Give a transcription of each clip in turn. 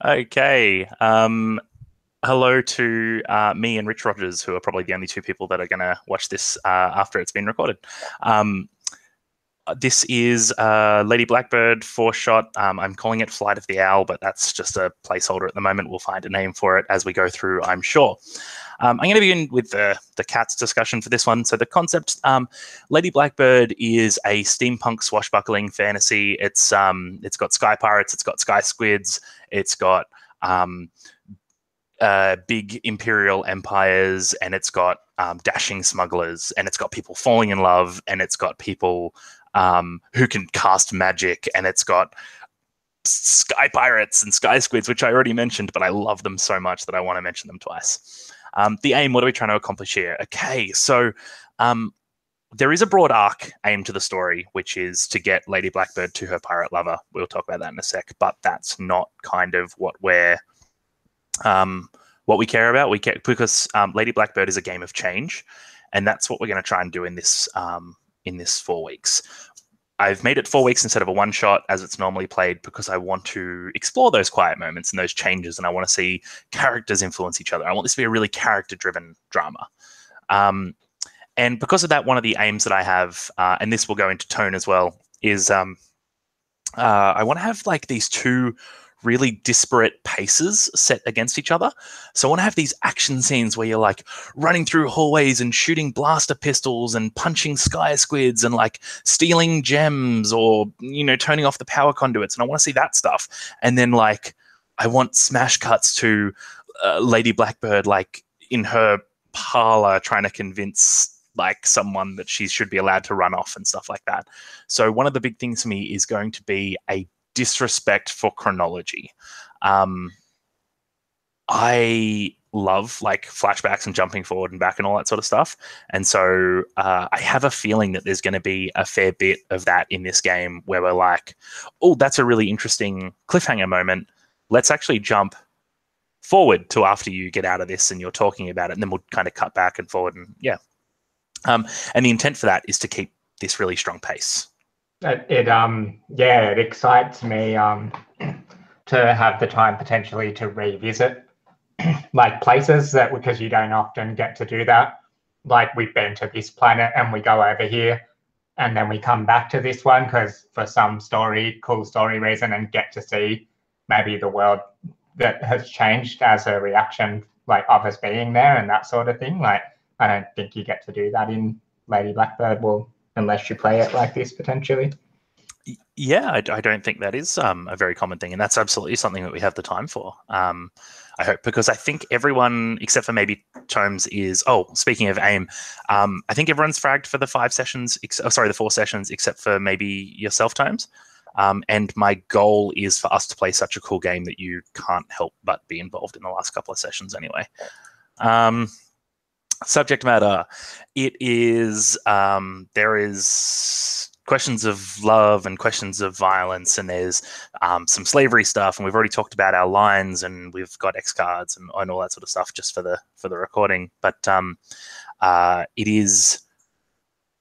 Okay. Hello to me and Rich Rogers, who are probably the only two people that are going to watch this after it's been recorded. Um, this is Lady Blackbird four-shot. I'm calling it Flight of the Owl, but that's just a placeholder at the moment. We'll find a name for it as we go through, I'm sure. I'm going to begin with the cats discussion for this one. So the concept, Lady Blackbird is a steampunk swashbuckling fantasy. It's got sky pirates, it's got sky squids, it's got big imperial empires, and it's got dashing smugglers, and it's got people falling in love, and it's got people who can cast magic, and it's got sky pirates and sky squids, which I already mentioned, but I love them so much that I want to mention them twice. The aim, what are we trying to accomplish here? Okay, so there is a broad arc aim to the story, which is to get Lady Blackbird to her pirate lover. We'll talk about that in a sec, but that's not kind of what we care about. Because Lady Blackbird is a game of change, and that's what we're going to try and do in this 4 weeks. I've made it 4 weeks instead of a one-shot as it's normally played because I want to explore those quiet moments and those changes, and I want to see characters influence each other. I want this to be a really character-driven drama. And because of that, one of the aims that I have, and this will go into tone as well, is I want to have like these two really disparate paces set against each other. So I want to have these action scenes where you're like running through hallways and shooting blaster pistols and punching sky squids and like stealing gems or, turning off the power conduits. And I want to see that stuff. And then like, I want smash cuts to Lady Blackbird, like in her parlor trying to convince like someone that she should be allowed to run off and stuff like that. So one of the big things for me is going to be a disrespect for chronology. I love like flashbacks and jumping forward and back and all that sort of stuff. And so I have a feeling that there's going to be a fair bit of that in this game where we're like, oh, that's a really interesting cliffhanger moment. Let's actually jump forward to after you get out of this and you're talking about it. And then we'll kind of cut back and forward. And yeah. And the intent for that is to keep this really strong pace. It excites me to have the time potentially to revisit like places that, because you don't often get to do that. Like we've been to this planet and we go over here and then we come back to this one because for some cool story reason, and get to see maybe the world that has changed as a reaction like of us being there and that sort of thing. Like I don't think you get to do that in Lady Blackbird. Well, unless you play it like this potentially. Yeah, I don't think that is a very common thing, and that's absolutely something that we have the time for. I hope, because I think everyone, except for maybe Tomes, is. Oh, speaking of aim, I think everyone's fragged for the 4 sessions, except for maybe yourself, Tomes. And my goal is for us to play such a cool game that you can't help but be involved in the last couple of sessions anyway. Subject matter, it is there is questions of love and questions of violence, and there's some slavery stuff, and we've already talked about our lines, and we've got X cards and all that sort of stuff just for the recording. But it is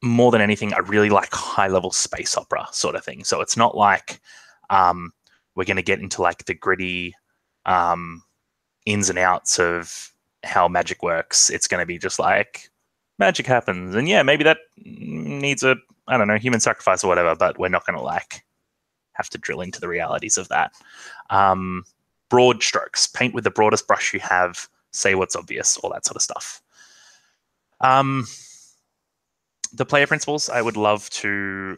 more than anything a really like high level space opera sort of thing. So it's not like we're going to get into like the gritty ins and outs of how magic works. It's going to be just like magic happens, and yeah, maybe that needs a human sacrifice or whatever, but we're not going to like have to drill into the realities of that. Broad strokes, paint with the broadest brush you have, say what's obvious, all that sort of stuff. The player principles I would love to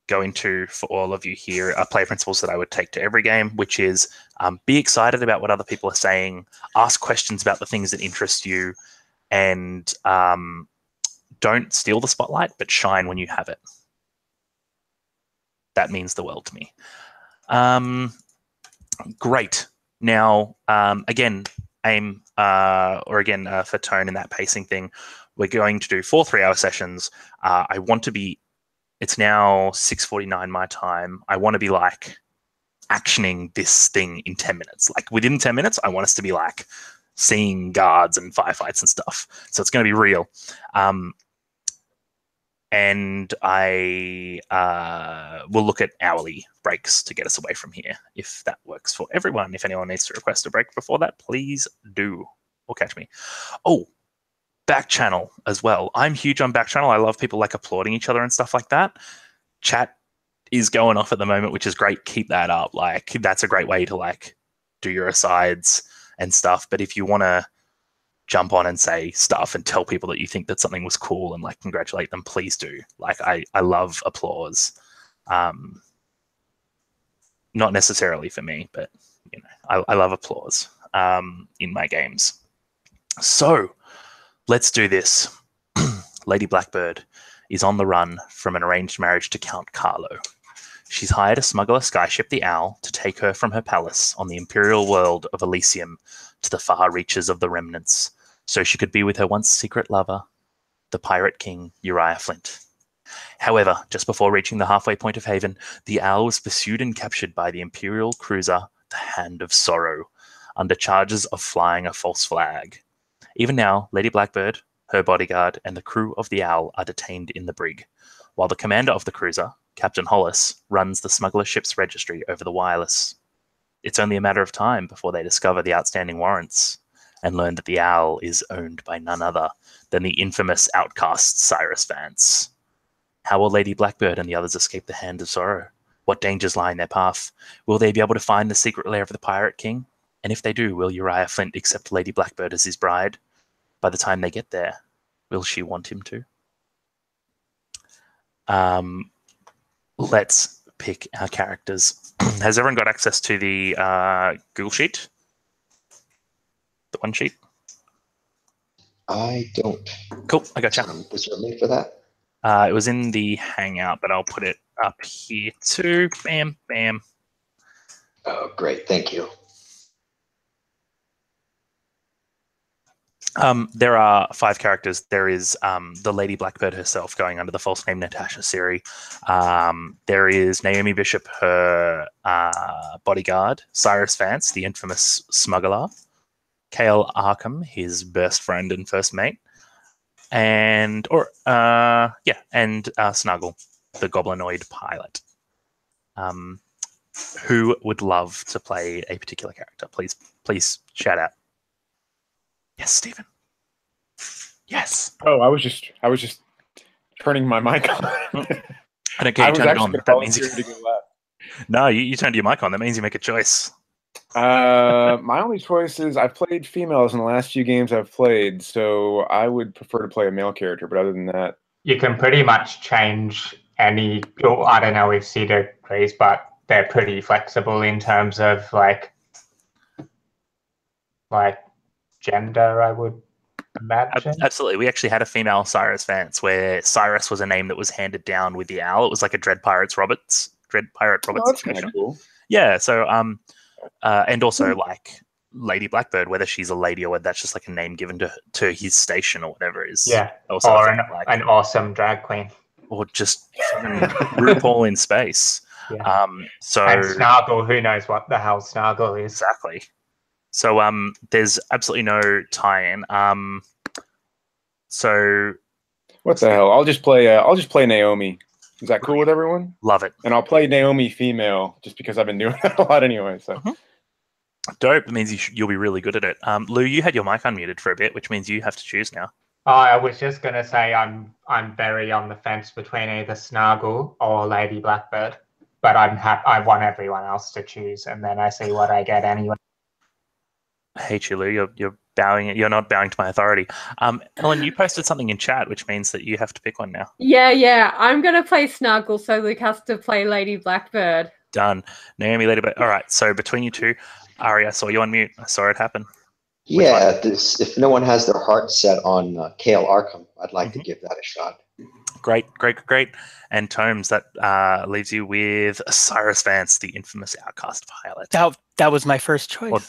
go into for all of you here are player principles that I would take to every game, which is be excited about what other people are saying, ask questions about the things that interest you, and don't steal the spotlight, but shine when you have it. That means the world to me. Great. Now, again, aim, for tone and that pacing thing, we're going to do 4 3-hour sessions. I want to be, it's now 6:49 my time. I want to be like actioning this thing in 10 minutes. Like within 10 minutes, I want us to be like seeing guards and firefights and stuff. So it's going to be real. and I will look at hourly breaks to get us away from here, if that works for everyone. If anyone needs to request a break before that, please do, or catch me. Oh, back channel as well. I'm huge on back channel. I love people like applauding each other and stuff like that. Chat is going off at the moment, which is great. Keep that up. Like, that's a great way to like do your asides and stuff. But if you want to jump on and say stuff and tell people that you think that something was cool and like congratulate them, please do. Like, I love applause. Not necessarily for me, but you know, I love applause in my games. So let's do this. Lady Blackbird is on the run from an arranged marriage to Count Carlo. She's hired a smuggler skyship, the Owl, to take her from her palace on the imperial world of Elysium to the far reaches of the remnants, so she could be with her once secret lover, the pirate king Uriah Flint. However, just before reaching the halfway point of haven, the Owl was pursued and captured by the imperial cruiser, the Hand of Sorrow, under charges of flying a false flag. Even now, Lady Blackbird, her bodyguard, and the crew of the Owl are detained in the brig, while the commander of the cruiser, Captain Hollis, runs the smuggler ship's registry over the wireless. It's only a matter of time before they discover the outstanding warrants and learn that the Owl is owned by none other than the infamous outcast Cyrus Vance. How will Lady Blackbird and the others escape the Hand of Sorrow? What dangers lie in their path? Will they be able to find the secret lair of the Pirate King? And if they do, will Uriah Flint accept Lady Blackbird as his bride? By the time they get there, will she want him to? Let's pick our characters. Has everyone got access to the Google Sheet? The one sheet? I don't. Cool, I gotcha. Was there a link for that? It was in the Hangout, but I'll put it up here too. Bam, bam. Oh, great. Thank you. There are 5 characters. There is the Lady Blackbird herself going under the false name Natasha Siri. There is Naomi Bishop, her bodyguard, Cyrus Vance, the infamous smuggler, Cale Arkham, his best friend and first mate, and Snuggle, the goblinoid pilot. Who would love to play a particular character? Please shout out. Yes, Stephen. Yes. Oh, I was just turning my mic on. I don't care. You turn it on. That means you... No, you turned your mic on. That means you make a choice. My only choice is I've played females in the last few games I've played, so I would prefer to play a male character. But other than that, you can pretty much change any. I don't know if Cedar agrees, but they're pretty flexible in terms of like gender, I would imagine. Absolutely. We actually had a female Cyrus Vance where Cyrus was a name that was handed down with the Owl. It was like a Dread Pirate Roberts Oh, that's kind of cool. Yeah. So, and also like Lady Blackbird, whether she's a lady or whether that's just like a name given to his station or whatever is. Yeah. Also or an awesome drag queen. Or just RuPaul in space. Yeah. And Snargle, who knows what the hell Snargle is. Exactly. So there's absolutely no tie-in. So what the hell? I'll just play Naomi. Is that cool with everyone? Love it. And I'll play Naomi female just because I've been doing that a lot anyway. So dope. It means you'll be really good at it. Lou, you had your mic unmuted for a bit, which means you have to choose now. I was just gonna say I'm very on the fence between either Snargle or Lady Blackbird, but I want everyone else to choose, and then I see what I get anyway. I hate you, Lou. You're bowing. You're not bowing to my authority. Ellen, you posted something in chat, which means that you have to pick one now. Yeah. I'm gonna play Snuggle, so Luke has to play Lady Blackbird. Done. Naomi, Lady Blackbird. All right. So between you two, Ari, I saw you on mute. I saw it happen. Yeah. If no one has their heart set on Cale Arkham, I'd like to give that a shot. Great. And Tomes, that leaves you with Cyrus Vance, the infamous outcast pilot. That was my first choice. Or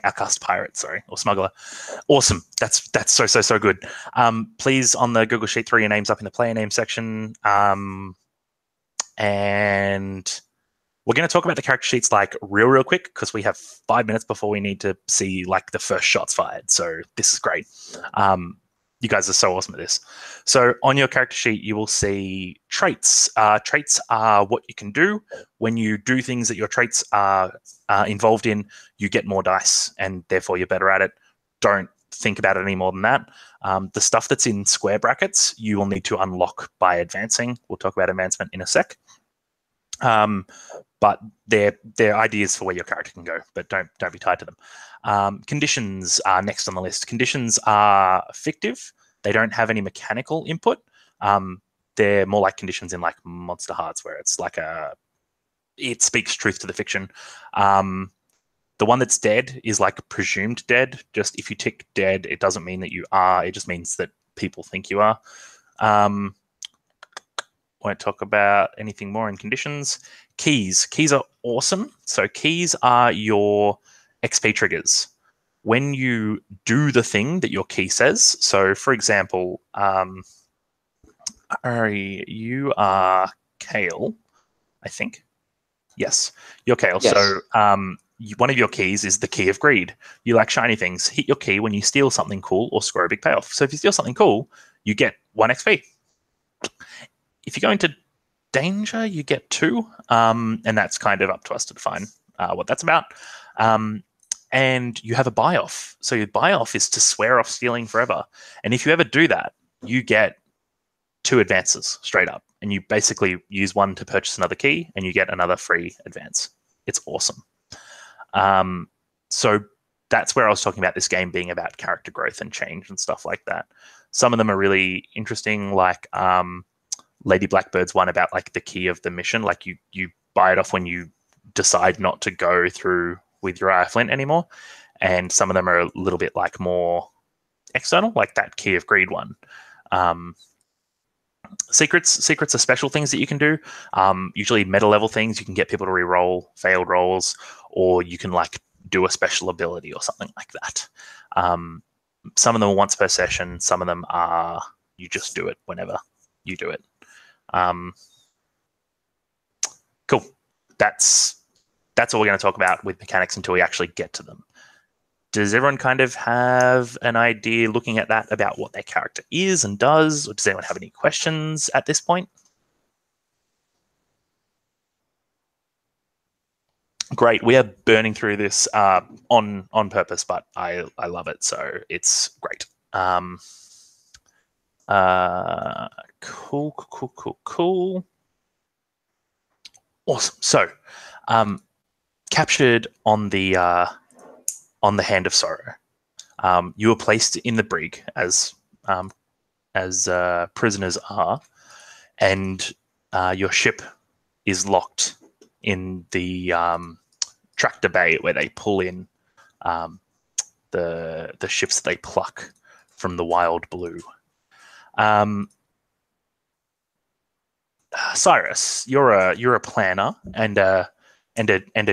outcast pirate, sorry, or smuggler. Awesome. That's so good. Please, on the Google Sheet, throw your names up in the player name section. And we're going to talk about the character sheets like real quick because we have 5 minutes before we need to see like the first shots fired. So this is great. You guys are so awesome at this. So on your character sheet, you will see traits. Traits are what you can do. When you do things that your traits are involved in, you get more dice, and therefore you're better at it. Don't think about it any more than that. The stuff that's in square brackets, you will need to unlock by advancing. We'll talk about advancement in a sec. But they're ideas for where your character can go, but don't be tied to them. Conditions are next on the list. Conditions are fictive. They don't have any mechanical input. They're more like conditions in like Monster Hearts, where it's like it speaks truth to the fiction. The one that's dead is like presumed dead. Just if you tick dead, it doesn't mean that you are. It just means that people think you are. Won't talk about anything more in conditions. Keys. Keys are awesome. So keys are your XP triggers. When you do the thing that your key says, so for example, Ari, you are Kale, I think. Yes, you're Kale. Yes. So one of your keys is the key of greed. You like shiny things. Hit your key when you steal something cool or score a big payoff. So if you steal something cool, you get 1 XP. If you go into danger, you get 2, and that's kind of up to us to define what that's about. And you have a buy-off. So your buy-off is to swear off stealing forever. And if you ever do that, you get 2 advances straight up. And you basically use 1 to purchase another key, and you get another free advance. It's awesome. So that's where I was talking about this game being about character growth and change and stuff like that. Some of them are really interesting, like Lady Blackbird's one about like the key of the mission. Like you buy it off when you decide not to go through with Uriah Flint anymore. And some of them are a little bit like more external, like that key of greed one. Secrets are special things that you can do. Usually meta level things. You can get people to re-roll failed rolls, or you can like do a special ability or something like that. Some of them are once per session. Some of them are you just do it whenever you do it. Cool. That's all we're going to talk about with mechanics until we actually get to them. Does everyone kind of have an idea looking at that about what their character is and does? Or does anyone have any questions at this point? Great. We are burning through this on purpose, but I love it. So it's great. Cool. Awesome. So, captured on the Hand of Sorrow, you were placed in the brig as prisoners are, and your ship is locked in the tractor bay where they pull in the ships that they pluck from the wild blue. Cyrus, you're a planner and a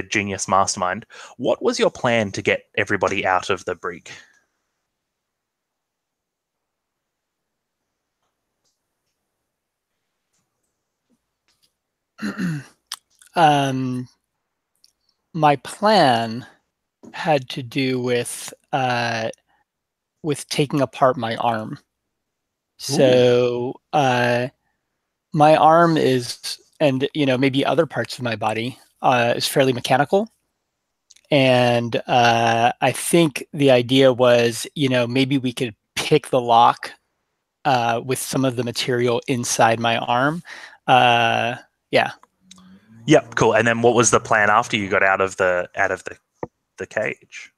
genius mastermind. What was your plan to get everybody out of the brig? My plan had to do with taking apart my arm. So my arm is, and maybe other parts of my body is fairly mechanical. And I think the idea was, maybe we could pick the lock with some of the material inside my arm. Yeah. Yep, cool. And then what was the plan after you got out of the cage?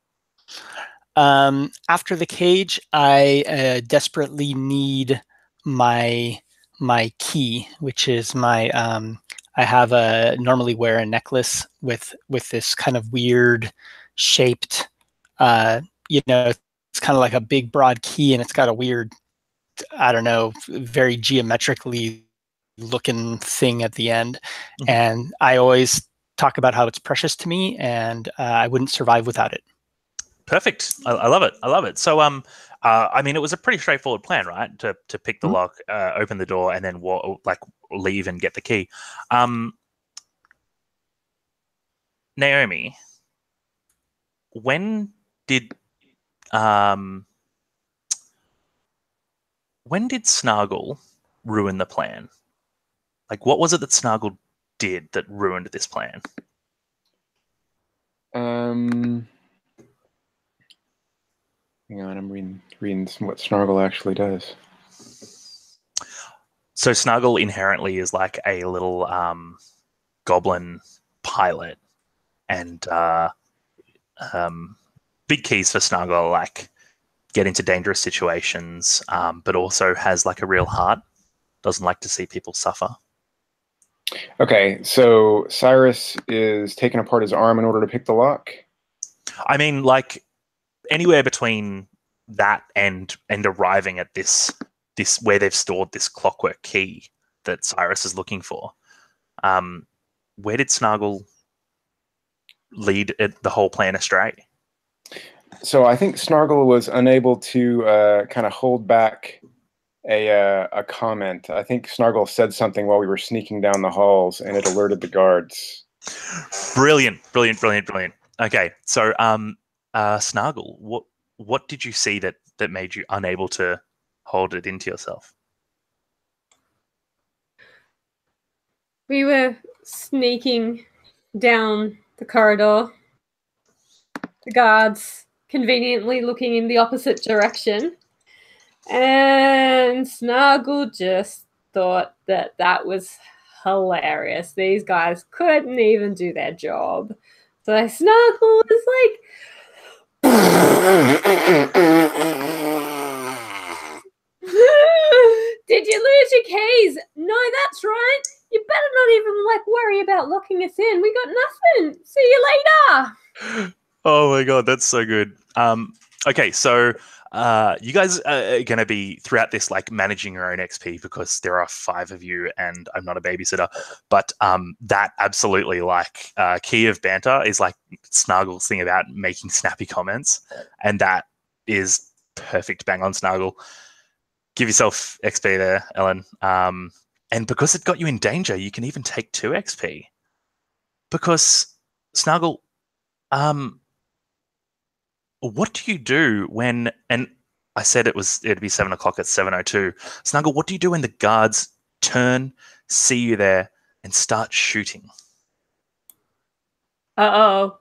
After the cage, I desperately need my key, which is my I have normally wear a necklace with this kind of weird shaped it's kind of like a big broad key, and it's got a weird, I don't know, very geometrically looking thing at the end. Mm-hmm. And I always talk about how it's precious to me, and I wouldn't survive without it. Perfect. I love it. So, I mean, it was a pretty straightforward plan, right? To pick the lock, open the door, and then leave and get the key. Naomi, when did when did Snargle ruin the plan? Like, what was it that Snargle did that ruined this plan? Hang on, I'm reading what Snargle actually does. So Snargle inherently is like a little goblin pilot, and big keys for Snargle are like get into dangerous situations, but also has like a real heart. Doesn't like to see people suffer. Okay, so Cyrus is taking apart his arm in order to pick the lock. I mean, like anywhere between that and arriving at this where they've stored this clockwork key that Cyrus is looking for. Where did Snargle lead the whole plan astray? So I think Snargle was unable to kind of hold back a comment. I think Snargle said something while we were sneaking down the halls, and it alerted the guards. Brilliant. Okay, so Snargle, what did you see that made you unable to hold it into yourself? We were sneaking down the corridor. The guards conveniently looking in the opposite direction. And Snargle just thought that was hilarious. These guys couldn't even do their job. So Snargle was like... Did you lose your keys? No, that's right. You better not even worry about locking us in. We got nothing. See you later. Oh my god, that's so good. Okay, so you guys are going to be throughout this managing your own XP because there are 5 of you and I'm not a babysitter. But that absolutely key of banter is Snargle's thing about making snappy comments, and that is perfect. Bang on, Snargle. Give yourself XP there, Ellen. And because it got you in danger, you can even take 2 XP. Because Snargle, what do you do when, and I said it'd be 7 o'clock at 7:02. Snuggle, what do you do when the guards turn, see you there, and start shooting? Uh-oh.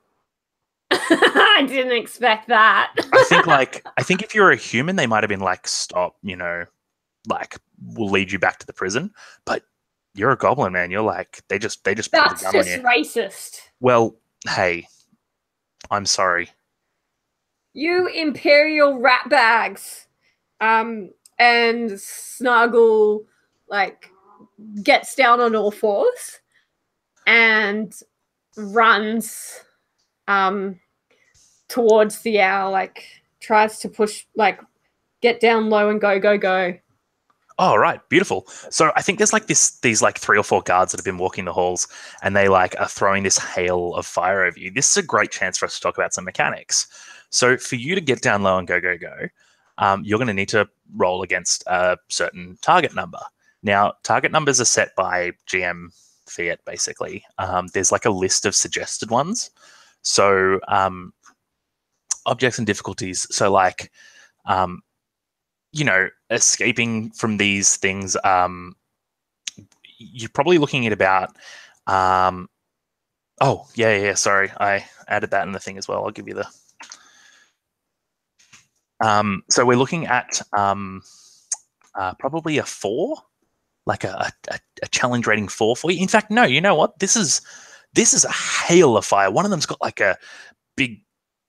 I didn't expect that. I think if you're a human, they might have been stop, we'll lead you back to the prison. But you're a goblin, man. You're they just put a gun on you. That's just racist. Well, hey, I'm sorry. You imperial rat bags. And Snargle gets down on all fours and runs towards the owl, tries to push, get down low and go. Oh, right. Beautiful. So I think there's these 3 or 4 guards that have been walking the halls, and they are throwing this hail of fire over you. This is a great chance for us to talk about some mechanics. So for you to get down low and go, you're going to need to roll against a certain target number. Now, target numbers are set by GM Fiat, basically. There's a list of suggested ones. So objects and difficulties. So escaping from these things, you're probably looking at about, sorry, I added that in the thing as well. I'll give you the, so we're looking at probably a 4, a challenge rating 4 for you. In fact, no, you know what? This is a hail of fire. One of them's got a big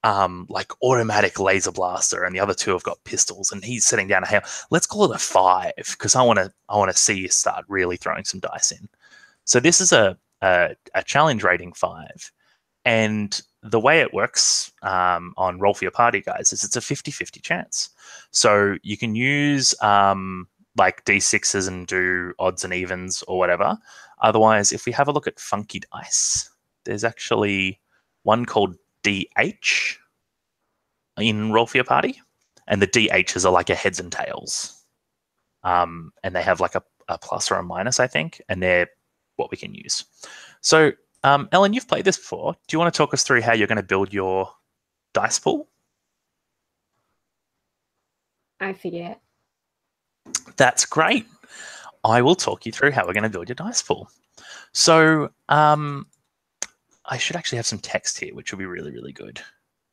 automatic laser blaster, and the other 2 have got pistols, and he's setting down a hail. Let's call it a 5 because I want to see you start really throwing some dice in. So this is a challenge rating 5, and the way it works on Roll for Your Party, guys, is it's a 50-50 chance. So you can use D6s and do odds and evens or whatever. Otherwise, if we have a look at funky dice, there's actually one called DH in Roll for Your Party, and the DHs are a heads and tails, and they have a plus or a minus, I think, and they're what we can use. So Ellen, you've played this before. Do you want to talk us through how you're going to build your dice pool? I forget. That's great. I will talk you through how we're going to build your dice pool. So I should actually have some text here, which will be really, really good,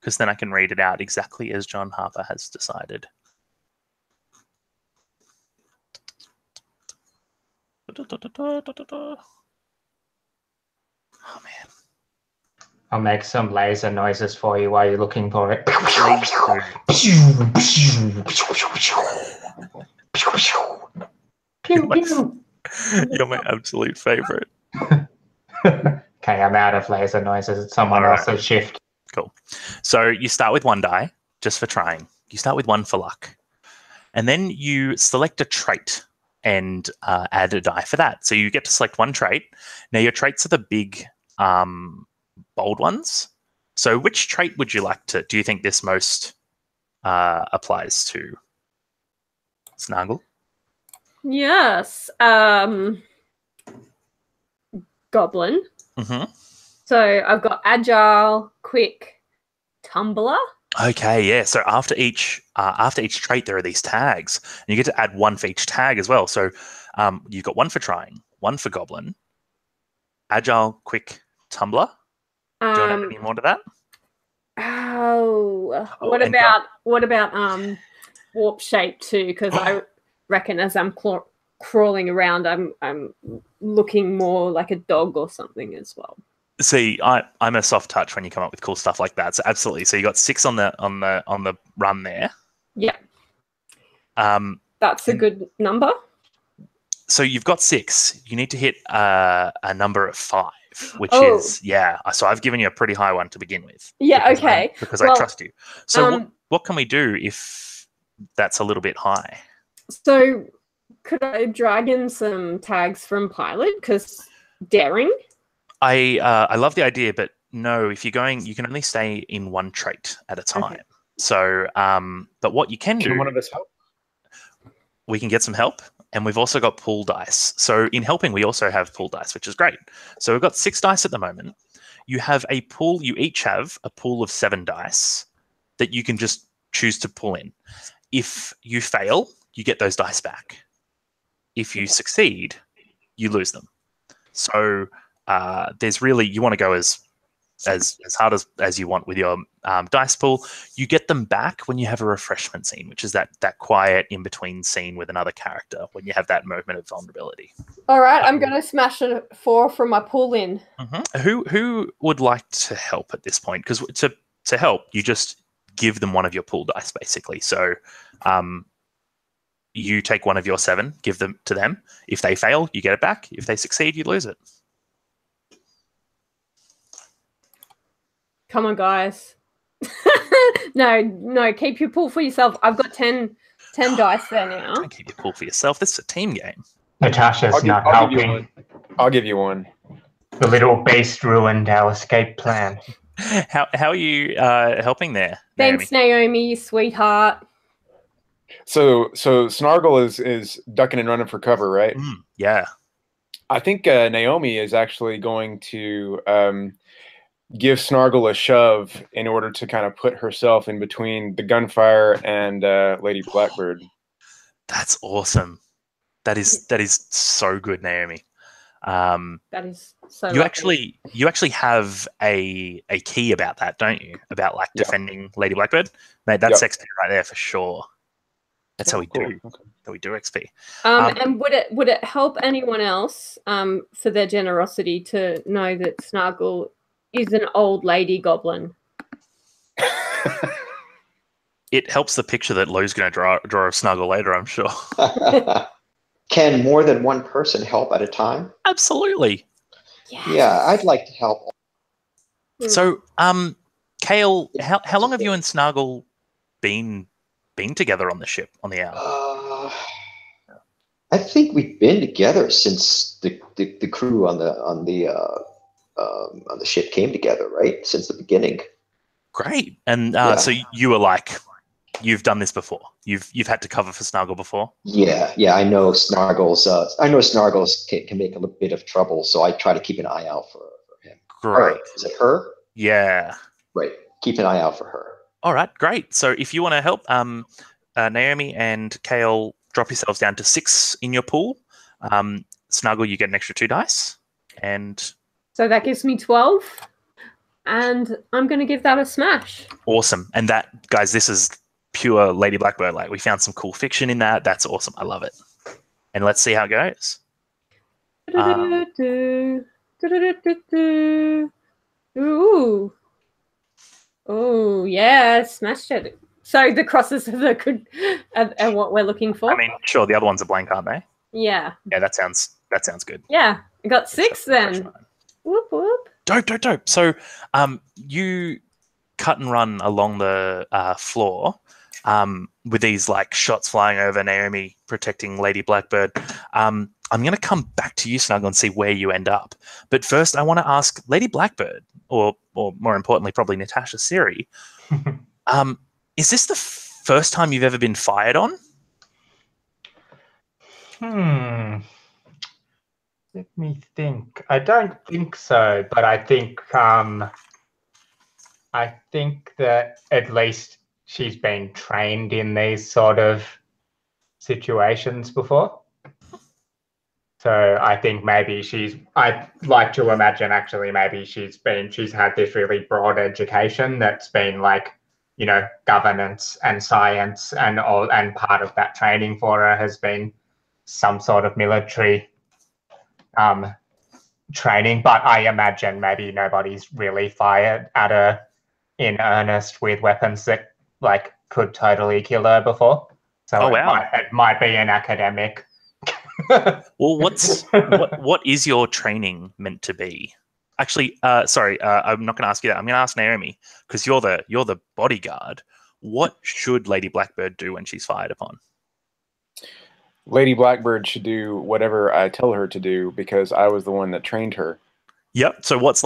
because then I can read it out exactly as John Harper has decided. Oh, man. I'll make some laser noises for you while you're looking for it. Pew, pew. You're my absolute favorite. Okay, I'm out of laser noises. It's someone else's shift. Cool. So you start with one die, just for trying. You start with one for luck. And then you select a trait and add a die for that. So you get to select one trait. Now your traits are the big bold ones. So which trait would you like to, do you think this most applies to? Snargle? Yes. Goblin. Mm-hmm. So I've got agile, quick, tumbler. Okay, yeah. So after each trait, there are these tags, and you get to add one for each tag as well. So you've got one for trying, one for goblin, agile, quick, tumbler. Do you want to add any more to that? What about warp shape too? Because I reckon as I'm crawling around, I'm looking more like a dog or something as well. See, I'm a soft touch when you come up with cool stuff like that. So absolutely. So you got 6 on the run there. Yeah. That's a good number. So you've got 6. You need to hit a number of 5, which is So I've given you a pretty high one to begin with. Yeah. Okay. Because I trust you. So what can we do if that's a little bit high? So could I drag in some tags from Pilot? Because daring. I love the idea, but no, if you're going, you can only stay in one trait at a time. Okay. So, but what you can do... Can one of us help? We can get some help, and we've also got pool dice. So in helping, we also have pool dice, which is great. So we've got 6 dice at the moment. You have a pool, you each have a pool of 7 dice that you can just choose to pull in. If you fail, you get those dice back. If you succeed, you lose them. So... there's really, you want to go as hard as you want with your dice pool. You get them back when you have a refreshment scene, which is that quiet in between scene with another character when you have that moment of vulnerability. All right, I'm going to smash a 4 from my pool in. Mm-hmm. Who would like to help at this point? Because to help, you just give them one of your pool dice, basically. So you take one of your 7, give them to them. If they fail, you get it back. If they succeed, you lose it. Come on, guys. No, keep your pool for yourself. I've got 10 dice there now. Don't keep your pool for yourself. This is a team game. Natasha's not helping. I'll give you one. The little beast ruined our escape plan. How are you helping there? Thanks, Naomi, sweetheart. So Snargle is ducking and running for cover, right? Yeah. I think Naomi is actually going to give Snargle a shove in order to kind of put herself in between the gunfire and Lady Blackbird. That's awesome. That is so good, Naomi. That is so. You actually have a key about that, don't you? About like defending Lady Blackbird. Mate, that's XP right there for sure. That's how we do. Okay. How we do XP. And would it help anyone else for their generosity to know that Snargle is an old lady goblin? It helps the picture that Lou's going to draw of Snuggle later, I'm sure. Can more than one person help at a time? Absolutely. Yes. Yeah, I'd like to help. So, Kale, how long have you and Snuggle been together on the ship, on the Owl? I think we've been together since the crew on the ship came together, right? Since the beginning. Great. And so you were like, you've done this before. You've had to cover for Snargle before. Yeah. I know Snargles. Can make a little bit of trouble, so I try to keep an eye out for him. Great. Is it her? Yeah. Right. Keep an eye out for her. All right. Great. So if you want to help, Naomi and Kale drop yourselves down to 6 in your pool. Snuggle, you get an extra 2 dice. And So that gives me 12. And I'm going to give that a smash. awesome. And that, guys, this is pure Lady Blackbird. Like, we found some cool fiction in that. That's awesome. I love it. And let's see how it goes. Ooh. Oh, yeah, smashed it. So the crosses are what we're looking for? I mean, sure, the other ones are blank, aren't they? Yeah. Yeah, that sounds good. Yeah, I got 6 then. Whoop, whoop. Dope. So you cut and run along the floor with these like shots flying over Naomi protecting Lady Blackbird. I'm going to come back to you, Snuggle, and see where you end up. But first, I want to ask Lady Blackbird, or more importantly, probably Natasha Siri, is this the first time you've ever been fired on? Let me think. I don't think so, but I think that at least she's been trained in these sort of situations before. So I think maybe I'd like to imagine actually maybe she's had this really broad education that's been like, you know, governance and science and part of that training for her has been some sort of military training. But I imagine maybe nobody's really fired at her in earnest with weapons that like could totally kill her before. So it might be an academic. Well, what is your training meant to be? Actually, sorry, I'm not going to ask you that. I'm going to ask Naomi, because you're the bodyguard. What should Lady Blackbird do when she's fired upon? Lady Blackbird should do whatever I tell her to do because I was the one that trained her. Yep. So what's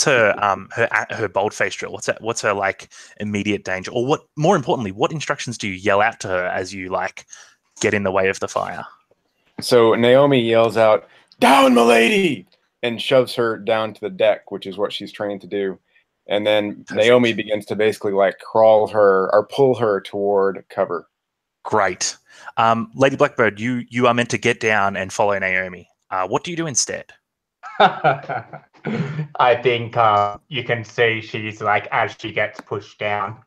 her bold-face drill? What's her like immediate danger? Or what? More importantly, what instructions do you yell out to her as you like get in the way of the fire? So Naomi yells out, "Down, milady!" and shoves her down to the deck, which is what she's trained to do. And then Naomi begins to basically like crawl her or pull her toward cover. Great. Lady Blackbird, you are meant to get down and follow Naomi. What do you do instead? I think you can see she's like, as she gets pushed down,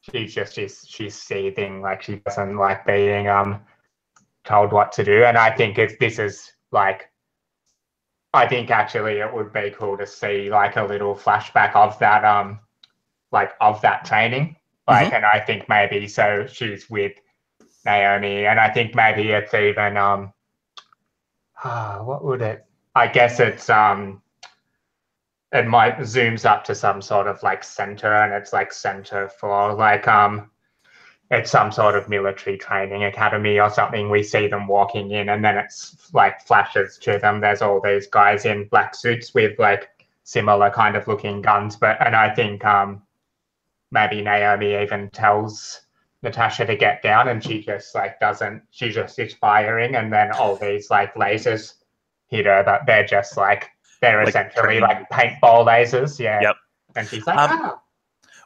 she's seething, like she doesn't like being told what to do. And I think this is like, I think actually it would be cool to see like a little flashback of that of that training. Like, and I think maybe so she's with Naomi, and I think maybe it's even what would it? I guess it's it might zooms up to some sort of like center, and it's like center for like it's some sort of military training academy or something. We see them walking in, and then it's like flashes to them. There's all these guys in black suits with like similar kind of looking guns, and I think maybe Naomi even tells Natasha to get down, and she just like doesn't. She just is firing, and then all these like lasers hit her, but they're just like they're like essentially like paintball lasers. Yeah. Yep. And she's like,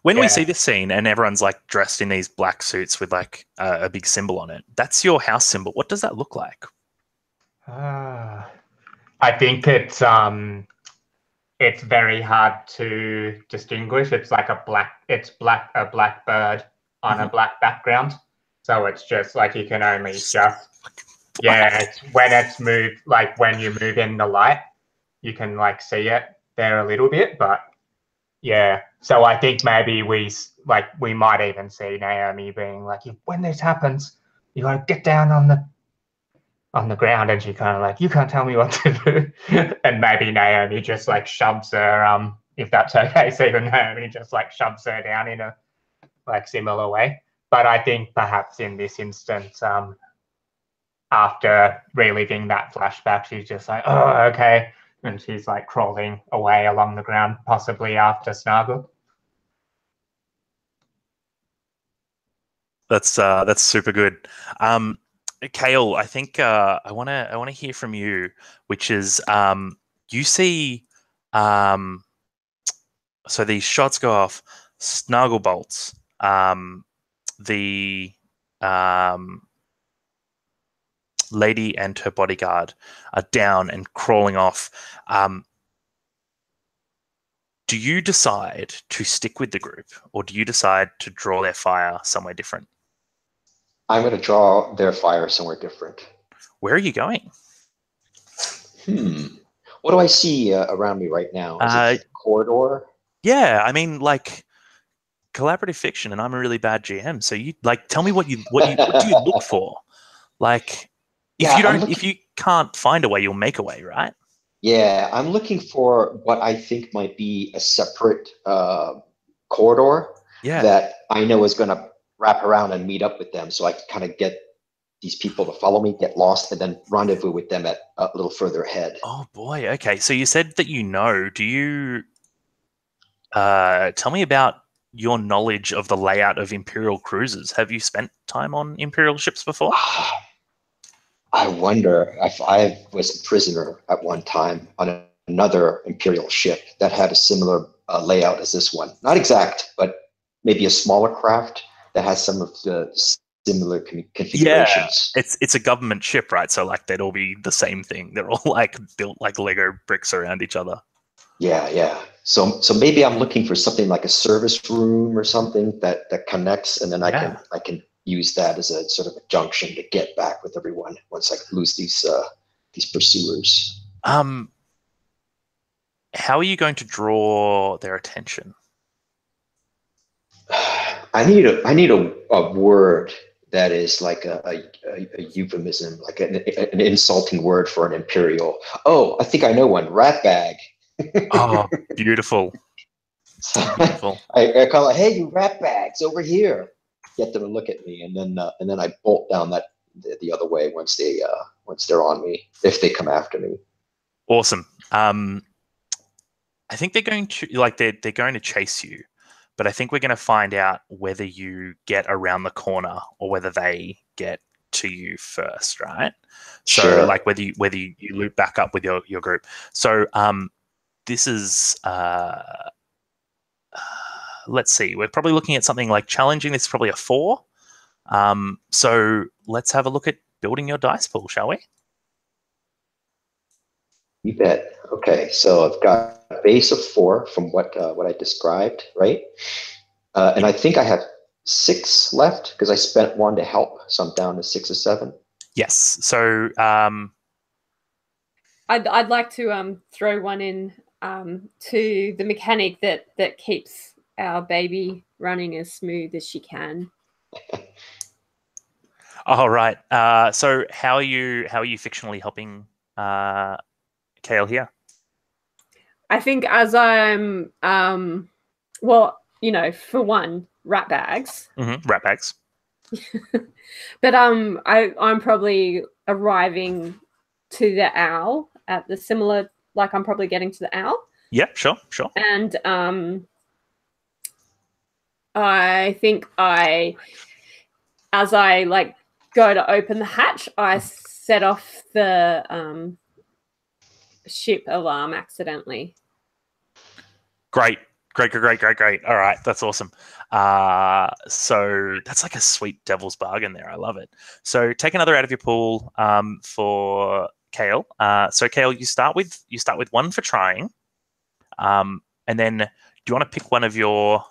When we see this scene and everyone's like dressed in these black suits with like a big symbol on it, that's your house symbol. What does that look like? I think it's very hard to distinguish. It's like a black bird on a black background. So it's just like you can only just it's when it's moved, like when you move in the light, you can like see it there a little bit, but yeah. So I think maybe we might even see Naomi being like, when this happens, you gotta get down on the ground, and she kind of like, you can't tell me what to do. And maybe Naomi just like shoves her, if that's okay, so even Naomi just like shoves her down in a like similar way. But I think perhaps in this instance, after reliving that flashback, she's just like, oh, okay. And she's like crawling away along the ground, possibly after Snargle. That's super good. Kale, I think I want to hear from you, which is you see so these shots go off, Snargle bolts, the Lady and her bodyguard are down and crawling off. Do you decide to stick with the group, or do you decide to draw their fire somewhere different? I'm going to draw their fire somewhere different. Where are you going? What do I see around me right now? Is it a corridor? Yeah, I mean, like collaborative fiction, and I'm a really bad GM. So you tell me what do you look for? Like, if you can't find a way, you'll make a way, right? Yeah, I'm looking for what I think might be a separate corridor that I know is going to wrap around and meet up with them, so I can kind of get these people to follow me, get lost, and then rendezvous with them at a little further ahead. Oh boy, okay. So you said that you know. Do you tell me about your knowledge of the layout of Imperial cruisers? Have you spent time on Imperial ships before? I wonder if I was a prisoner at one time on another Imperial ship that had a similar layout as this one. Not exact, but maybe a smaller craft that has some of the similar configurations. Yeah, it's a government ship, right? So like they'd all be the same thing. They're all like built like Lego bricks around each other. Yeah. So maybe I'm looking for something like a service room or something that connects, and then I can use that as a sort of a junction to get back with everyone once I lose these pursuers. How are you going to draw their attention? I need a word that is like a euphemism, like an insulting word for an Imperial. Oh, I think I know one. Rat bag. Oh, beautiful. Beautiful. I call it, hey, you rat bags, over here. Get them to look at me, and then I bolt down the other way once they're on me, if they come after me. Awesome. I think they're going to chase you, but I think we're going to find out whether you get around the corner or whether they get to you first, right? So sure. Like whether you loop back up with your group. So this is let's see, we're probably looking at something like challenging. This is probably a 4. So let's have a look at building your dice pool, shall we? You bet. Okay, so I've got a base of 4 from what I described, right? And I think I have 6 left because I spent 1 to help, so I'm down to 6 or 7. Yes. So I'd like to throw one in to the mechanic that keeps our baby running as smooth as she can. All right. So how are you fictionally helping Kale here? I think as I'm well, for one, rat bags. Rat bags. But I'm probably arriving to the owl at the similar, like I'm probably getting to the owl. Yeah, sure. And I think as I like go to open the hatch, I set off the ship alarm accidentally. Great. All right, that's awesome. So that's like a sweet devil's bargain there. I love it. So take another out of your pool for Kale. So Kale, you start with 1 for trying, and then do you want to pick one of your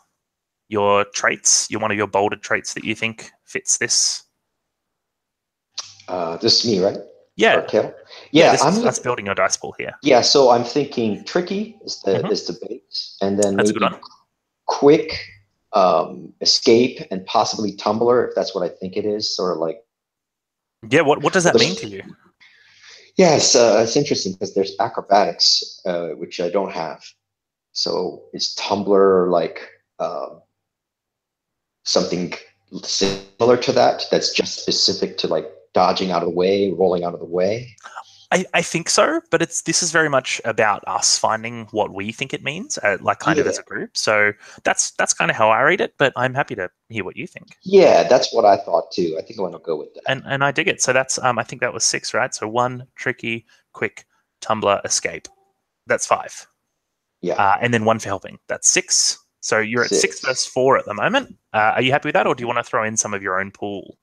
traits, one of your bolded traits that you think fits this? This is me, right? Yeah. Kale? Yeah, that's building your dice pool here. Yeah, so I'm thinking tricky is the base, and then that's maybe quick, escape, and possibly tumbler, if that's what I think it is. Sort of like. Yeah, what does that mean to you? Yes, it's interesting because there's acrobatics, which I don't have. So is tumbler like something similar to that? That's just specific to like dodging out of the way, rolling out of the way? I think so, but this is very much about us finding what we think it means, like kind of as a group. So that's kind of how I read it, but I'm happy to hear what you think. Yeah, that's what I thought too. I think I want to go with that. And I dig it. So that's I think that was 6, right? So 1, tricky, quick, tumbler, escape. That's 5. Yeah. And then 1 for helping. That's 6. So you're at 6 versus 4 at the moment. Are you happy with that, or do you want to throw in some of your own pool?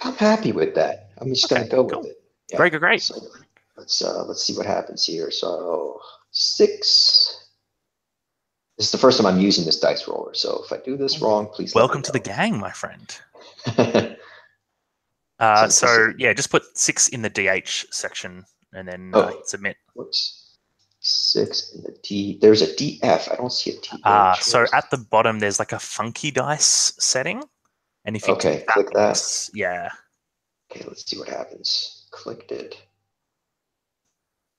I'm happy with that. I'm just gonna go cool. with it. Yeah. Great. So let's see what happens here. So 6. This is the first time I'm using this dice roller, so if I do this wrong, please let me Welcome to the gang, my friend. know. So yeah, just put 6 in the DH section and then submit. Whoops. 6 in the D. There's a DF. I don't see a TH. So at the bottom, there's like a funky dice setting, and if you click that. box, yeah. Okay, let's see what happens. Clicked it.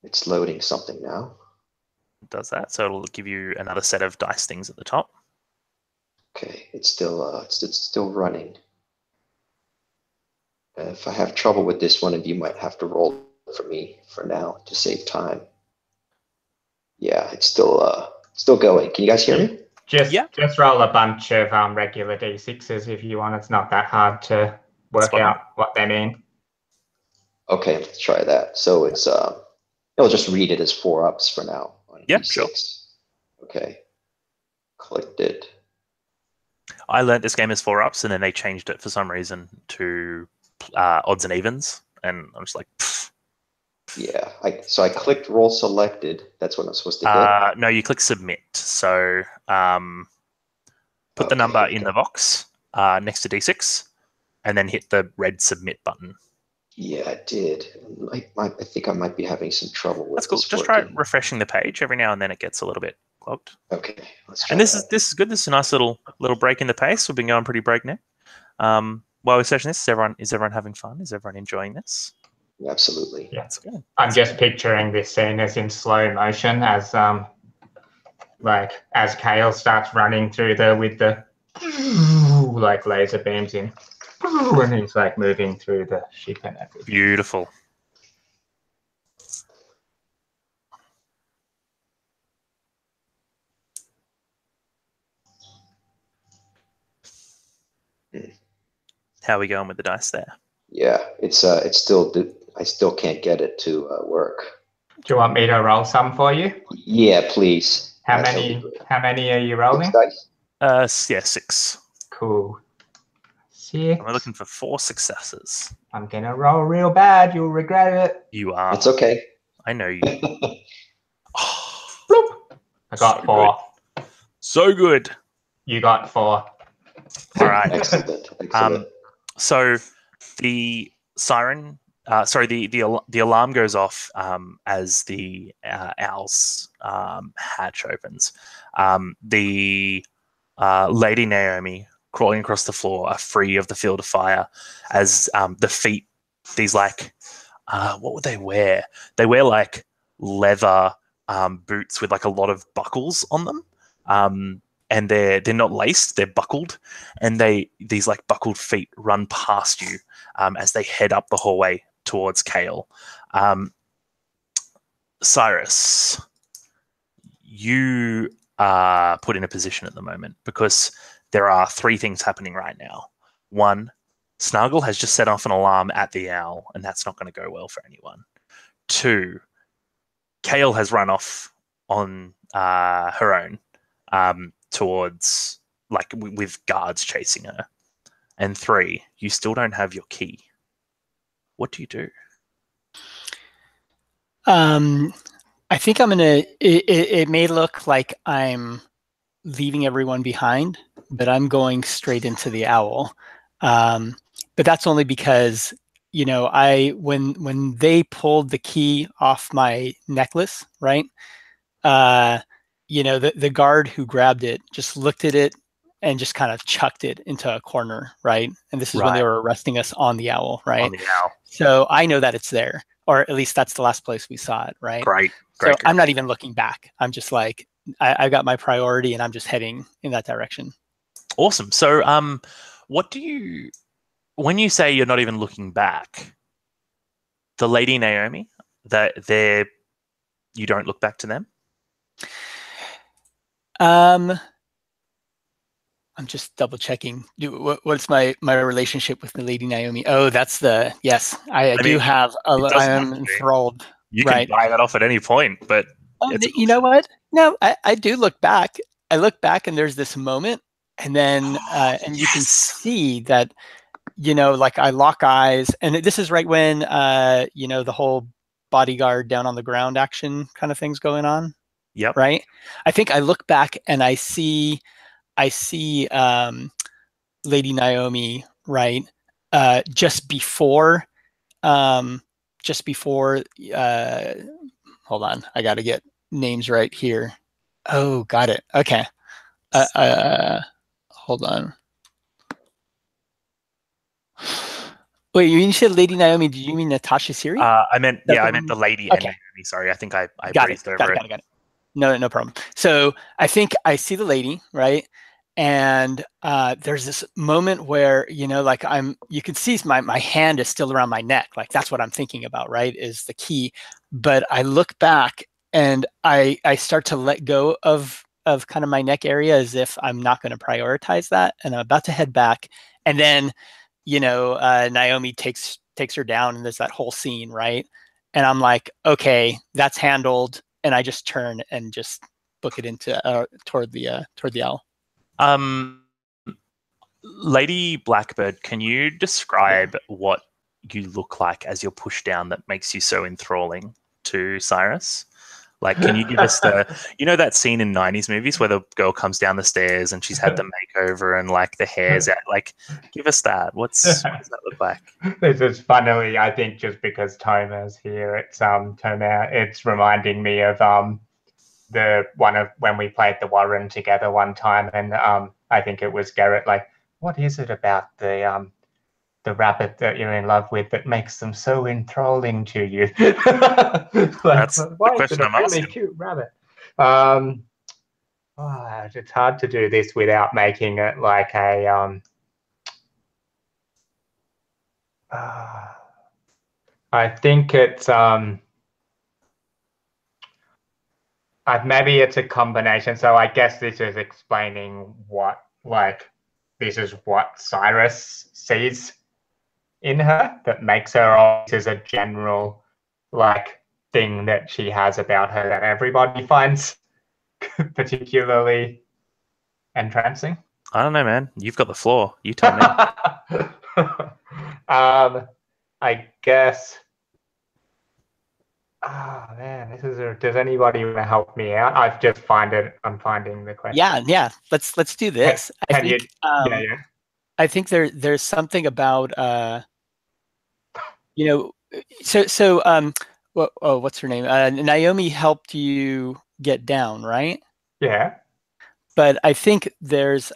It's loading something now. It does that, so it'll give you another set of dice things at the top. Okay, it's still running. If I have trouble with this, one of you might have to roll for me for now to save time. Yeah, it's still going. Can you guys hear me? Just roll a bunch of regular d6s if you want. It's not that hard to work out what they mean. Okay, let's try that. So it's it'll just read it as 4-ups for now on Yep, D6. sure. Okay, clicked it. I learned this game as 4-ups, and then they changed it for some reason to odds and evens, and I'm just like, pfft. Yeah, so I clicked roll selected. That's what I'm supposed to hit. No, you click submit. So put the number in the box next to D6, and then hit the red submit button. Yeah, I did. I think I might be having some trouble with That's cool. Just try refreshing the page every now and then. It gets a little bit clogged. Okay, let's try. And this is good. This is a nice little break in the pace. We've been going pretty breakneck. While we're searching this, is everyone having fun? Is everyone enjoying this? Absolutely. Yeah, that's good. I'm just picturing this scene as in slow motion as Kale starts running through there with the like laser beams in, and he's like moving through the ship and everything. Beautiful. How are we going with the dice there? Yeah, it's still. I still can't get it to work. Do you want me to roll some for you? Yeah, please. How many are you rolling? 6 dice? Yeah, 6. Cool. 6. I'm looking for 4 successes. I'm gonna roll real bad. You'll regret it. You are. It's okay. I know you. Bloop. I got 4. So good. You got 4. All right. Excellent. So the siren, the alarm goes off as the owl's hatch opens. The Lady Naomi crawling across the floor are free of the field of fire as the feet, these like, what would they wear? They wear like leather boots with like a lot of buckles on them. And they're not laced, they're buckled, and these like buckled feet run past you as they head up the hallway towards Kale. Cyrus, you are put in a position at the moment because there are 3 things happening right now. 1, Snargle has just set off an alarm at the owl, and that's not going to go well for anyone. 2, Kale has run off on her own. Towards like with guards chasing her. And 3, you still don't have your key. What do you do? I think I'm gonna. It may look like I'm leaving everyone behind, but I'm going straight into the owl. But that's only because when they pulled the key off my necklace, right? The guard who grabbed it just looked at it and just kind of chucked it into a corner, right? And this is when they were arresting us on the owl, right? On the owl. So I know that it's there, or at least that's the last place we saw it, right? Great. I'm not even looking back. I'm just like, I got my priority and I'm just heading in that direction. Awesome. So what do you, when you say you're not even looking back, the Lady Naomi, you don't look back to them? I'm just double checking. What's my relationship with the Lady Naomi? Oh, that's yes. I do have. I am enthralled. You can buy that off at any point, but you know what? No, I do look back. I look back, and there's this moment, and then and you can see that you know, like I lock eyes, and this is right when, you know, the whole bodyguard down on the ground action kind of thing's going on. Yep. Right. I think I look back and I see Lady Naomi, right? Just before, hold on, I got to get names right here. Oh, got it. Okay. Hold on. Wait, you said Lady Naomi? Did you mean Natasha Siri? I meant the lady and Okay. Naomi. Sorry, I think I Got breezed it. over it. Got it. No problem. So I think I see the lady, right? And there's this moment where, you know, like you can see my hand is still around my neck. Like that's what I'm thinking about, right? Is the key. But I look back and I start to let go of kind of my neck area as if I'm not going to prioritize that. And I'm about to head back. And then, you know, Naomi takes her down, and there's that whole scene, right? And I'm like, okay, that's handled. And I just turn and just book it into toward the owl. Lady Blackbird, can you describe what you look like as you're pushed down that makes you so enthralling to Cyrus? Like, can you give us you know that scene in 90s movies where the girl comes down the stairs and she's had the makeover and like the hair's out? Like, give us that. What does that look like? This is funnily, I think, just because Toma's here. It's Toma. It's reminding me of the one of when we played the Warren together one time, and I think it was Garrett. Like, what is it about the rabbit that you're in love with that makes them so enthralling to you? Like, that's the question I'm asking. Really cute rabbit. It's hard to do this without making it like a I think it's maybe it's a combination. So I guess this is explaining what, like, this is what Cyrus sees in her that makes her, this is a general, like, thing that she has about her that everybody finds particularly entrancing. I don't know, man. You've got the floor. You tell me. I guess. Oh man, does anybody want to help me out? I'm finding the question. Yeah. Let's do this. I think there's something about you know, what's her name? Naomi helped you get down, right? Yeah. But I think there's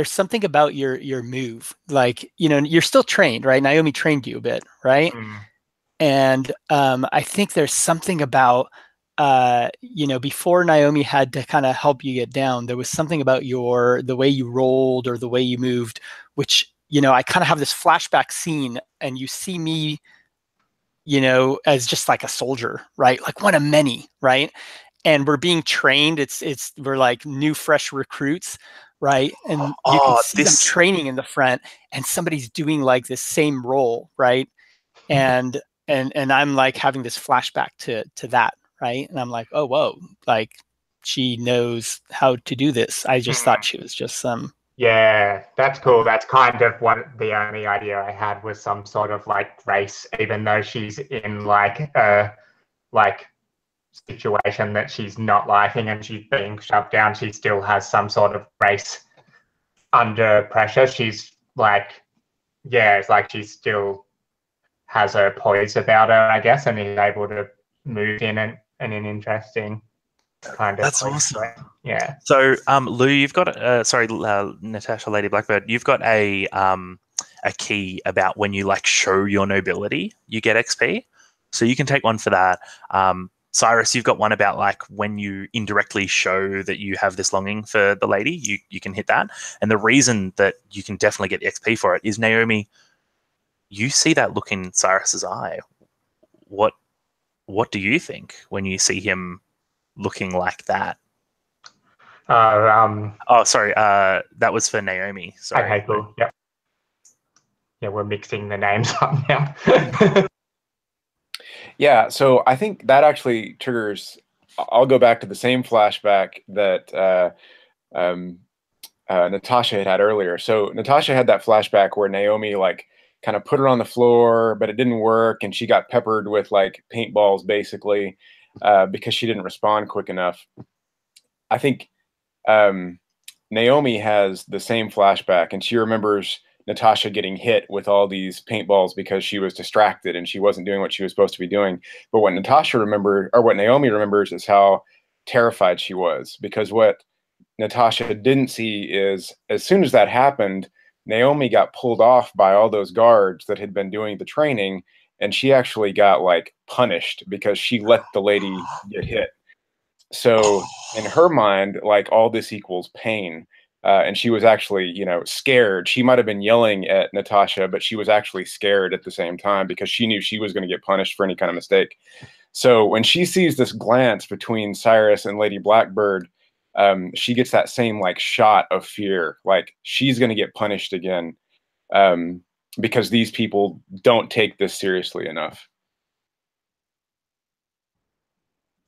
something about your move. Like, you know, you're still trained, right? Naomi trained you a bit, right? Mm. And I think there's something about, you know, before Naomi had to kind of help you get down, there was something about the way you rolled or the way you moved, which, you know, I kind of have this flashback scene and you see me, you know, as just like a soldier, right? Like one of many, right? And we're being trained. We're like new, fresh recruits, right? And you can see them training in the front and somebody's doing like this same role, right? And I'm like having this flashback to that, right? And I'm like, oh, whoa, like she knows how to do this. I just thought she was just some. Yeah, that's cool. That's kind of what the only idea I had was some sort of like race, even though she's in like a situation that she's not liking and she's being shoved down. She still has some sort of race under pressure. She's like, yeah, it's like she still has her poise about her, I guess, and is able to move in an interesting kind of. That's awesome. Yeah. So, Lou, you've got Natasha, Lady Blackbird, you've got a key about when you like show your nobility, you get XP. So you can take one for that. Cyrus, you've got one about like when you indirectly show that you have this longing for the lady, you can hit that. And the reason that you can definitely get the XP for it is, Naomi, you see that look in Cyrus's eye. What do you think when you see him looking like that? Sorry. That was for Naomi. Sorry. Okay, cool. Yeah. Yeah, we're mixing the names up now. Yeah, so I think that actually triggers. I'll go back to the same flashback that Natasha had earlier. So Natasha had that flashback where Naomi like kind of put her on the floor, but it didn't work, and she got peppered with like paintballs basically because she didn't respond quick enough. I think Naomi has the same flashback, and she remembers Natasha getting hit with all these paintballs because she was distracted and she wasn't doing what she was supposed to be doing. But what Natasha remembered, or what Naomi remembers, is how terrified she was, because what Natasha didn't see is as soon as that happened, Naomi got pulled off by all those guards that had been doing the training, and she actually got like punished because she let the lady get hit. So in her mind, like all this equals pain. And she was actually, you know, scared. She might have been yelling at Natasha, but she was actually scared at the same time because she knew she was going to get punished for any kind of mistake. So when she sees this glance between Cyrus and Lady Blackbird, she gets that same like shot of fear, like she's going to get punished again because these people don't take this seriously enough.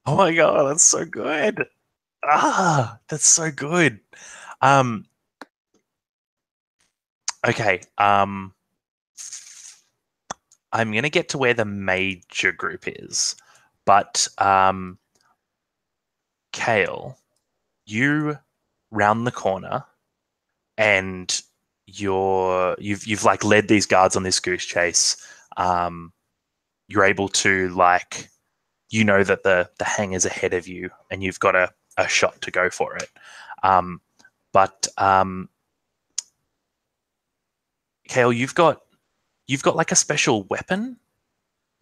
Oh my god, that's so good. That's so good. Okay. I'm gonna get to where the major group is, but Kale, you round the corner, and you've like led these guards on this goose chase. You're able to like, you know that the hangar's ahead of you, and you've got a shot to go for it. But Kale, you've got like a special weapon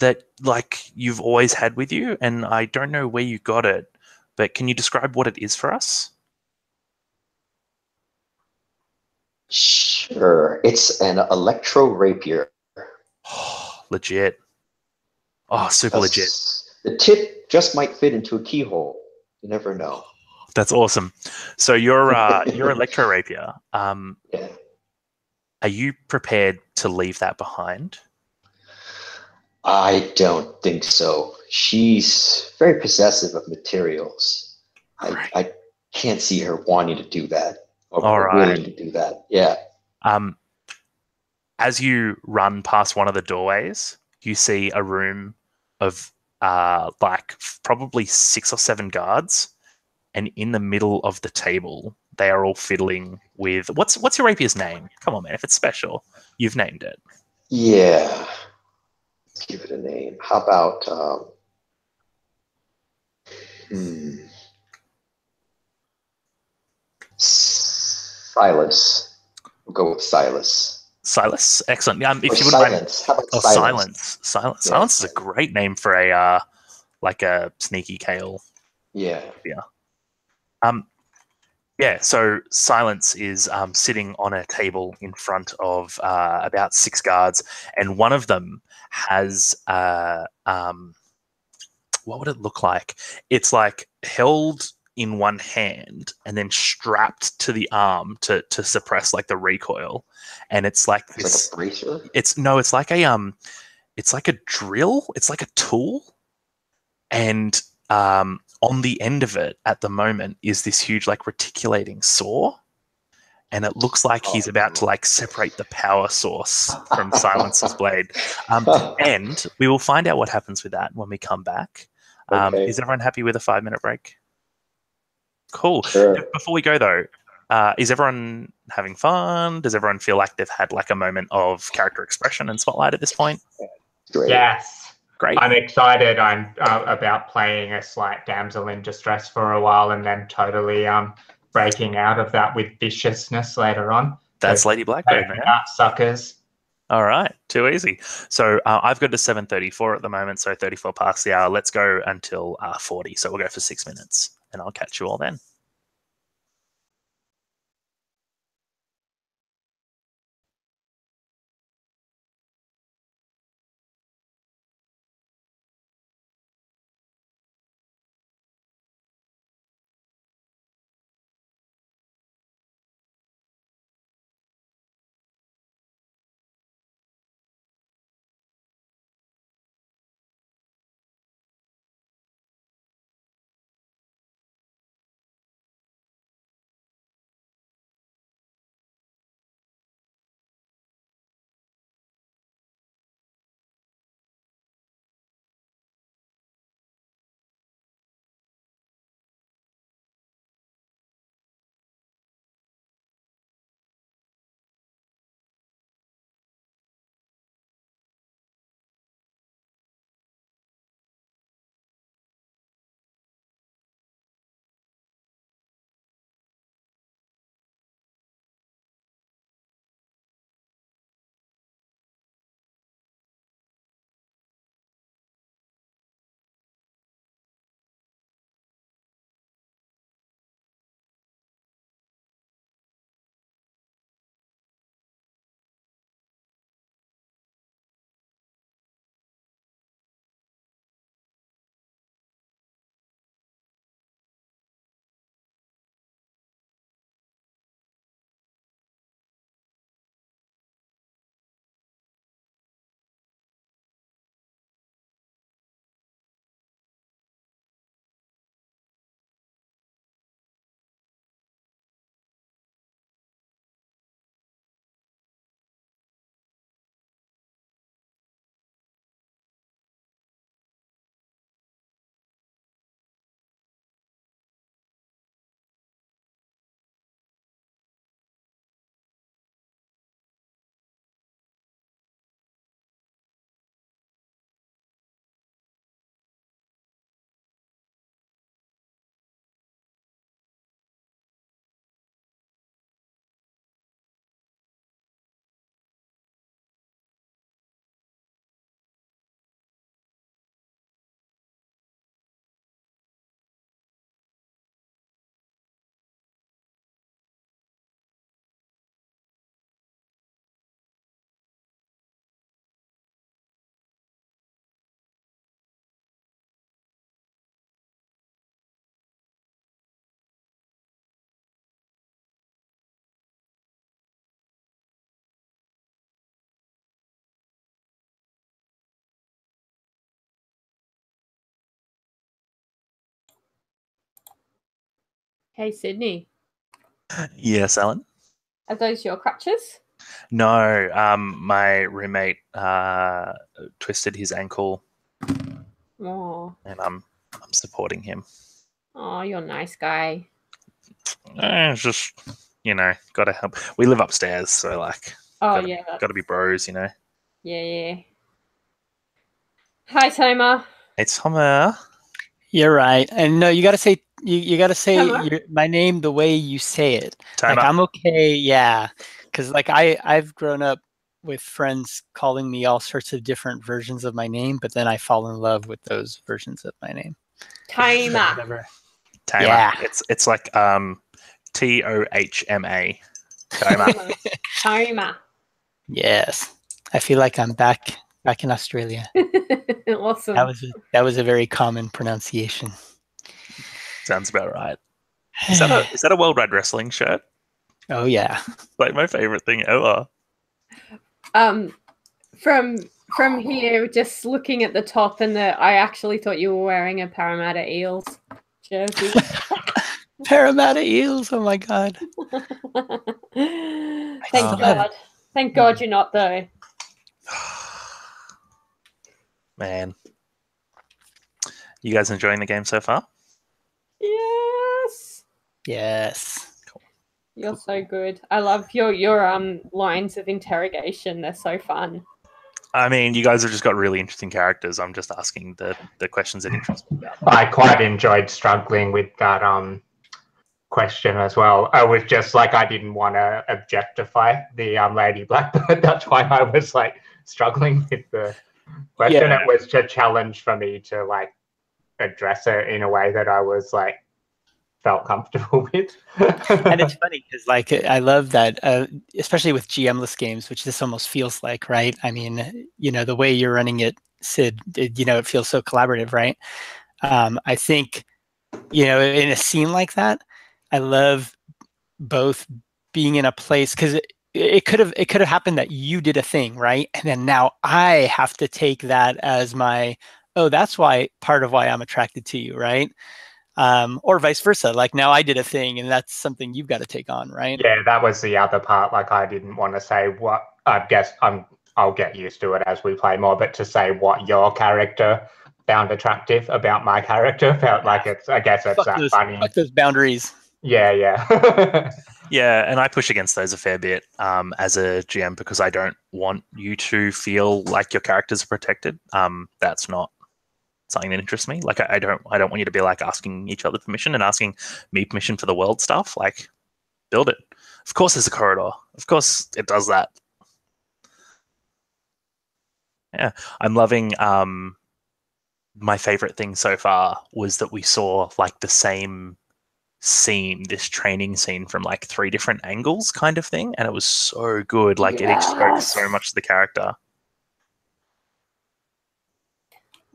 that like you've always had with you, and I don't know where you got it, but can you describe what it is for us? Sure. It's an electro rapier. Legit. Oh, super legit. The tip just might fit into a keyhole. You never know. That's awesome. So your electro rapier. Yeah. Are you prepared to leave that behind? I don't think so. She's very possessive of materials. I can't see her wanting to do that or willing to do that. Yeah. As you run past one of the doorways, you see a room of like probably 6 or 7 guards, and in the middle of the table, they are all fiddling with what's your rapier's name? Come on, man! If it's special, you've named it. Yeah. Let's give it a name. How about Silas? We'll go with Silas. Silas, excellent. If or you wouldn't Silence. mind, How about Silence? Silence. Yeah. Silence is a great name for a like a sneaky Kale. Yeah. Yeah, so Silence is sitting on a table in front of about 6 guards, and one of them has what would it look like? It's like held in one hand and then strapped to the arm to suppress like the recoil, and it's like It's like a bracer. it's like a drill. It's like a tool, and on the end of it at the moment is this huge like reticulating saw, and it looks like he's about to like separate the power source from Silence's blade. And we will find out what happens with that when we come back. Okay. Is everyone happy with a 5-minute break? Cool. Sure. Before we go though, is everyone having fun? Does everyone feel like they've had like a moment of character expression and spotlight at this point? Great. Yes. Great. I'm excited. I'm about playing a slight damsel in distress for a while and then totally breaking out of that with viciousness later on. That's Lady Blackbird, man. Out suckers. All right, too easy. So I've got to 7:34 at the moment, so 34 past the hour. Let's go until 40. So we'll go for 6 minutes, and I'll catch you all then. Hey, Sydney. Yes, Alan? Are those your crutches? No, my roommate twisted his ankle, Oh, and I'm supporting him. oh, you're a nice guy. It's just, gotta help. We live upstairs, so like, Oh, gotta, yeah. gotta be bros, Yeah, yeah. Hi, Toma. It's Homer. You're right. And no, you got to say you got to say Toma? my name the way you say it. Toma. Like I'm okay, yeah. Because like I've grown up with friends calling me all sorts of different versions of my name, but then I fall in love with those versions of my name. Toma. Whatever. Toma. Yeah. It's like Tohma. Toma. Toma. Yes. I feel like I'm back in Australia. Awesome. That was a very common pronunciation. Sounds about right. Is that a World Wide Wrestling shirt? Oh yeah. Like my favorite thing ever. From here, just looking at the top, and I actually thought you were wearing a Parramatta Eels jersey. Parramatta Eels. Oh my god. Thank God. Thank God you're not though. Man. You guys enjoying the game so far? Yes. Yes. Cool. You're so good. I love your lines of interrogation. They're so fun. I mean, you guys have just got really interesting characters. I'm just asking the questions that interest me. I quite enjoyed struggling with that question as well. I was just like, I didn't want to objectify the Lady Blackbird. That's why I was like struggling with the question. Yeah. It was a challenge for me to like address it in a way that I was like felt comfortable with. And it's funny because like I love that, especially with GM-less games, which this almost feels like, right? I mean, the way you're running it, Sid, it feels so collaborative, right? I think, in a scene like that, I love both being in a place because it could have happened that you did a thing, right? And then now I have to take that as my, oh, that's part of why I'm attracted to you, right? Or vice versa. Like now I did a thing and that's something you've got to take on, right? Yeah, that was the other part. Like I didn't want to say what, I guess I'll get used to it as we play more, but to say what your character found attractive about my character felt like I guess it's that funny. Fuck those boundaries. Yeah. Yeah, and I push against those a fair bit as a GM because I don't want you to feel like your characters are protected. That's not something that interests me. Like I don't want you to be like asking each other permission and asking me permission for the world stuff. Like build it. Of course there's a corridor. Of course it does that. Yeah. I'm loving my favorite thing so far was that we saw like the same scene, this training scene from like 3 different angles kind of thing, and it was so good. Like it spoke so much to the character.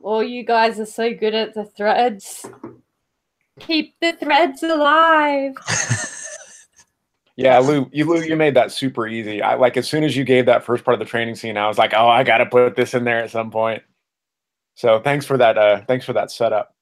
Oh, you guys are so good at the threads. Keep the threads alive. Yeah, Lou, you made that super easy. I like as soon as you gave that first part of the training scene, I was like, oh, I gotta put this in there at some point. So thanks for that. Thanks for that setup.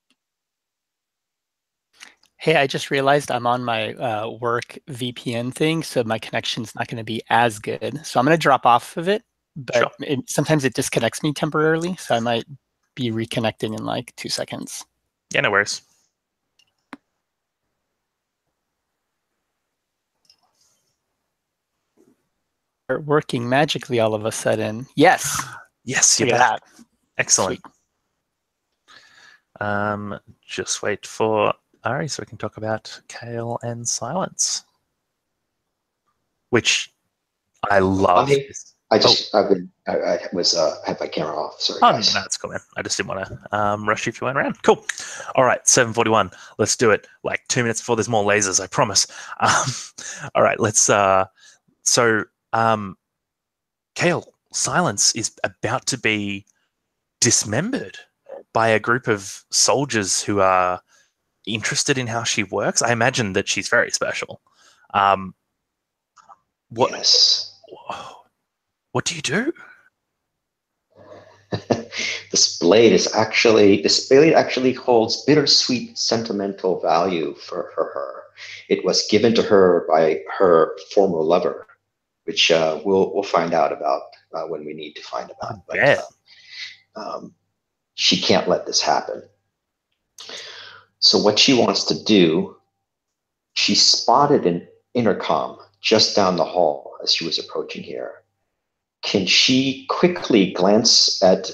Hey, I just realized I'm on my work VPN thing, so my connection's not going to be as good. So I'm going to drop off of it, but Sure. Sometimes it disconnects me temporarily, so I might be reconnecting in like 2 seconds. Yeah, no worries. Start working magically all of a sudden. Yes. Yes, Look you're at back. that. Excellent. Sweet. Just wait for Ari so we can talk about Kale and Silence, which I love. I had my camera off. Sorry, Oh, guys. no, that's cool, man. I just didn't want to rush you if you went around. Cool. All right, 7:41. Let's do it. Like 2 minutes before there's more lasers, I promise. All right, let's. Kale, Silence is about to be dismembered by a group of soldiers who are interested in how she works. I imagine that she's very special. Yes. What do you do? This blade actually holds bittersweet sentimental value for her. It was given to her by her former lover, which we'll find out about when we need to find about. Yeah. She can't let this happen. So what she wants to do, she spotted an intercom just down the hall as she was approaching here. Can she quickly glance at?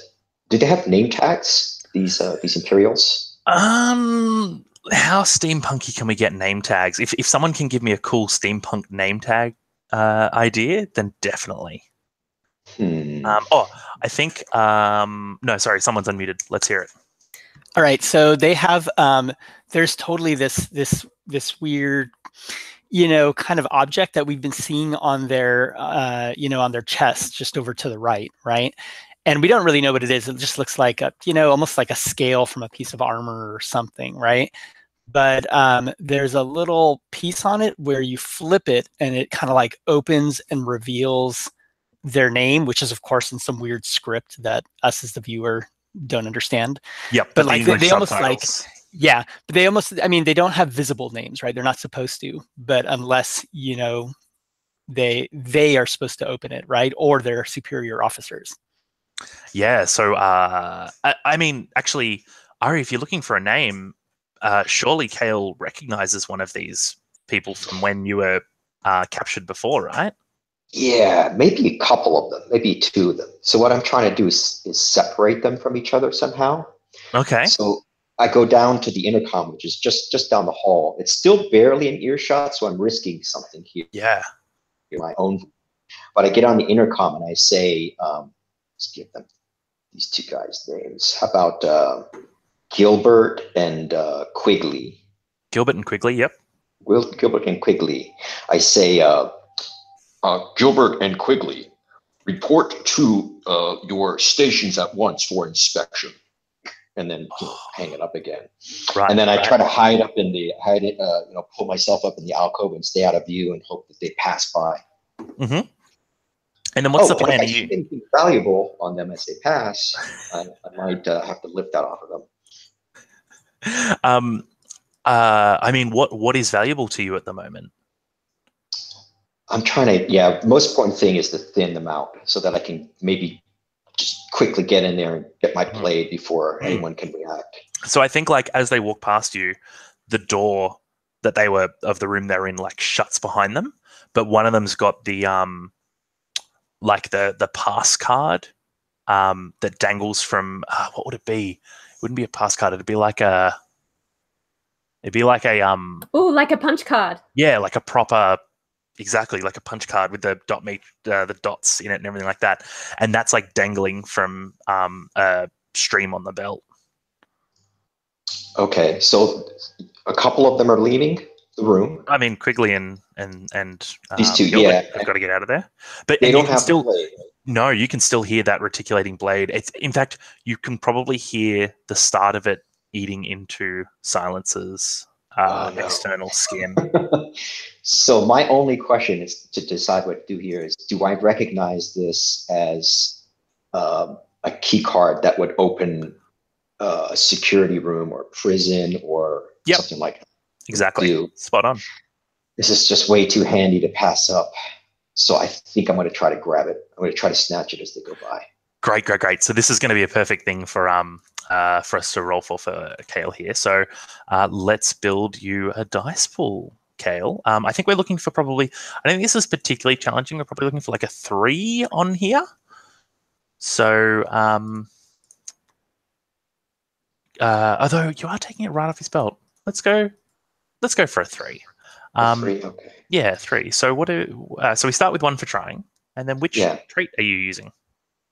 Do they have name tags? These Imperials? How steampunky can we get name tags? If someone can give me a cool steampunk name tag idea, then definitely. I think no, sorry, someone's unmuted. Let's hear it. All right, so they have there's totally this weird, kind of object that we've been seeing on their on their chest just over to the right, and we don't really know what it is. It just looks like a almost like a scale from a piece of armor or something, right? But there's a little piece on it where you flip it and it kind of like opens and reveals their name, which is of course in some weird script that us as the viewer don't understand. Yep, but like they almost subtitles. but they almost, they don't have visible names, right? They're not supposed to, but unless they are supposed to open it, right? Or they're superior officers. Yeah, so I mean, actually, Ari, if you're looking for a name, surely Kale recognizes one of these people from when you were captured before, right? Yeah, maybe a couple of them, maybe two of them. So what I'm trying to do is separate them from each other somehow. Okay. So I go down to the intercom, which is just down the hall. It's still barely in earshot, so I'm risking something here. Yeah. My own. But I get on the intercom and I say, let's give them these two guys' names. How about Gilbert and Quigley? Gilbert and Quigley, yep. Gilbert and Quigley. I say, Gilbert and Quigley, report to your stations at once for inspection, and then hang it up again. Right, and then I try to pull myself up in the alcove and stay out of view and hope that they pass by. Mm-hmm. And then what's the plan? If I see anything valuable on them as they pass, I might have to lift that off of them. I mean, what is valuable to you at the moment? I'm trying to, most important thing is to thin them out so that I can maybe just quickly get in there and get my blade before anyone can react. So I think like as they walk past you, the door that they were of the room they're in like shuts behind them, but one of them's got the like the pass card that dangles from what would it be? It wouldn't be a pass card. It'd be like a like a punch card. Yeah, like a proper. Exactly, like a punch card with the the dots in it and everything like that, and that's like dangling from a stream on the belt. Okay, so a couple of them are leaving the room. I mean, Quigley and these two, Gilbert have got to get out of there. But they don't have still, the blade. No, you can still hear that reticulating blade. In fact, you can probably hear the start of it eating into Silence's external skin. So my only question is to decide what to do here is, do I recognize this as a key card that would open a security room or prison or something like that? Exactly. Spot on. This is just way too handy to pass up. So I think I'm going to try to grab it. I'm going to try to snatch it as they go by. Great. So this is going to be a perfect thing for us to roll for Kale here. So let's build you a dice pool, Kale. I think we're looking for I don't think this is particularly challenging. We're probably looking for like a 3 on here. So although you are taking it right off his belt, let's go for a 3. 3, okay. Yeah, 3. So so we start with 1 for trying, and then which trait are you using?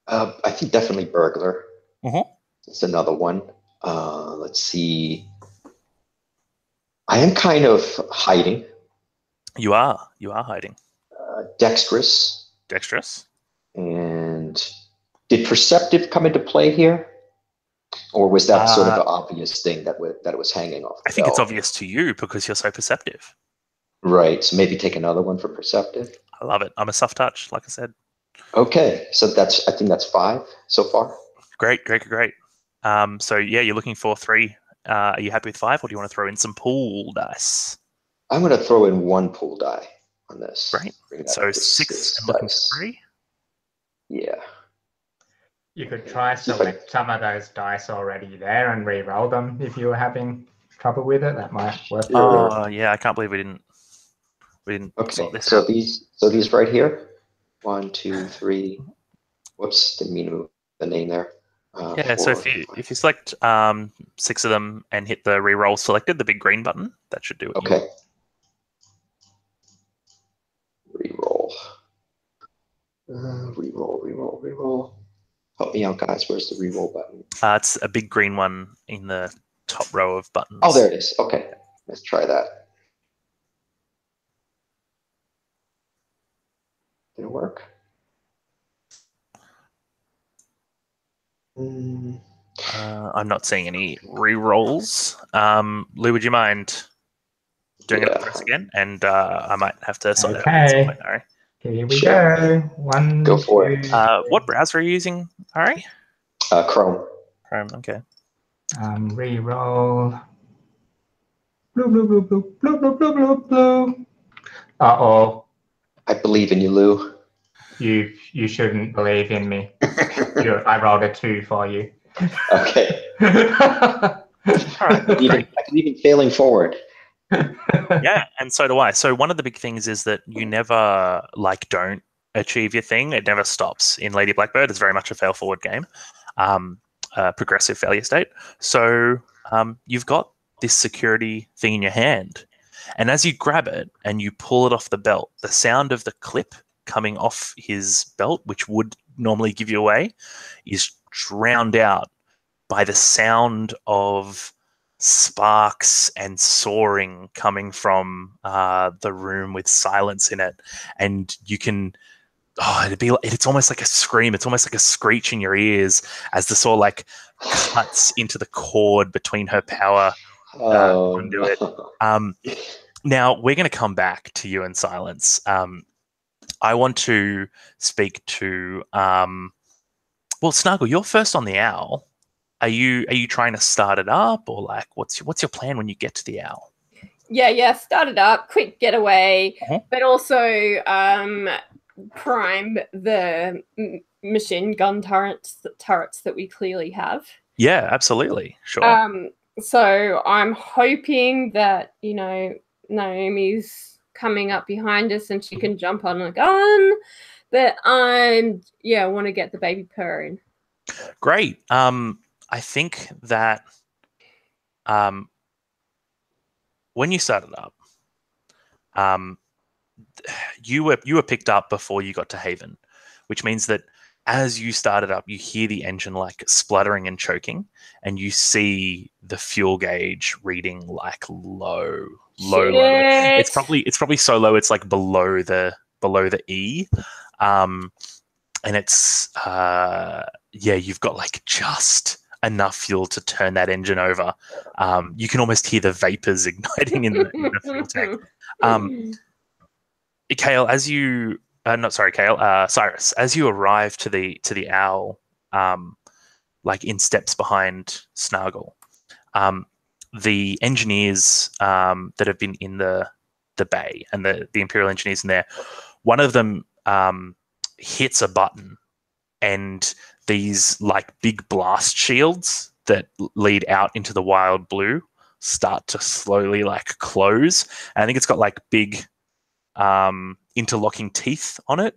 I think definitely burglar. Mm-hmm. It's another one. Let's see. I am kind of hiding. You are hiding. Dexterous. And did perceptive come into play here, or was that sort of an obvious thing that it was hanging off? I think it's obvious to you because you're so perceptive. Right. So maybe take another one for perceptive. I love it. I'm a soft touch, like I said. Okay, so I think that's 5 so far. Great. So yeah, you're looking for 3. Are you happy with 5, or do you want to throw in some pool dice? I'm going to throw in 1 pool die on this. Right. Bring that So up to 6 and looking dice. for 3. Yeah. You could try select some of those dice already there and re-roll them if you were having trouble with it. That might work. Oh yeah, I can't believe we didn't Okay, sort this so out. these right here. 1, 2, 3. Whoops, didn't mean to move the name there. Yeah, so 4, if you select 6 of them and hit the re-roll selected, the big green button, that should do it. okay. Reroll. Reroll. Help me out, guys. Where's the reroll button? It's a big green one in the top row of buttons. Oh, there it is. Okay, let's try that. Did it work? I'm not seeing any re-rolls. Lou, would you mind doing it for us again? And I might have to sort it out at some point, Ari. Here we Sure. go. 1, Go for 2, it. What browser are you using, Ari? Chrome. Chrome, okay. Re-roll. Blue, blue, blue, blue, blue, blue, blue, blue, blue. Uh-oh. I believe in you, Lou. You shouldn't believe in me. I rolled a 2 for you. Okay. All right. I can even failing forward. Yeah, and so do I. So one of the big things is that you never don't achieve your thing. It never stops. In Lady Blackbird, it's very much a fail forward game, progressive failure state. So you've got this security thing in your hand, and as you grab it and you pull it off the belt, the sound of the clip coming off his belt, which would normally give you away, is drowned out by the sound of sparks and soaring coming from the room with silence in it. And you can, it's almost like a scream. It's almost like a screech in your ears as the saw cuts into the cord between her power conduit. No. Now we're going to come back to you in silence. I want to speak to, Snuggle, you're first on the owl. Are you trying to start it up, or what's your plan when you get to the owl? Yeah, start it up, quick getaway, but also prime the machine gun turrets that we clearly have. Yeah, absolutely, sure. So I'm hoping that Naomi's coming up behind us and she can jump on a gun. But I want to get the baby purring. Great. I think that when you started up, you were picked up before you got to Haven, which means that as you started up, you hear the engine spluttering and choking, and you see the fuel gauge reading low. It's probably so low it's below the E, and it's you've got just enough fuel to turn that engine over. You can almost hear the vapors igniting in the fuel tank. Kale, Cyrus, as you arrive to the owl, in steps behind Snargle, the engineers that have been in the bay and the Imperial engineers in there, one of them hits a button, and these big blast shields that lead out into the wild blue start to slowly close. And I think it's got big interlocking teeth on it,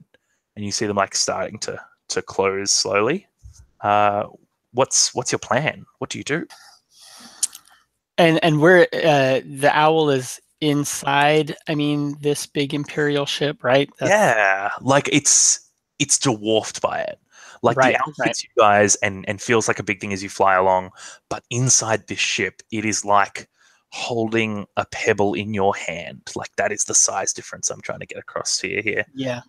and you see them starting to close slowly. What's your plan? What do you do? And we're the owl is inside. I mean, this big Imperial ship, right? It's dwarfed by it. Right, the owl hits you guys and feels like a big thing as you fly along, but inside this ship, it is like holding a pebble in your hand. That is the size difference I'm trying to get across to you here. Yeah.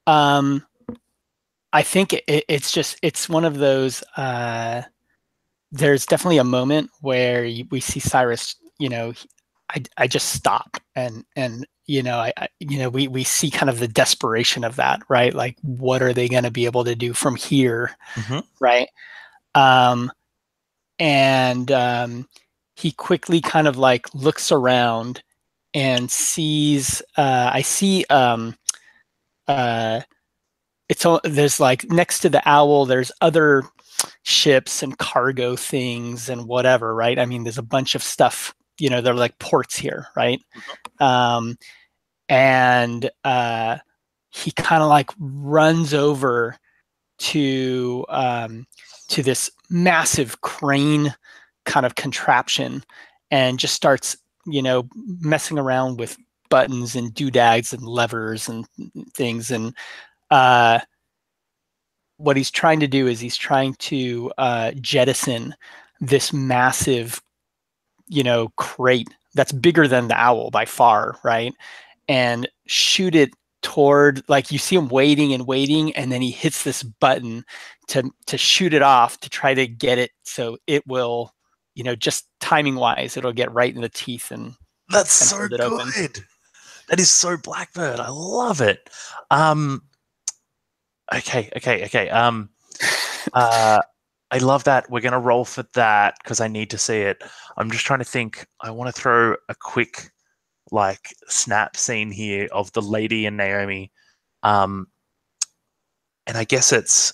I think it's one of those. There's definitely a moment where we see Cyrus. I just stop and we see kind of the desperation of that, right? What are they going to be able to do from here, right? And he quickly kind of looks around and sees. I see. There's like next to the owl. There's other ships and cargo things and whatever, right? I mean, there's a bunch of stuff. They're like ports here, right? And he kind of like runs over to this massive crane kind of contraption and just starts messing around with buttons and doodads and levers and things. And what he's trying to do is he's trying to jettison this massive crate that's bigger than the owl by far, right? And shoot it toward, like, you see him waiting, and then he hits this button to shoot it off to try to get it so it will, just timing wise, it'll get right in the teeth and that's so good. Open. That is so Blackbird. I love it. Okay. I love that. We're going to roll for that because I need to see it. I'm just trying to think. I want to throw a quick snap scene here of the lady and Naomi. And I guess it's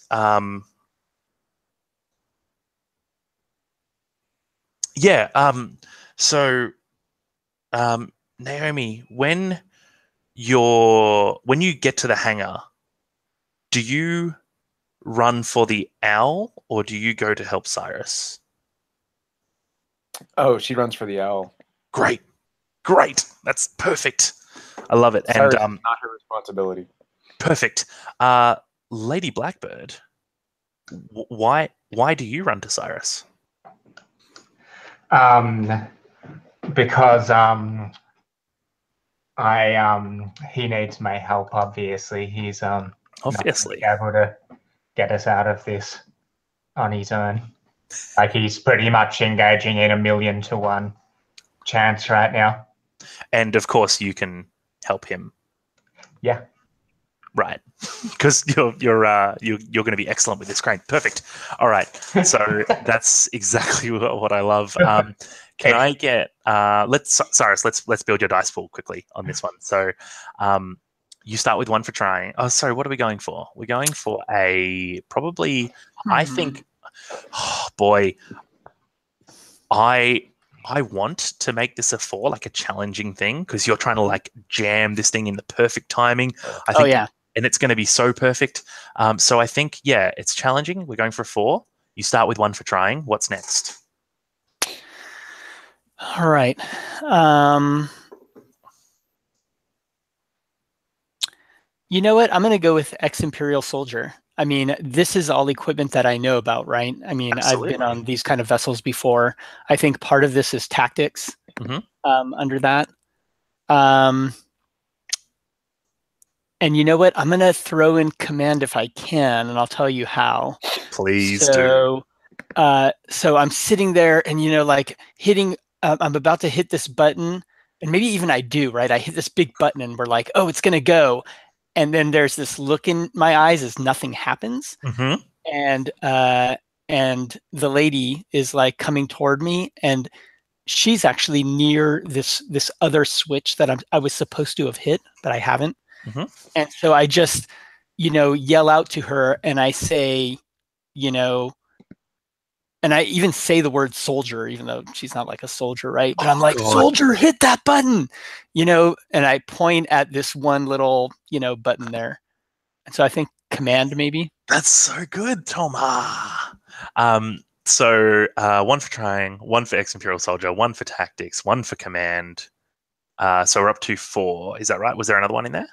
Naomi, when you get to the hangar, do you run for the owl or do you go to help Cyrus? Oh, she runs for the owl. Great. That's perfect. I love it. Cyrus and is not her responsibility. Perfect. Lady Blackbird, why do you run to Cyrus? Because he needs my help. Obviously, he's obviously not able to get us out of this on his own. Like, he's pretty much engaging in a 1,000,000 to 1 chance right now. And of course, you can help him. Yeah. Right, because you're going to be excellent with this crane. Perfect. All right, so that's exactly what I love. Can I get Cyrus? Let's build your dice pool quickly on this one. So, you start with 1 for trying. Oh, sorry. What are we going for? We're going for a probably. I think. Oh boy, I want to make this a 4, like a challenging thing, because you're trying to jam this thing in the perfect timing. I think. Oh yeah. And it's going to be so perfect. So I think, it's challenging. We're going for a 4. You start with 1 for trying. What's next? All right. You know what? I'm going to go with ex-Imperial Soldier. I mean, this is all equipment that I know about, right? I mean, absolutely. I've been on these kind of vessels before. I think part of this is tactics under that. And you know what? I'm going to throw in command if I can, and I'll tell you how. Please do. So I'm sitting there and, hitting, I'm about to hit this button, and maybe even I do, right? I hit this big button and we're like, oh, it's going to go. And then there's this look in my eyes as nothing happens. And the lady is coming toward me, and she's actually near this other switch that I was supposed to have hit, but I haven't. And so I just, yell out to her, and I say, and I even say the word soldier, even though she's not like a soldier, right? But I'm like, soldier, hit that button, and I point at this one little, button there. And so I think command, maybe. That's so good, Tom. So 1 for trying, 1 for ex-Imperial Soldier, 1 for tactics, 1 for command. So we're up to 4. Is that right? Was there another one in there?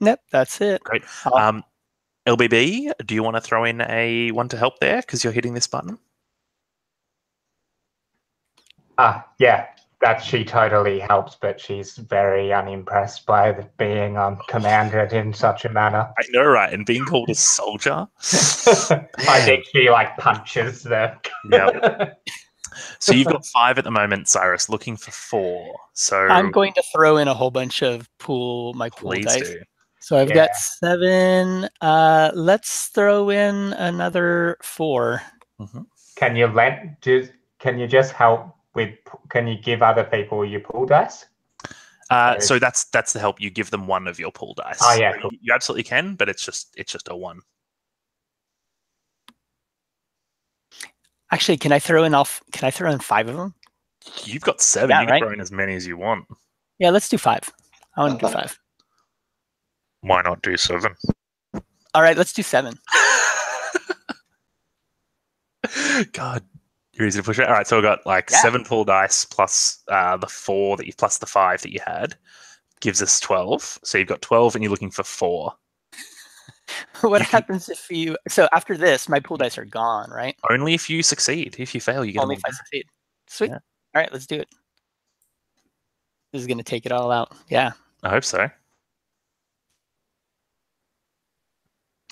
Nope, that's it. Great. LBB, do you want to throw in a 1 to help there because you're hitting this button? Yeah, that she totally helps, but she's very unimpressed by being commanded in such a manner. I know, right? And being called a soldier. I think she punches the. Yeah. So you've got 5 at the moment, Cyrus, looking for 4. So I'm going to throw in a whole bunch of pool dice. Do. So I've got 7. Let's throw in another 4. Can you just help with? Can you give other people your pool dice? So that's the help. You give them one of your pool dice. Oh yeah, cool. You absolutely can, but it's just a 1. Actually, can I throw in 5 of them? You've got 7. Yeah, You can right? throw in as many as you want. Yeah, let's do 5. I want to do 5. Why not do 7? All right, let's do 7. God, you're easy to push out. All right, so we've got like 7 pool dice plus the 4 that you plus the 5 that you had gives us 12. So you've got 12, and you're looking for 4. What happens if you? So after this, my pool dice are gone, right? Only if you succeed. If you fail, you get Only them if I succeed. Sweet. Yeah. All right, let's do it. This is gonna take it all out. Yeah. I hope so.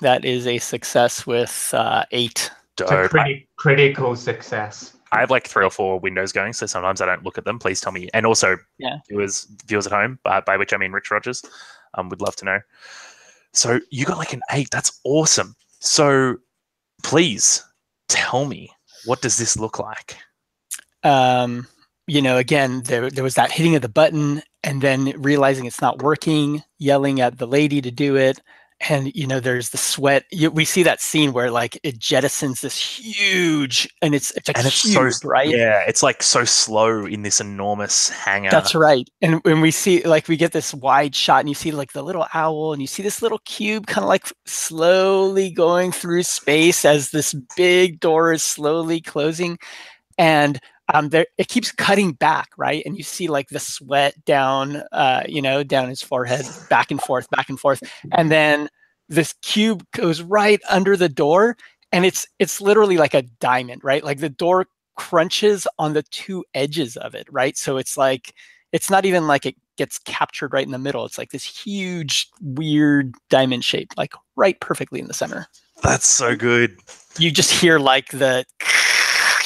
That is a success with 8. It's a critical success. I have like 3 or 4 windows going, so sometimes I don't look at them. Please tell me. And also, viewers at home, by which I mean Rich Rogers, would love to know. So you got like an 8. That's awesome. So please tell me, what does this look like? Again, there was that hitting of the button, and then realizing it's not working, yelling at the lady to do it. And, there's the sweat. We see that scene where like it jettisons this huge, and it's a cube, right? Yeah, it's like so slow in this enormous hangar. That's right. And when we see, like, we get this wide shot, and you see like the little owl, and you see this little cube kind of like slowly going through space as this big door is slowly closing. And it keeps cutting back, right? And you see like the sweat down, down his forehead, back and forth. And then this cube goes right under the door, and it's literally like a diamond, right? Like the door crunches on the 2 edges of it, right? So it's like, it's not even like it gets captured right in the middle. It's like this huge, weird diamond shape, like right perfectly in the center. That's so good. You just hear like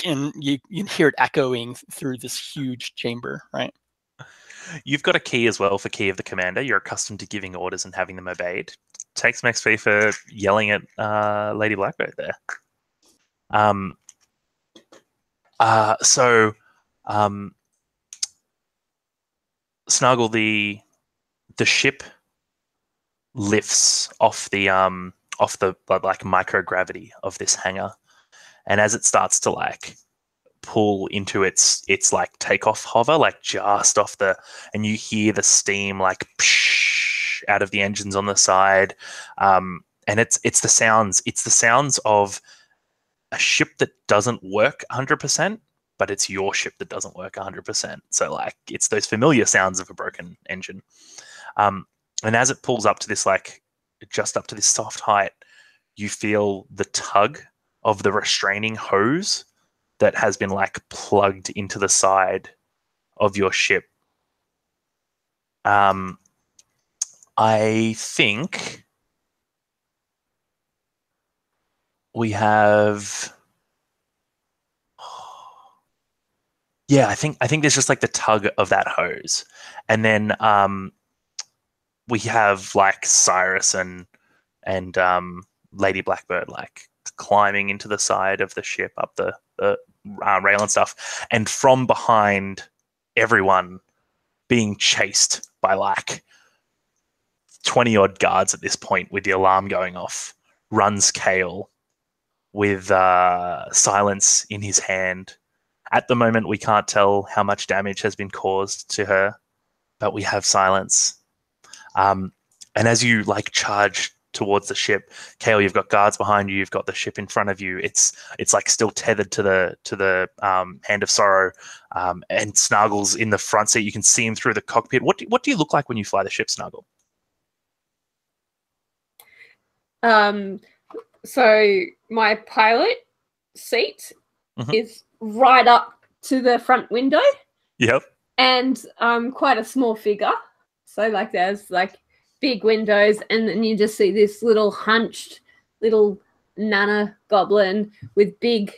and you hear it echoing through this huge chamber, right? You've got a key as well for Key of the Commander. You're accustomed to giving orders and having them obeyed. Take some XP for yelling at Lady Blackbird there. Snuggle, the ship lifts off the like microgravity of this hangar. And as it starts to like pull into its like takeoff hover, like just off and you hear the steam like psh, out of the engines on the side, and it's the sounds of a ship that doesn't work 100%, but it's your ship that doesn't work 100%. So like it's those familiar sounds of a broken engine. And as it pulls up to this like just up to this soft height, you feel the tug of the restraining hose that has been like plugged into the side of your ship. I think we have. Yeah, I think there's just like the tug of that hose, and then we have like Cyrus and Lady Blackbird like climbing into the side of the ship up the rail and stuff, and from behind everyone being chased by like 20 odd guards at this point with the alarm going off runs Kale with Silence in his hand. At the moment we can't tell how much damage has been caused to her, but we have Silence, and as you like charge towards the ship, Kale, you've got guards behind you, you've got the ship in front of you. It's like still tethered to the Hand of Sorrow, and Snuggles in the front seat. You can see him through the cockpit. What do you look like when you fly the ship, Snuggle? So my pilot seat is right up to the front window. Yep. And quite a small figure. So like there's like big windows, and then you just see this little hunched little nana goblin with big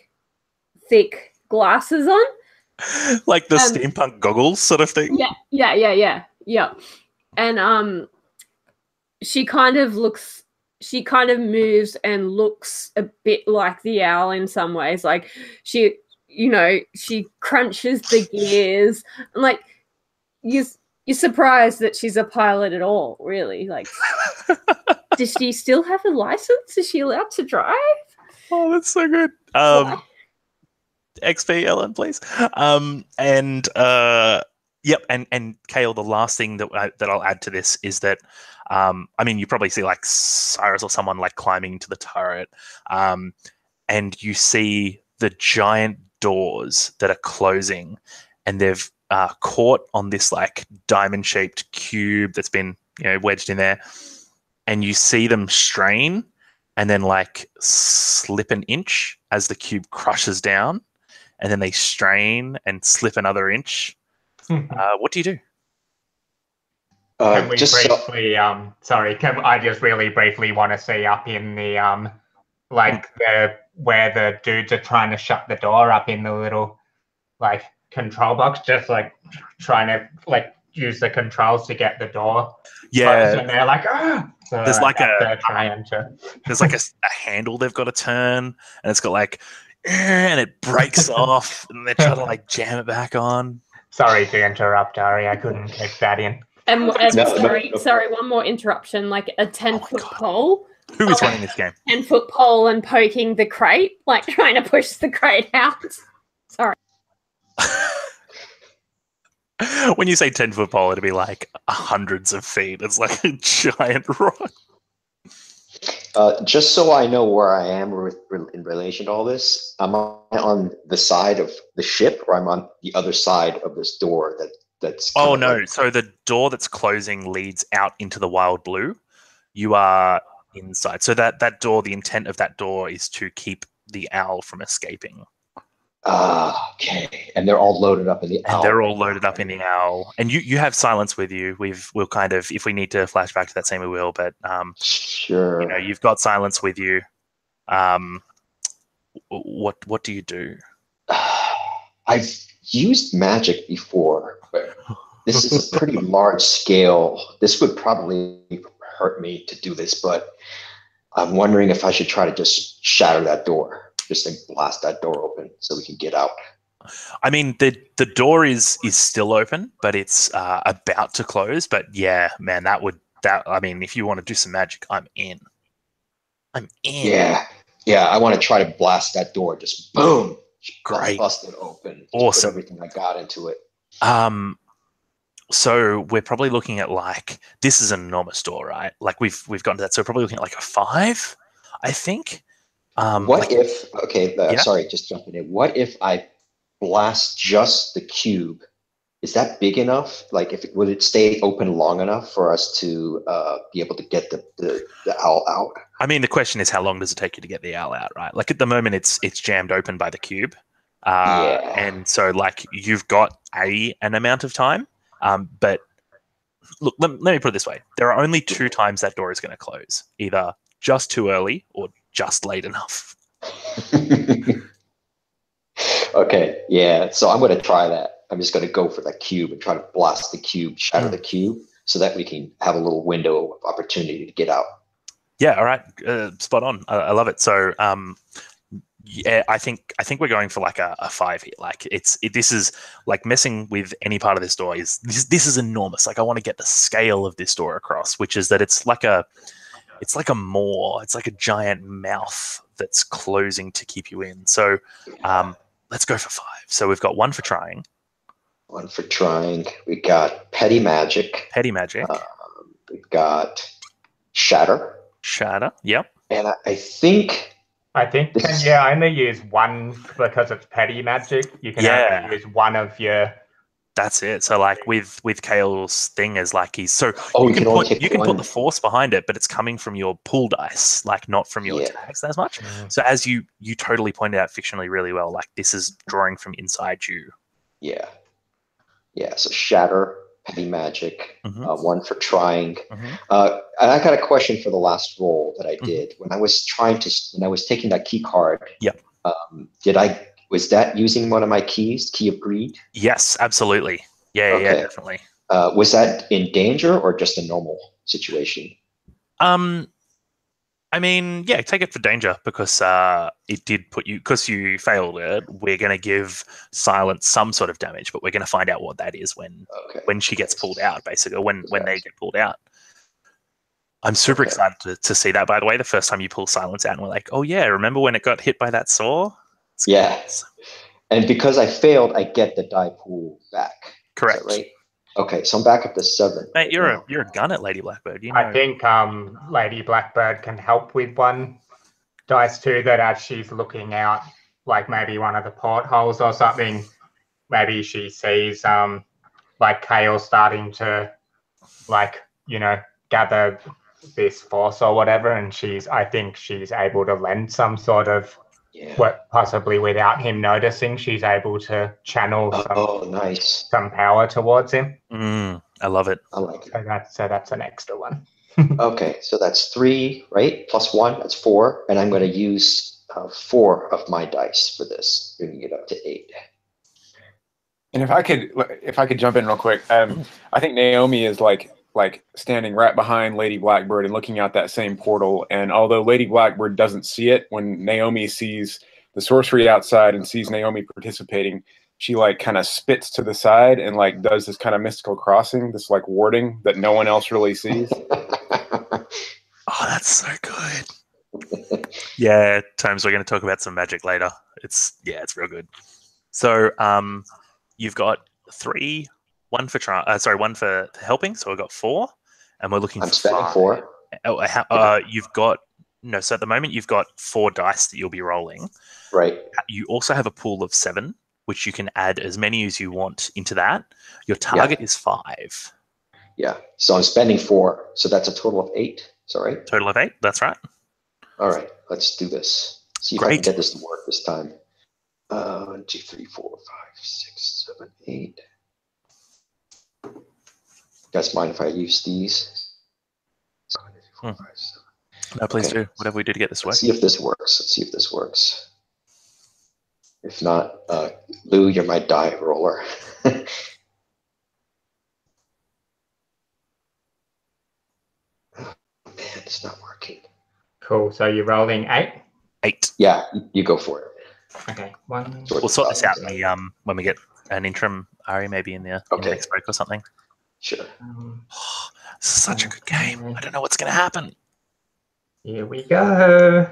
thick glasses on, like the steampunk goggles sort of thing. Yeah. And she kind of moves and looks a bit like the owl in some ways. Like she crunches the gears, and like You're surprised that she's a pilot at all, really. Like, does she still have a license? Is she allowed to drive? Oh, that's so good. Why? XP, Ellen, please. Yep, and Kale, the last thing that I'll add to this is that, I mean, you probably see like Cyrus or someone like climbing into the turret, and you see the giant doors that are closing, and they've caught on this like diamond-shaped cube that's been wedged in there, and you see them strain and then like slip an inch as the cube crushes down, and then they strain and slip another inch. What do you do? Can we briefly, sorry, I just really briefly want to see up in the, like where the dudes are trying to shut the door up in the little, like, control box, just like trying to like use the controls to get the door. Yeah. And they're like, ah! So there's like there's like a handle they've got to turn, and it's got like, and it breaks off, and they try to like jam it back on. Sorry to interrupt, Ari. I couldn't take that in. And sorry, one more interruption. Like a 10-foot pole. Who is running this game? 10-foot pole and poking the crate, like trying to push the crate out. Sorry. When you say 10-foot pole, it'd be like hundreds of feet. It's like a giant rock. Just so I know where I am in relation to all this, am I on the side of the ship, or I'm on the other side of this door that's... Oh, no. Like... So the door that's closing leads out into the wild blue. You are inside. So that door, the intent of that door is to keep the owl from escaping. Okay. And they're all loaded up in the owl. And they're all loaded up in the owl. And you have silence with you. We'll kind of, if we need to flash back to that scene, we will. But sure. You've got silence with you. What do you do? I've used magic before, but this is a pretty large scale. This would probably hurt me to do this, but I'm wondering if I should try to just shatter that door. Just like blast that door open so we can get out. I mean, the door is still open, but it's about to close. But yeah, man, I mean, if you want to do some magic, I'm in. Yeah. I want to try to blast that door. Just boom. Great. Bust it open. Awesome. Put everything I got into it. So we're probably looking at like, this is an enormous door, right? Like we've gotten to that. So we're probably looking at like a 5, I think. Sorry, just jumping in. What if I blast just the cube? Is that big enough? Like, would it stay open long enough for us to be able to get the owl out? I mean, the question is, how long does it take you to get the owl out, right? Like at the moment, it's jammed open by the cube, and so like you've got an amount of time. But look, let me put it this way: there are only 2 times that door is going to close, either just too early or just late enough. Okay, yeah. So I'm going to try that. I'm just going to go for that cube and try to blast the cube, shatter the cube, so that we can have a little window of opportunity to get out. Yeah. All right. Spot on. I love it. So, yeah, I think we're going for like a 5 here. Like this is like messing with any part of this door is this is enormous. Like I want to get the scale of this door across, which is that it's like a maw. It's like a giant mouth that's closing to keep you in. So let's go for 5. So we've got 1 for trying. 1 for trying. We got petty magic. We've got shatter. Yep. And I think can you only use 1 because it's petty magic? You can only use 1 of your... That's it. So like with Kale's thing is like you can put the force behind it, but it's coming from your pool dice, like not from your attacks as much. So as you totally pointed out fictionally really well, like this is drawing from inside you. Yeah. So shatter, petty magic, 1 for trying. And I got a question for the last roll that I did when I was taking that key card. Yep. Was that using one of my keys, Key of Greed? Yes, absolutely. Yeah, definitely. Was that in danger or just a normal situation? I I mean, yeah, take it for danger because it did put you, because you failed it, we're going to give Silence some sort of damage, but we're going to find out what that is when she gets pulled out, basically, or when they get pulled out. I'm super excited to see that, by the way, the first time you pull Silence out and we're like, oh yeah, remember when it got hit by that saw? Yeah. And because I failed, I get the die pool back. Correct. Is that right? Okay, so I'm back up to 7. Mate, you're a gun at Lady Blackbird. You know. I think Lady Blackbird can help with one dice too, that as she's looking out, like maybe one of the portholes or something, maybe she sees like Kale starting to gather this force or whatever, and I think she's able to lend some sort of possibly without him noticing, she's able to channel some power towards him. I love it. I like it. So that's an extra one. Okay, so that's 3, right? Plus 1, that's 4. And I'm going to use 4 of my dice for this, bringing it up to 8. And if I could jump in real quick, I think Naomi is like standing right behind Lady Blackbird and looking out that same portal. And although Lady Blackbird doesn't see it, when Naomi sees the sorcery outside and sees Naomi participating, she like kind of spits to the side and like does this kind of mystical crossing, this like warding that no one else really sees. Oh, that's so good. Yeah, Tomes, we're going to talk about some magic later. It's real good. So you've got 3, 1 for one for helping, so we've got 4, and we're looking for 5. I'm spending 4. You've got so at the moment you've got 4 dice that you'll be rolling. Right. You also have a pool of 7, which you can add as many as you want into that. Your target is 5. Yeah. So I'm spending 4, so that's a total of 8. Is that right? Total of 8. That's right. All right. Let's do this. See if I can get this to work this time. 1, 2, 3, 4, 5, 6, 7, 8. You guys mind if I use these? 4, 5, 7. No, please do. Whatever we do to get this working. Let's see if this works. If not, Lou, you're my die roller. Man, it's not working. Cool. So you're rolling 8? 8. Yeah, you go for it. Okay. 1. We'll sort this out when we get an interim Ari, maybe in the next break or something. Sure. This is such a good game. I don't know what's going to happen. Here we go.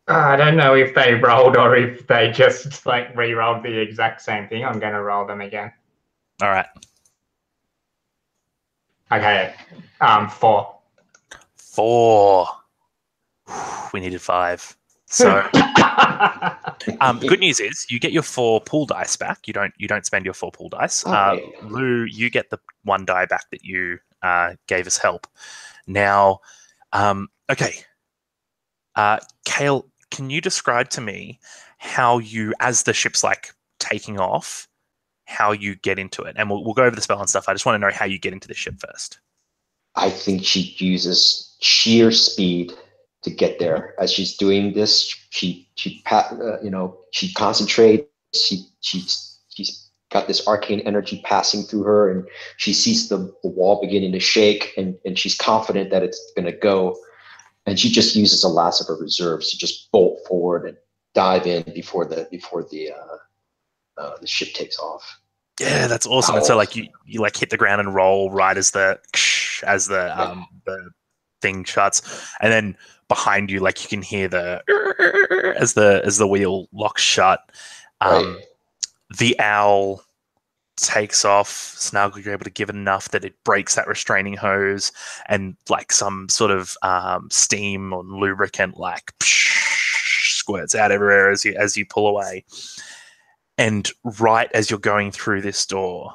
I don't know if they rolled or if they just like re-rolled the exact same thing. I'm going to roll them again. All right. Okay. 4. 4. We needed 5. So the good news is you get your 4 pool dice back. You don't spend your 4 pool dice. Lou, you get the 1 die back that you gave us help. Now, okay. Kale, can you describe to me how you, as the ship's like taking off, how you get into it? And we'll go over the spell and stuff. I just want to know how you get into the ship first. I think she uses sheer speed to get there. As she's doing this, she concentrates. She's got this arcane energy passing through her, and she sees the wall beginning to shake, and she's confident that it's going to go. And she just uses the last of her reserves to just bolt forward and dive in before the ship takes off. Yeah, that's awesome. And so like you like hit the ground and roll right as the thing shuts, and then behind you, like you can hear the as the wheel locks shut. The owl takes off. Snargle, you're able to give it enough that it breaks that restraining hose, and like some sort of steam or lubricant like squirts out everywhere as you pull away. And right as you're going through this door,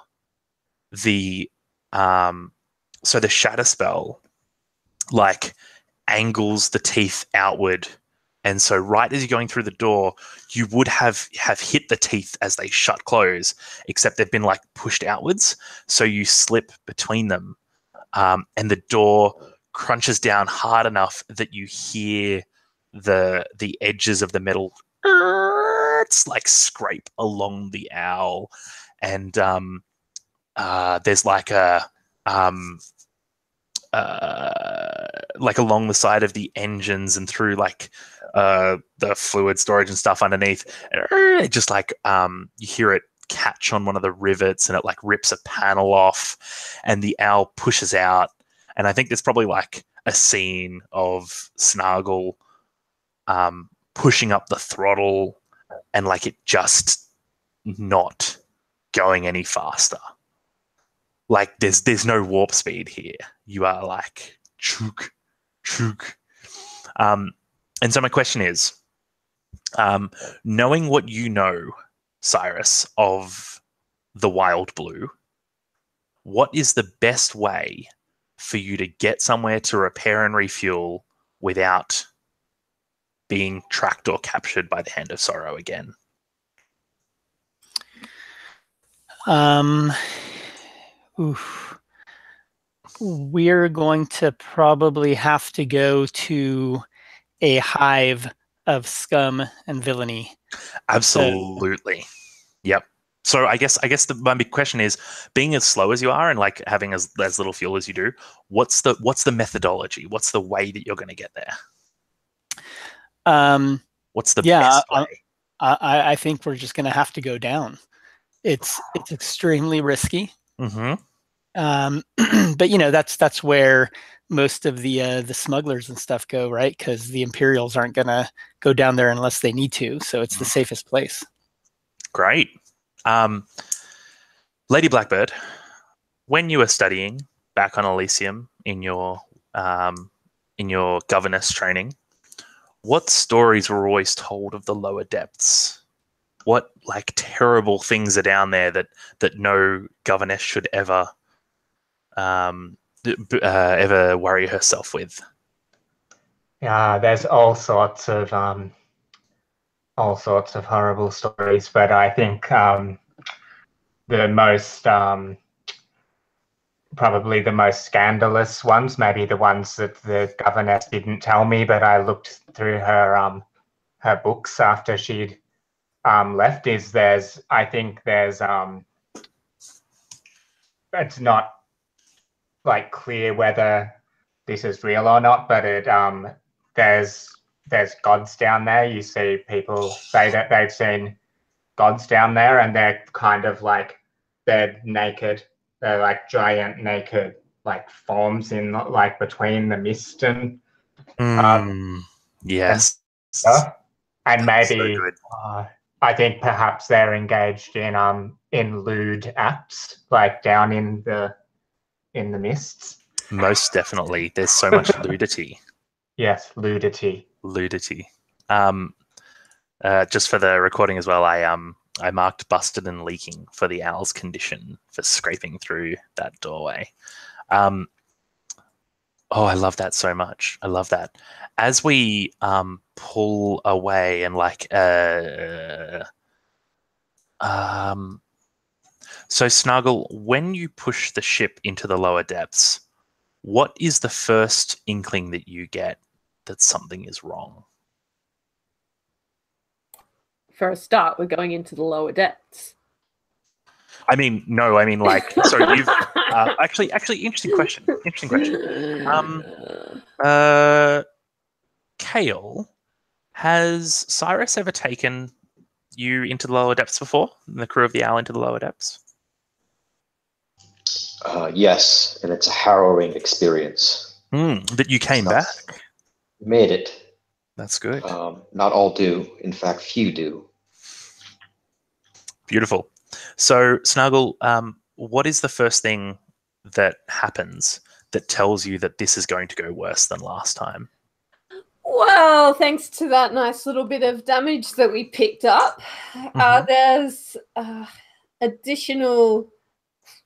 the shatter spell like angles the teeth outward, and so right as you're going through the door, you would have hit the teeth as they shut close, except they've been like pushed outwards, so you slip between them, and the door crunches down hard enough that you hear the edges of the metal let's like scrape along the owl, and there's like a like along the side of the engines and through like the fluid storage and stuff underneath. It just like you hear it catch on one of the rivets and it like rips a panel off, and the owl pushes out. And I think there's probably like a scene of Snargle pushing up the throttle and like it just not going any faster. Like there's no warp speed here. You are like chook, chook. And so my question is, knowing what you know, Cyrus, of the Wild Blue, what is the best way for you to get somewhere to repair and refuel without being tracked or captured by the Hand of Sorrow again? Oof. We're going to probably have to go to a hive of scum and villainy. Absolutely. Yep. So I guess my big question is, being as slow as you are and like having as little fuel as you do, what's the methodology? What's the way that you're going to get there? What's the best way? I think we're just going to have to go down. It's extremely risky. Mm-hmm. But you know, that's where most of the smugglers and stuff go, right? Because the Imperials aren't going to go down there unless they need to. So it's the safest place. Great. Lady Blackbird, when you were studying back on Elysium in your governess training, what stories were always told of the lower depths? What like terrible things are down there that no governess should ever worry herself with? Yeah, there's all sorts of horrible stories, but I think the most probably the most scandalous ones, maybe the ones that the governess didn't tell me, but I looked through her books after she'd left, is there's it's not like clear whether this is real or not, but there's gods down there. You see people say that they've seen gods down there, and they're kind of like they're naked. They're like giant naked like forms in like between the mist and yes, and stuff. And maybe so I think perhaps they're engaged in lewd acts, like down in the mists. Most definitely. There's so much ludity. Yes, ludity. Ludity. Just for the recording as well, I marked busted and leaking for the owl's condition for scraping through that doorway. Oh, I love that so much. I love that. As we pull away and like so Snuggle, when you push the ship into the lower depths, what is the first inkling that you get that something is wrong? For a start, we're going into the lower depths. I mean, no, I mean like, so you've actually, interesting question. Kale, has Cyrus ever taken you into the lower depths before? The crew of the Owl into the lower depths? Yes, and it's a harrowing experience. That you came back. Made it. That's good. Not all do. In fact, few do. Beautiful. So, Snuggle, what is the first thing that happens that tells you that this is going to go worse than last time? Well, thanks to that nice little bit of damage that we picked up, there's additional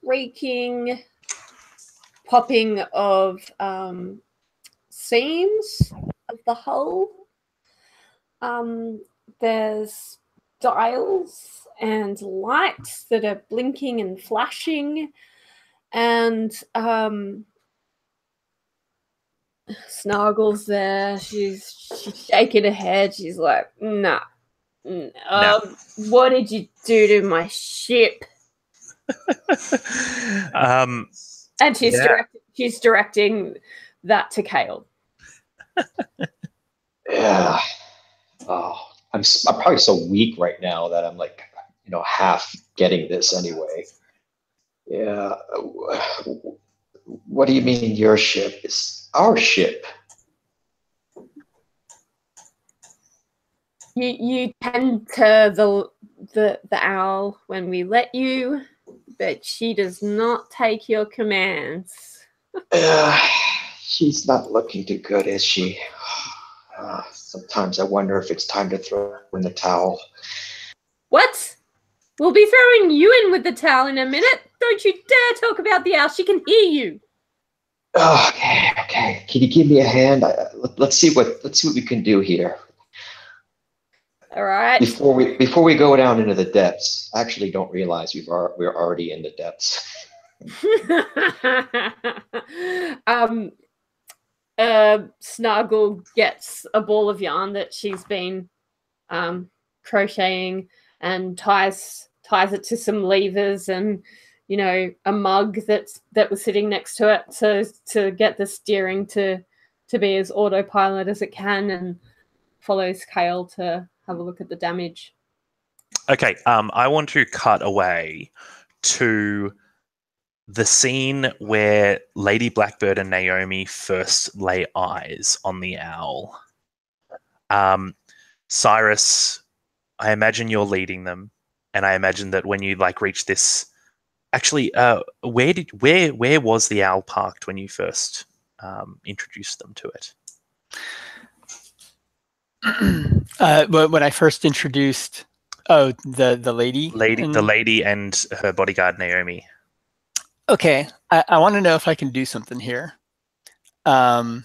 creaking, popping of seams of the hull. There's dials and lights that are blinking and flashing, and Snargle's there. She's shaking her head. She's like, nah, No. What did you do to my ship? And she's directing that to Kale. Yeah. Oh, I'm probably so weak right now that I'm like, half getting this anyway. Yeah. What do you mean your ship is our ship? You tend to the owl when we let you, but she does not take your commands. She's not looking too good, is she? Sometimes I wonder if it's time to throw in the towel. What? We'll be throwing you in with the towel in a minute. Don't you dare talk about the owl. She can hear you. Okay. Can you give me a hand? Let's see what we can do here. All right. Before we go down into the depths, I actually don't realize we're already in the depths. Snargle gets a ball of yarn that she's been crocheting and ties it to some levers and a mug that was sitting next to it to get the steering to be as autopilot as it can, and follows Kale to have a look at the damage. Okay, I want to cut away to the scene where Lady Blackbird and Naomi first lay eyes on the owl. Cyrus, I imagine you're leading them, and I imagine that when you reach this, actually, where was the owl parked when you first introduced them to it? When I first introduced, the lady and her bodyguard Naomi. Okay, I want to know if I can do something here. So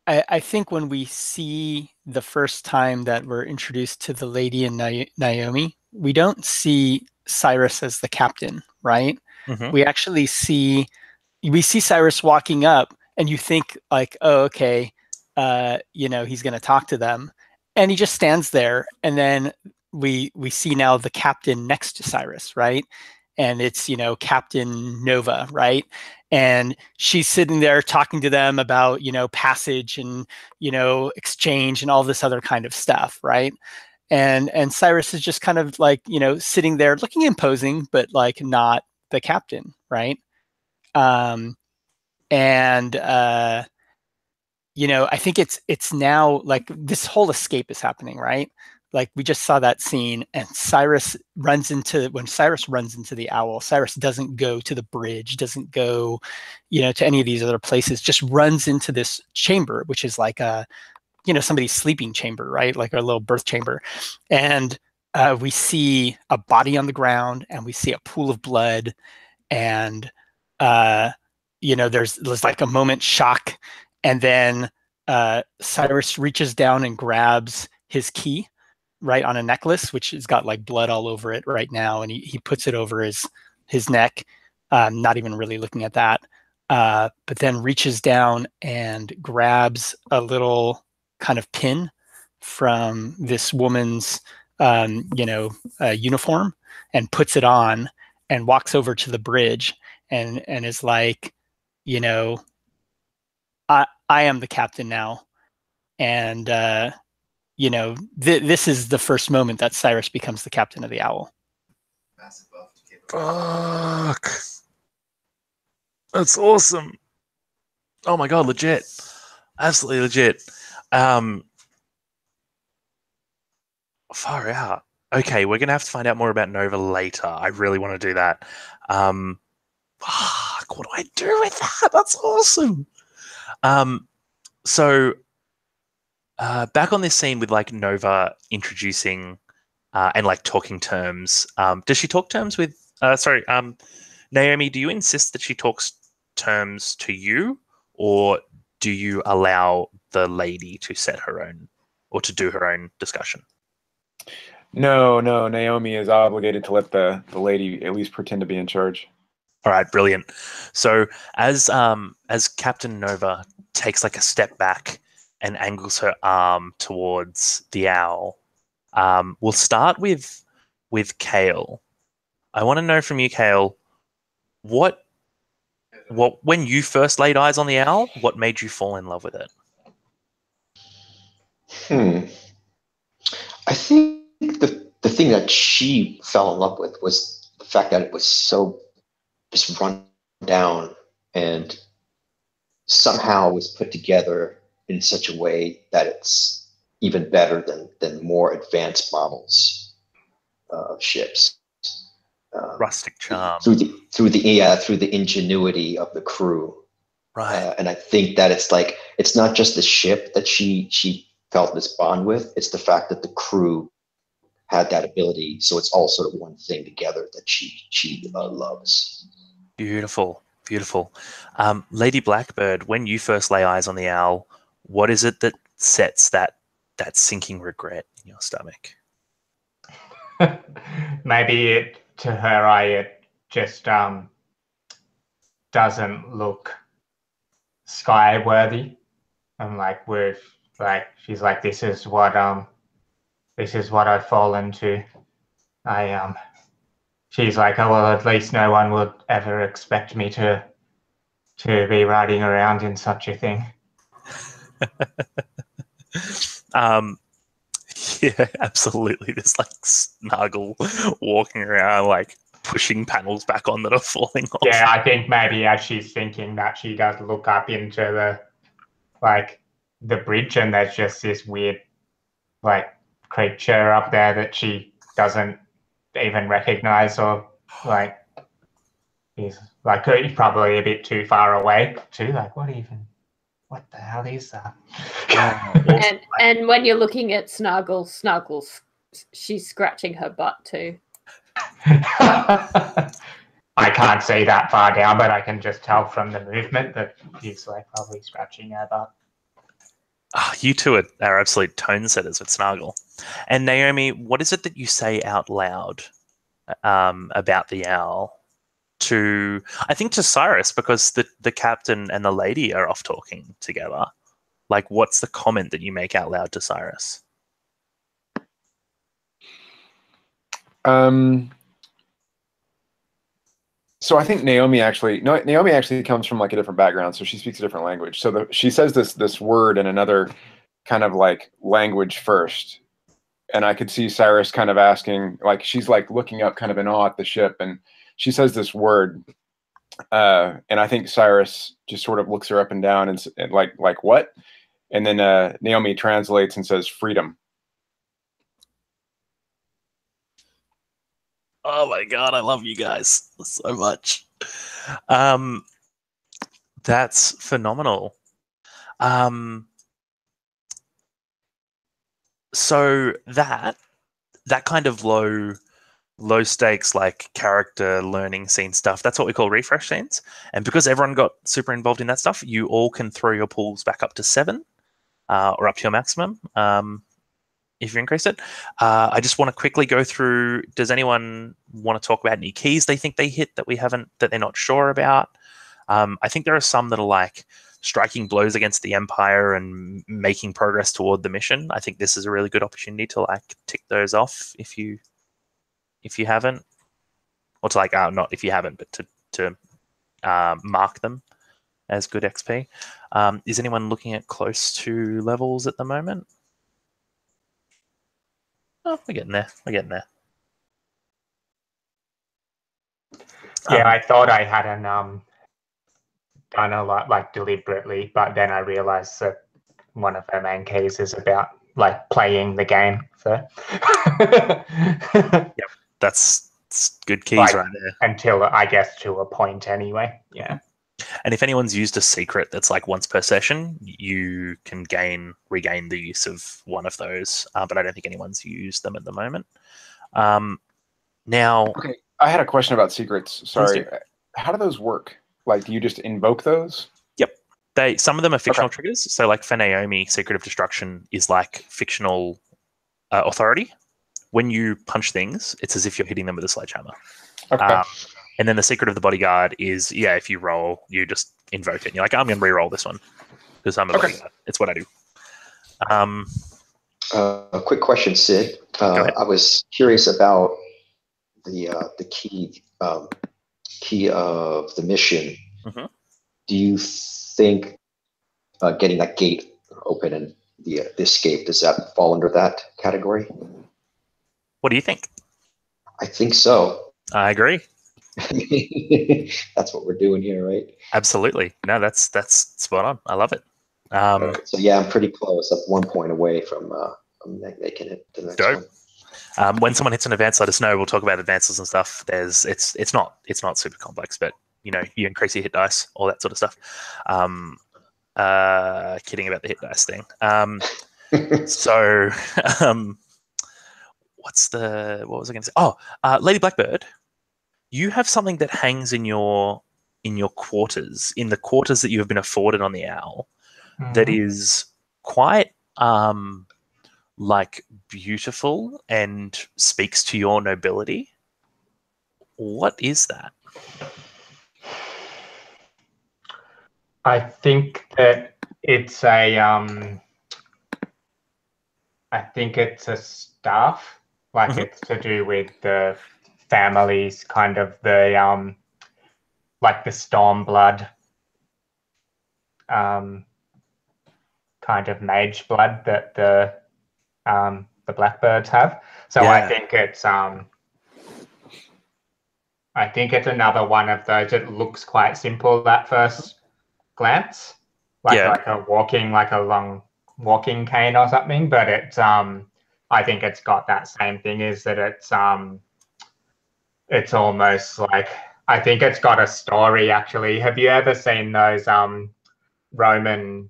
I think when we see the first time that we're introduced to the lady and Naomi, we don't see Cyrus as the captain, right? Mm-hmm. We actually see Cyrus walking up, and you think oh, okay, he's going to talk to them, and he just stands there, and then we see now the captain next to Cyrus, right? And it's Captain Nova, right? And she's sitting there talking to them about passage and exchange and all this other kind of stuff, right? And Cyrus is just kind of sitting there looking imposing, but not the captain, right? I think it's now this whole escape is happening, right? We just saw that scene, and when Cyrus runs into the owl, Cyrus doesn't go to the bridge, doesn't go, to any of these other places, just runs into this chamber, which is somebody's sleeping chamber, right? Like a little birth chamber. And we see a body on the ground, and we see a pool of blood, and there's a moment shock, and then Cyrus reaches down and grabs his key, right, on a necklace, which has got blood all over it right now, and he puts it over his neck, not even really looking at that, but then reaches down and grabs a little kind of pin from this woman's uniform and puts it on and walks over to the bridge and is like, I am the captain now, and this is the first moment that Cyrus becomes the captain of the owl. Fuck. That's awesome. Oh my god, legit. Absolutely legit. Far out. Okay, we're going to have to find out more about Nova later. I really want to do that. Fuck, what do I do with that? That's awesome. So back on this scene with Nova introducing and talking terms. Does she talk terms with Naomi? Do you insist that she talks terms to you, or do you allow the lady to set her own or to do her own discussion? No. Naomi is obligated to let the lady at least pretend to be in charge. All right, brilliant. So as Captain Nova takes a step back and angles her arm towards the owl, We'll start with Kale. I want to know from you, Kale, what when you first laid eyes on the owl, what made you fall in love with it? I think the thing that she fell in love with was the fact that it was so just run down and somehow was put together in such a way that it's even better than more advanced models of ships. Rustic charm. Through the ingenuity of the crew. Right. And I think that it's not just the ship that she felt this bond with, it's the fact that the crew had that ability, so it's all sort of one thing together that she loves. Beautiful. Lady Blackbird, when you first lay eyes on the owl, what is it that sets that sinking regret in your stomach? Maybe to her eye, it just doesn't look sky-worthy, and she's like, this is what I've fallen to. She's like, oh well, at least no one would ever expect me to be riding around in such a thing. Yeah, absolutely. There's like Snuggle walking around, like pushing panels back on that are falling off. Yeah, I think maybe as she's thinking that, she does look up into the bridge, and there's just this weird creature up there that she doesn't even recognize, or he's probably a bit too far away too. What the hell is that? And when you're looking at Snuggles, she's scratching her butt too. I can't see that far down, but I can just tell from the movement that he's probably scratching her butt. Oh, you two are absolute tone setters with Snuggle. And Naomi, what is it that you say out loud about the owl to Cyrus, because the captain and the lady are off talking together? Like, what's the comment that you make out loud to Cyrus? So I think Naomi actually comes from a different background, so she speaks a different language. So she says this word in another kind of language first, and I could see Cyrus kind of asking, she's looking up kind of in awe at the ship, and she says this word, and I think Cyrus just sort of looks her up and down and like what? And then Naomi translates and says freedom. Oh my god, I love you guys so much. That's phenomenal. So that kind of low stakes, character learning scene stuff, that's what we call refresh scenes. And because everyone got super involved in that stuff, you all can throw your pools back up to 7 or up to your maximum. If you increase it. I just want to quickly go through, does anyone want to talk about any keys they think they hit that they're not sure about? I think there are some that are striking blows against the Empire and making progress toward the mission. I think this is a really good opportunity to tick those off if you haven't, or to not if you haven't, but to mark them as good XP. Is anyone looking at close to levels at the moment? Oh, we're getting there. Yeah, I thought I hadn't done a lot deliberately, but then I realized that one of her main keys is about playing the game. So yep, that's good keys right there. Until I guess to a point anyway. Yeah. And if anyone's used a secret that's once per session, you can regain the use of one of those. But I don't think anyone's used them at the moment. Now, okay, I had a question about secrets. Sorry, how do those work? Do you just invoke those? Yep, some of them are fictional triggers. So, for Naomi, Secret of Destruction is fictional authority. When you punch things, it's as if you're hitting them with a sledgehammer. Okay. And then the Secret of the Bodyguard is, if you roll, you just invoke it. And you're I'm going to re-roll this one because I'm a bodyguard. It's what I do. A quick question, Sid. Go ahead. I was curious about the key of the mission. Mhm. Do you think getting that gate open and the escape, does that fall under that category? What do you think? I think so. I agree. That's what we're doing here, right? Absolutely. No, that's spot on. I love it. All right. So yeah, I'm pretty close. I'm 1 point away from making it to the next Dope. one. When someone hits an advance, let us know. We'll talk about advances and stuff. It's not super complex, but you increase your hit dice, all that sort of stuff. Kidding about the hit dice thing. So what was I going to say? Oh, Lady Blackbird, you have something that hangs in your quarters, in the quarters that you have been afforded on the Owl, that is quite like beautiful and speaks to your nobility. What is that? I think that it's a staff, like it's to do with the families, kind of the like the Stormblood kind of mage blood that the Blackbirds have. So Yeah. I think it's another one of those. It looks quite simple at first glance, like a long walking cane or something. But it's I think it's got that same thing. Is that it's almost like, I think it's got a story actually. Have you ever seen those Roman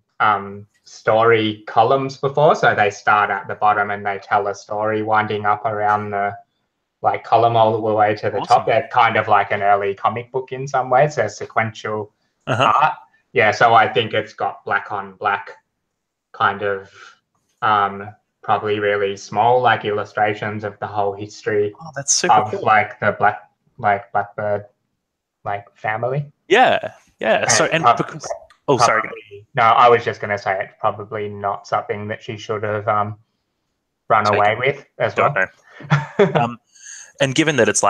story columns before? So they start at the bottom and they tell a story winding up around the column all the way to the top. They're kind of like an early comic book in some ways. They're sequential art. Yeah, so I think it's got black on black kind of probably really small illustrations of the whole history that's super of cool. the Blackbird family. Yeah. So sorry. No, I was just going to say it's probably not something that she should have run away with as well. And given that it's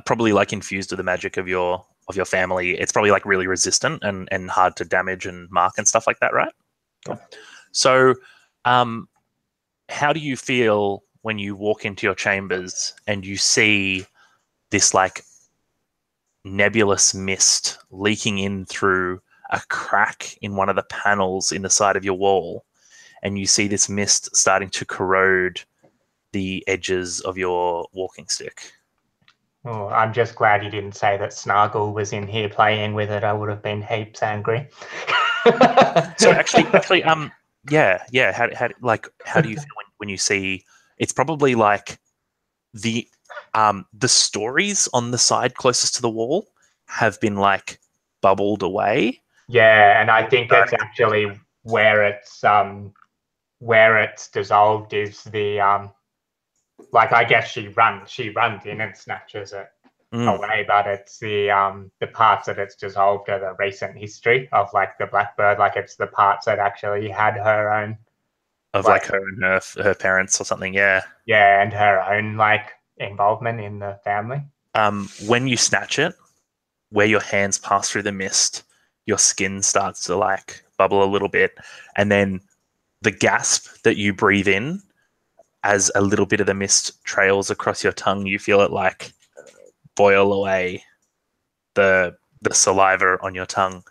probably infused with the magic of your family, it's probably really resistant and hard to damage and mark and stuff like that, right? Cool. So, how do you feel when you walk into your chambers and you see this nebulous mist leaking in through a crack in one of the panels in the side of your wall, and you see this mist starting to corrode the edges of your walking stick? Oh, I'm just glad you didn't say that Snargle was in here playing with it. I would have been heaps angry. So actually, yeah. How do you feel when you see? It's probably the stories on the side closest to the wall have been bubbled away. Yeah, and I think it's actually where it's dissolved is the I guess she runs in and snatches it away, but it's the parts that it's dissolved are the recent history of the Blackbird. It's the parts that actually had her own of her and her parents or something. Yeah, and her own involvement in the family. When you snatch it, where your hands pass through the mist, your skin starts to bubble a little bit, and then the gasp that you breathe in as a little bit of the mist trails across your tongue, you feel it boil away the saliva on your tongue,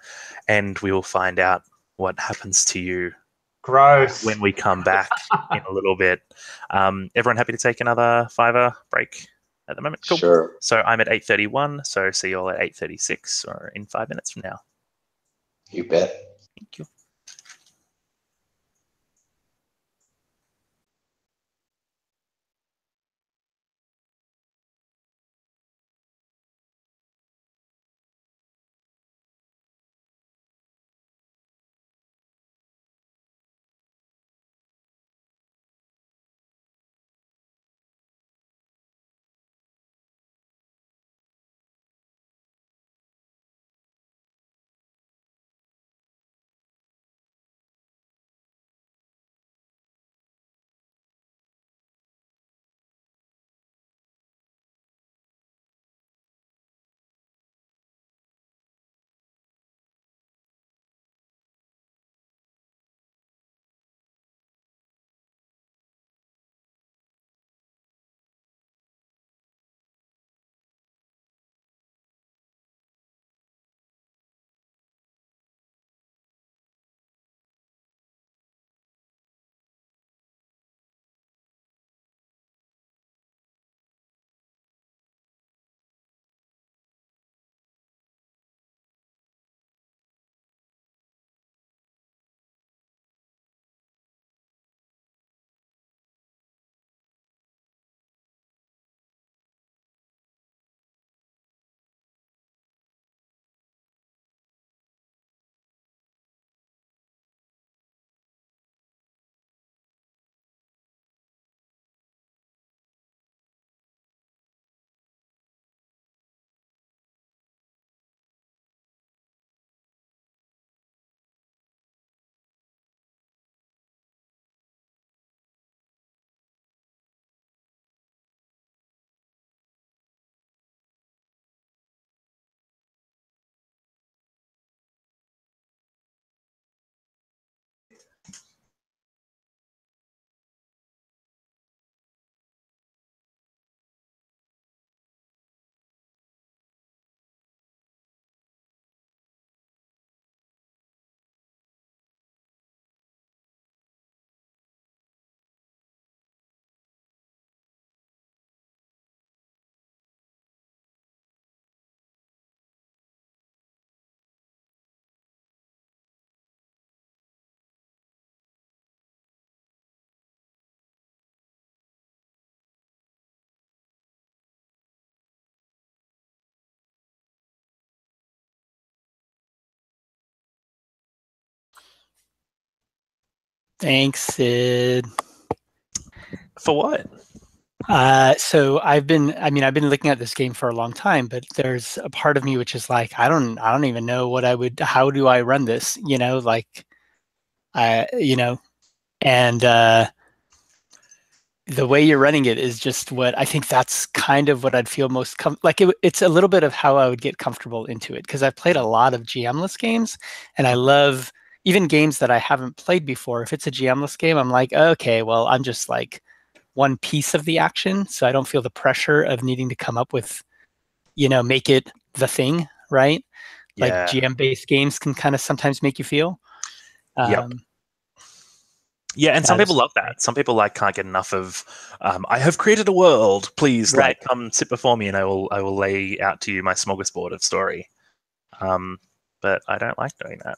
and we will find out what happens to you. Gross. When we come back in a little bit. Everyone happy to take another 5 break at the moment? Cool. Sure. So I'm at 8:31, so see you all at 8:36 or in 5 minutes from now. You bet. Thank you. Thanks, Sid. For what? So I've been looking at this game for a long time, but there's a part of me which is like, I don't even know how do I run this? And the way you're running it is just what I think that's kind of what I'd feel most it's a little bit of how I would get comfortable into it, because I've played a lot of GM-less games, and I love even games that I haven't played before. If it's a GM-less game, I'm like, okay, well, I'm just like one piece of the action, so I don't feel the pressure of needing to come up with, make it the thing, right? Like Yeah. GM-based games can kind of sometimes make you feel. Yep. Yeah, and some that's people love that. Some people can't get enough of. I have created a world. Please, Right. come sit before me, and I will lay out to you my smorgasbord of story. But I don't like doing that.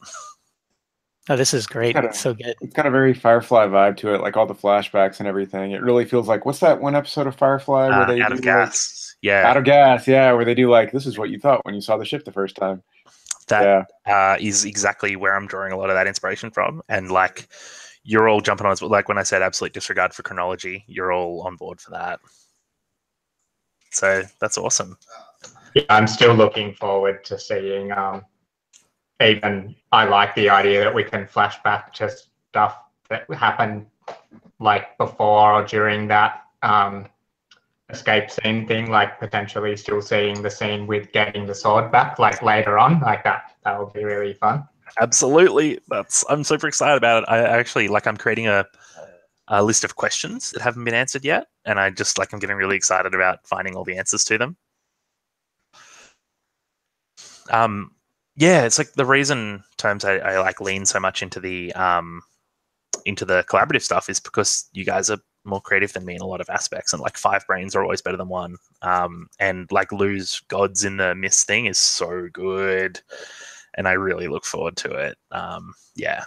Oh, this is great. It's It's so good. It's got a very Firefly vibe to it, like all the flashbacks and everything. It really feels like, what's that one episode of Firefly where they Out do of gas. Yeah. Out of Gas, yeah, where they do like, this is what you thought when you saw the ship the first time. That is exactly where I'm drawing a lot of that inspiration from, and you're all jumping on us. Like when I said absolute disregard for chronology, you're all on board for that. So that's awesome. Yeah, I'm still looking forward to seeing. Even I like the idea that we can flash back to stuff that happened like before or during that escape scene thing, like potentially still seeing the scene with getting the sword back, like later on, like that would be really fun. Absolutely. I'm super excited about it. I actually I'm creating a list of questions that haven't been answered yet, and I'm getting really excited about finding all the answers to them. Yeah, it's like the reason times I lean so much into the collaborative stuff is because you guys are more creative than me in a lot of aspects, and 5 brains are always better than one. And Lou's Gods in the Mist thing is so good, and I really look forward to it. Yeah,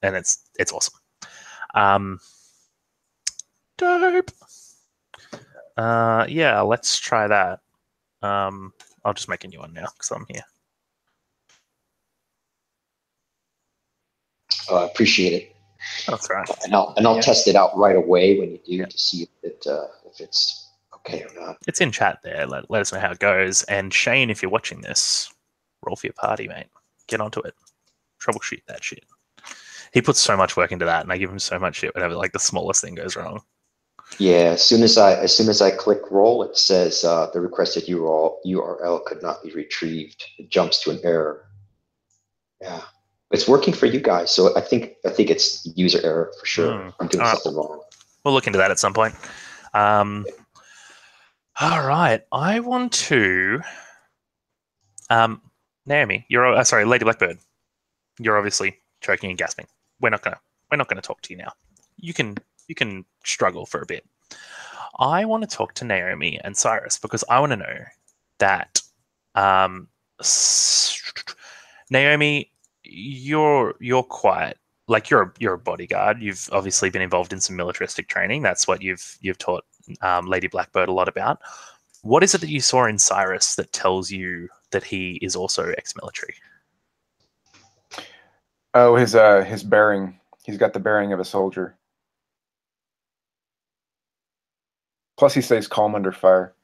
and it's awesome. Dope. Yeah, let's try that. I'll just make a new one now because I'm here. I appreciate it. That's right. And I'll test it out right away when you do to see if it's okay or not. It's in chat there. Let us know how it goes. And Shane, if you're watching this, roll for your party, mate. Get onto it. Troubleshoot that shit. He puts so much work into that, and I give him so much shit whenever the smallest thing goes wrong. Yeah, as soon as I click roll, it says the requested URL could not be retrieved. It jumps to an error. Yeah, it's working for you guys, so I think it's user error for sure. I'm doing something wrong. We'll look into that at some point. All right, I want to. Naomi, sorry, Lady Blackbird. You're obviously choking and gasping. We're not gonna talk to you now. You can struggle for a bit. I want to talk to Naomi and Cyrus because I want to know that Naomi, you're quite you're a bodyguard. You've obviously been involved in some militaristic training. That's what you've taught Lady Blackbird a lot about. What is it that you saw in Cyrus that tells you that he is also ex-military? Oh, his bearing. He's got the bearing of a soldier. Plus, he stays calm under fire.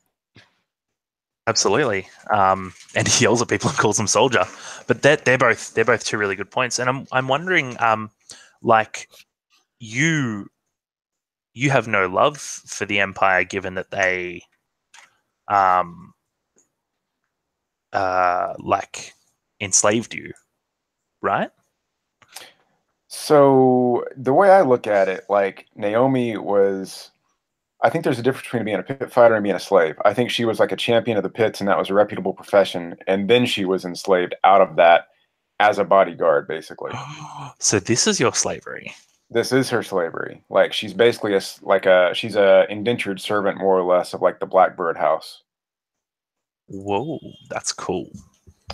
Absolutely. And he yells at people and calls them soldier. But they're both two really good points. And I'm wondering, you have no love for the Empire, given that they enslaved you, right? So the way I look at it, Naomi was, I think there's a difference between being a pit fighter and being a slave. I think she was a champion of the pits, and that was a reputable profession. And then she was enslaved out of that as a bodyguard, basically. So this is your slavery. This is her slavery. She's basically she's a indentured servant, more or less, of the Blackbird house. Whoa, that's cool.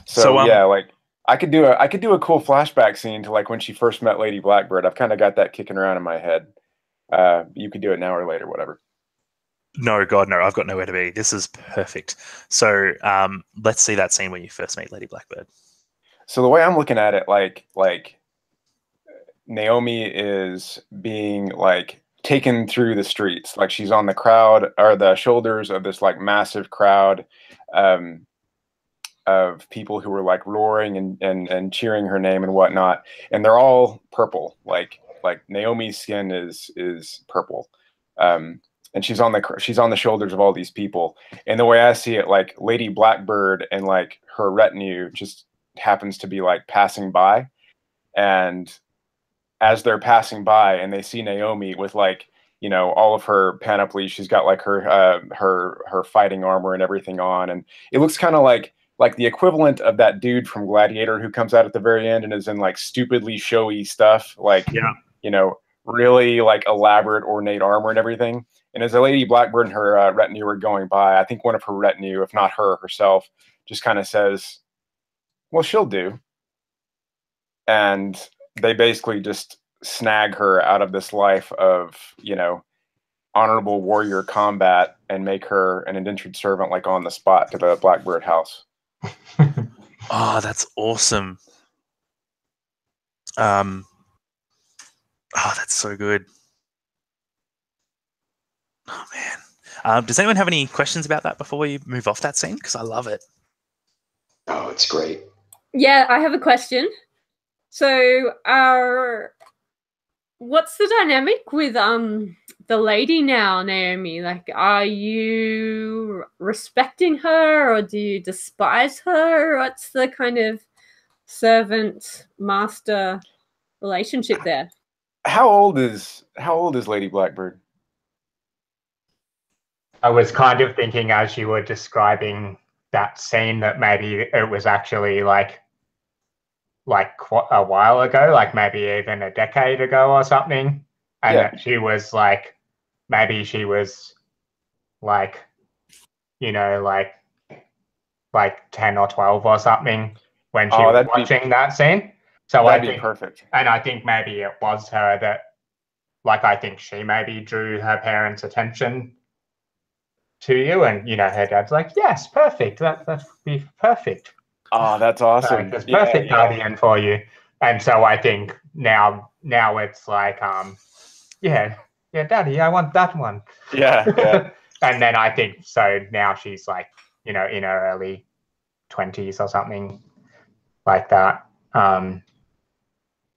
So yeah, I could do a cool flashback scene to when she first met Lady Blackbird. I've kind of got that kicking around in my head. You could do it now or later, whatever. No, God, no. I've got nowhere to be. This is perfect. So let's see that scene when you first meet Lady Blackbird. So the way I'm looking at it, Naomi is being like taken through the streets, like she's on the crowd or the shoulders of this like massive crowd of people who were like roaring and cheering her name and whatnot, and they're all purple, like Naomi's skin is purple, and she's on the shoulders of all these people. And the way I see it, like Lady Blackbird and like her retinue just happens to be like passing by, and as they're passing by and they see Naomi with like, you know, all of her panoply, she's got like her fighting armor and everything on, and it looks kind of like the equivalent of that dude from Gladiator who comes out at the very end and is in like stupidly showy stuff, like, Yeah. you know, really like elaborate ornate armor and everything. And as the Lady Blackbird and her retinue were going by, I think one of her retinue, if not her herself, just kind of says, well, she'll do. And they basically just snag her out of this life of, you know, honorable warrior combat and make her an indentured servant, like on the spot, to the Blackbird house. Oh, that's awesome. Oh, that's so good. Oh man. Does anyone have any questions about that before we move off that scene? Because I love it. Oh, it's great. Yeah, I have a question. So, what's the dynamic with the lady now, Naomi? Like, are you respecting her or do you despise her? What's the kind of servant-master relationship there? How old is Lady Blackbird? I was kind of thinking as you were describing that scene that maybe it was actually like a while ago, like maybe even a decade ago or something, and Yeah. that she was like, maybe she was like, you know, like 10 or 12 or something when she was watching that scene. So I think perfect. And I think maybe it was her that, like, I think she maybe drew her parents' attention to you, and you know, her dad's like, yes, perfect, that would be perfect. Oh, that's awesome. It's perfect guardian for you. And so I think now it's like, yeah, daddy, I want that one. Yeah. And then I think so now she's like, you know, in her early 20s or something like that.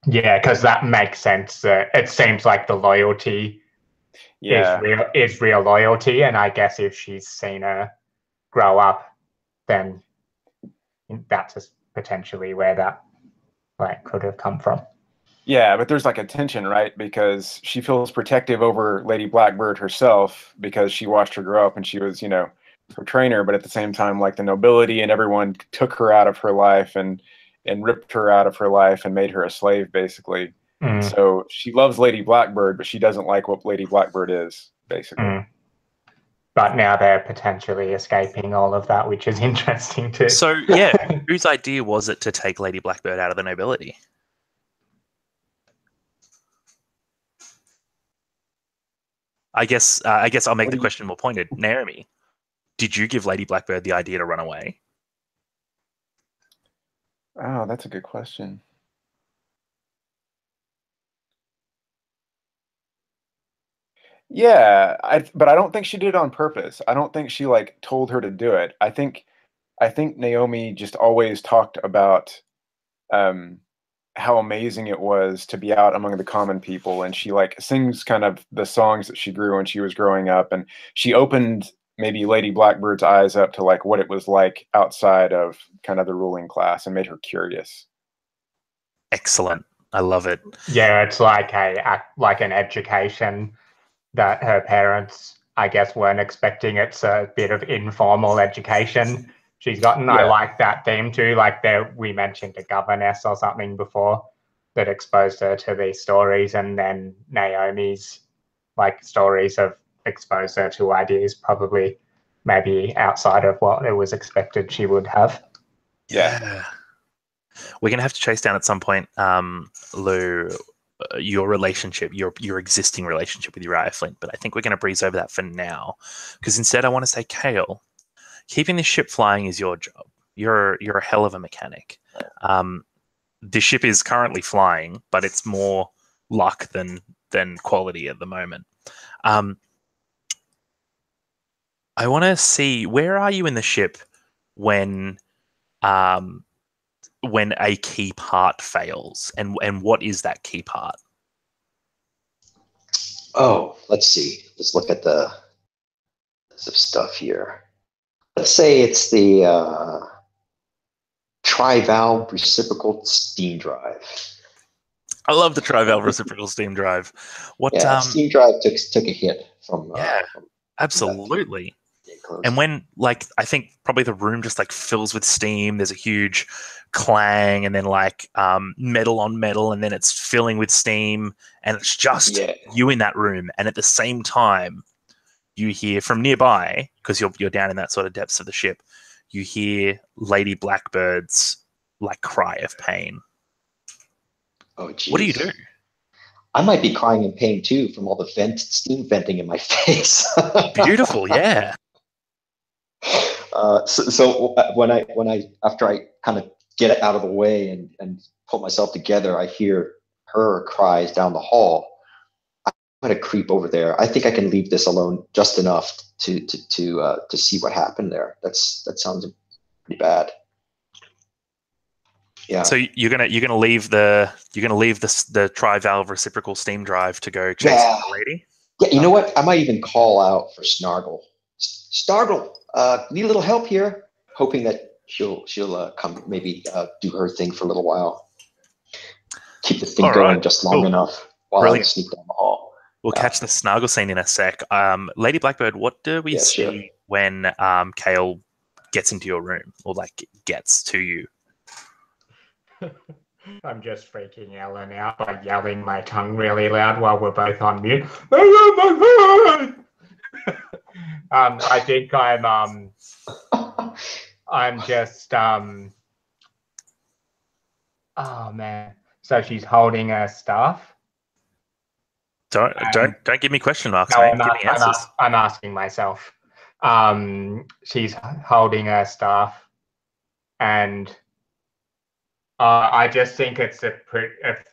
Yeah, because that makes sense. It seems like the loyalty is real loyalty, and I guess if she's seen her grow up, then that's just potentially where that like could have come from. Yeah, but there's like a tension, right? Because she feels protective over Lady Blackbird herself because she watched her grow up and she was, you know, her trainer, but at the same time, like the nobility and everyone took her out of her life and ripped her out of her life and made her a slave, basically. So she loves Lady Blackbird, but she doesn't like what Lady Blackbird is, basically. But now they're potentially escaping all of that, which is interesting too. So, yeah, whose idea was it to take Lady Blackbird out of the nobility? I guess I'll make the question more pointed. Naomi, did you give Lady Blackbird the idea to run away? Oh, that's a good question. Yeah, but I don't think she did it on purpose. I don't think she like told her to do it. I think Naomi just always talked about how amazing it was to be out among the common people, and she like sings kind of the songs that she grew when she was growing up, and she opened maybe Lady Blackbird's eyes up to like what it was like outside of kind of the ruling class and made her curious. Excellent. I love it. Yeah, it's like an education that her parents, I guess, weren't expecting. It's a bit of informal education she's gotten. Yeah. I like that theme too. Like we mentioned a governess or something before that exposed her to these stories, and then Naomi's like stories have exposed her to ideas probably maybe outside of what it was expected she would have. Yeah. We're going to have to chase down at some point, Lou, your relationship, your existing relationship with Uriah Flint, but I think we're going to breeze over that for now, because instead I want to say, Kale, keeping this ship flying is your job. You're a hell of a mechanic. The ship is currently flying, but it's more luck than quality at the moment. I want to see, where are you in the ship when a key part fails, and what is that key part? Oh, let's see. Let's look at the some stuff here. Let's say it's the tri-valve reciprocal steam drive. I love the tri-valve reciprocal steam drive. What? Yeah, steam drive took a hit from. Absolutely. And when, like, I think probably the room just like fills with steam, there's a huge clang, and then like metal on metal, and then it's filling with steam, and it's just you in that room. And at the same time, you hear from nearby, because you're down in that sort of depths of the ship, you hear Lady Blackbird's like cry of pain. Oh, geez. What do you do? I might be crying in pain too from all the steam venting in my face. Beautiful, yeah. So when I after I kind of get it out of the way and pull myself together, I hear her cries down the hall. I'm going to creep over there. I think I can leave this alone just enough to see what happened there. That sounds pretty bad. Yeah. So you're gonna leave the tri-valve reciprocal steam drive to go chase the lady? Yeah. You know what? I might even call out for Snargle. Snargle, need a little help here. Hoping that she'll come, maybe do her thing for a little while. Keep the thing going just long enough while I sneak down the hall. We'll catch the Snargle scene in a sec. Lady Blackbird, what do we see when Kale gets into your room, or like gets to you? I'm just freaking Ellen out by yelling my tongue really loud while we're both on mute. I think I'm just oh man. So she's holding her staff. Don't give me question marks, mate. Give me answers. I'm asking myself. She's holding her staff, and I just think it's a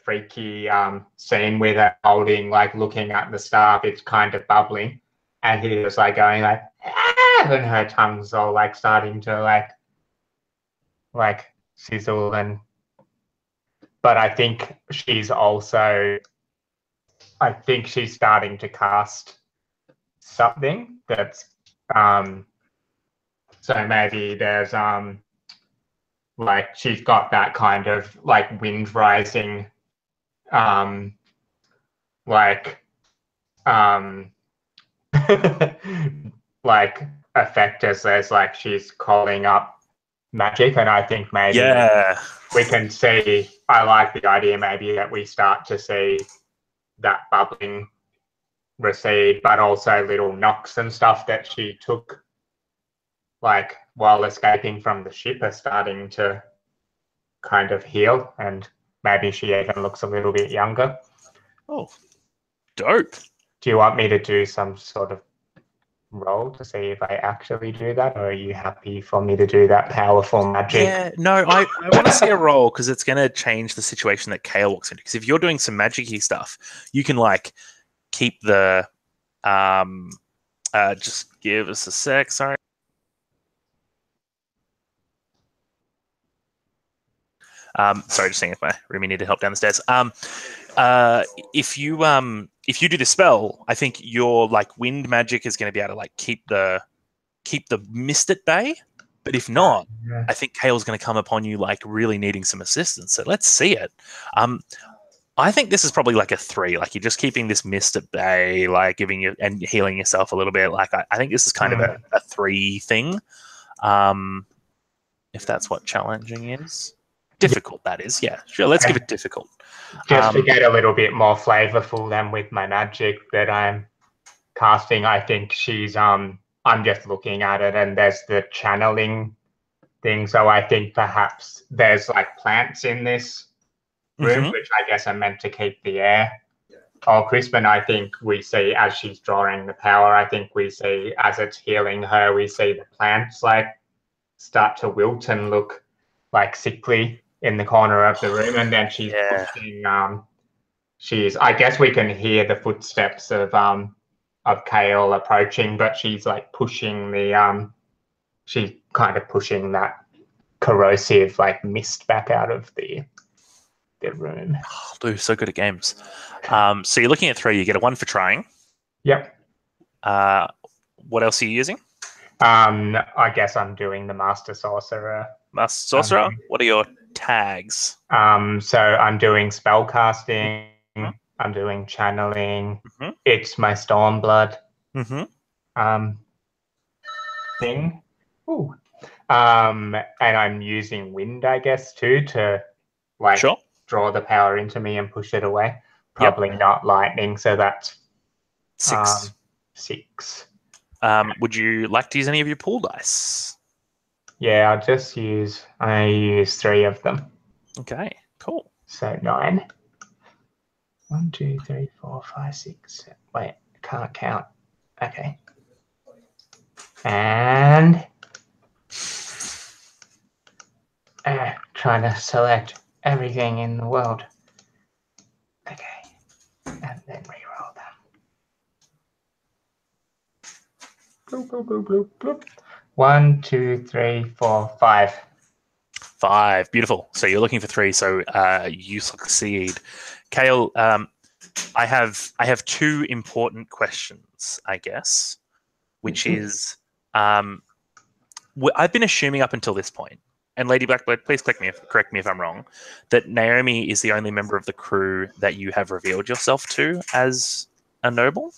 freaky scene with her holding, like looking at the staff. It's kind of bubbling, and he was like going like, ah! And her tongue's all like starting to like sizzle, but I think she's starting to cast something that's so maybe there's like she's got that kind of like wind rising like like effect as there's like she's calling up magic, and I think maybe we can see, I like the idea maybe that we start to see that bubbling recede, but also little knocks and stuff that she took like while escaping from the ship are starting to kind of heal, and maybe she even looks a little bit younger. Oh, dope. Do you want me to do some sort of roll to see if I actually do that, or are you happy for me to do that powerful magic? Yeah, no, I want to see a roll, because it's going to change the situation that Kale walks into. Because if you're doing some magic-y stuff, you can like keep the just give us a sec, sorry. Sorry, just seeing if my roomie needed help down the stairs. If you do the spell, I think your like wind magic is going to be able to like keep the mist at bay. But if not, I think Kale's going to come upon you like really needing some assistance. So let's see it. I think this is probably like a 3. Like you're just keeping this mist at bay, like giving you and healing yourself a little bit. Like I think this is kind of a 3 thing. If that's what challenging is. Difficult, that is. Yeah, sure. Let's give it difficult. Just to get a little bit more flavorful than with my magic that I'm casting, I think she's I'm just looking at it, and there's the channeling thing. So I think perhaps there's like plants in this room, which I guess are meant to keep the air all crisp. And I think we see as she's drawing the power, I think we see as it's healing her, we see the plants like start to wilt and look like sickly in the corner of the room, and then she's pushing I guess we can hear the footsteps of Kale approaching, but she's like pushing she's kind of pushing that corrosive like mist back out of the room. Oh, dude, so good at games. So you're looking at 3. You get a 1 for trying. Yep. What else are you using? I guess I'm doing the Master Sorcerer. Master Sorcerer? What are your tags? So I'm doing spellcasting. I'm doing channeling. It's my Stormblood thing. Ooh. And I'm using wind, I guess, too, to like draw the power into me and push it away. Probably not lightning, so that's 6. 6. Would you like to use any of your pool dice? Yeah, I use 3 of them. Okay, cool. So 9. 1, 2, 3, 4, 5, 6, 7. Wait, I can't count. Okay. And trying to select everything in the world. Okay. And then reroll them. Bloop, bloop, bloop, bloop, bloop. 1, 2, 3, 4, 5. 5. Beautiful. So you're looking for 3. So you succeed. Kale, I have 2 important questions, I guess, which is I've been assuming up until this point, and Lady Blackbird, please correct me if I'm wrong, that Naomi is the only member of the crew that you have revealed yourself to as a noble.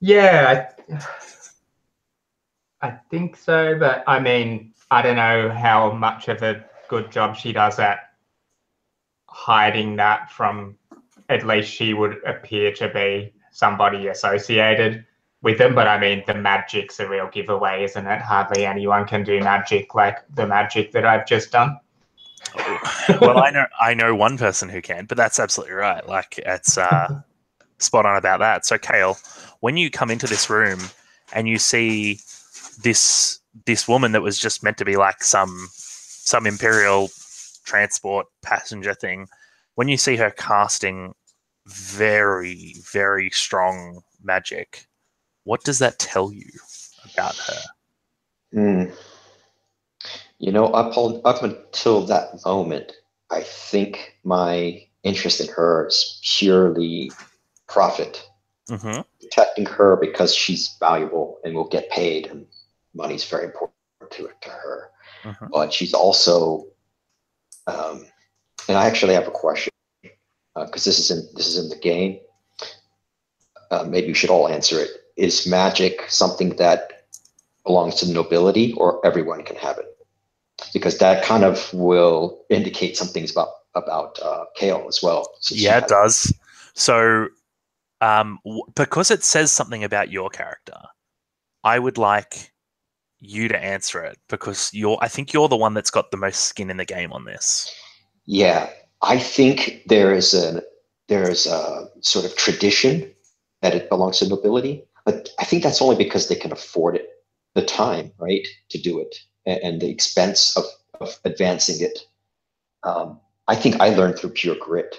Yeah, I think so, but I mean, I don't know how much of a good job she does at hiding that from. At least she would appear to be somebody associated with them, but I mean, the magic's a real giveaway, isn't it? Hardly anyone can do magic like the magic that I've just done. Well, I know one person who can, but that's absolutely right. Like, it's spot on about that. So, Kale, when you come into this room and you see this woman that was just meant to be like some Imperial transport passenger thing, when you see her casting very, very strong magic, what does that tell you about her? Up until that moment, I think my interest in her is purely profit. Protecting her because she's valuable and will get paid, and money's very important to her. But she's also, and I actually have a question because this is in the game. Maybe we should all answer it. Is magic something that belongs to the nobility, or everyone can have it? Because that kind of will indicate some things about Kale as well. Yeah, it does. So, because it says something about your character, I would like you to answer it, because I think you're the one that's got the most skin in the game on this. Yeah, I think there is a sort of tradition that it belongs to nobility, but I think that's only because they can afford it, the time, right, to do it, and the expense of advancing it. I think I learned through pure grit.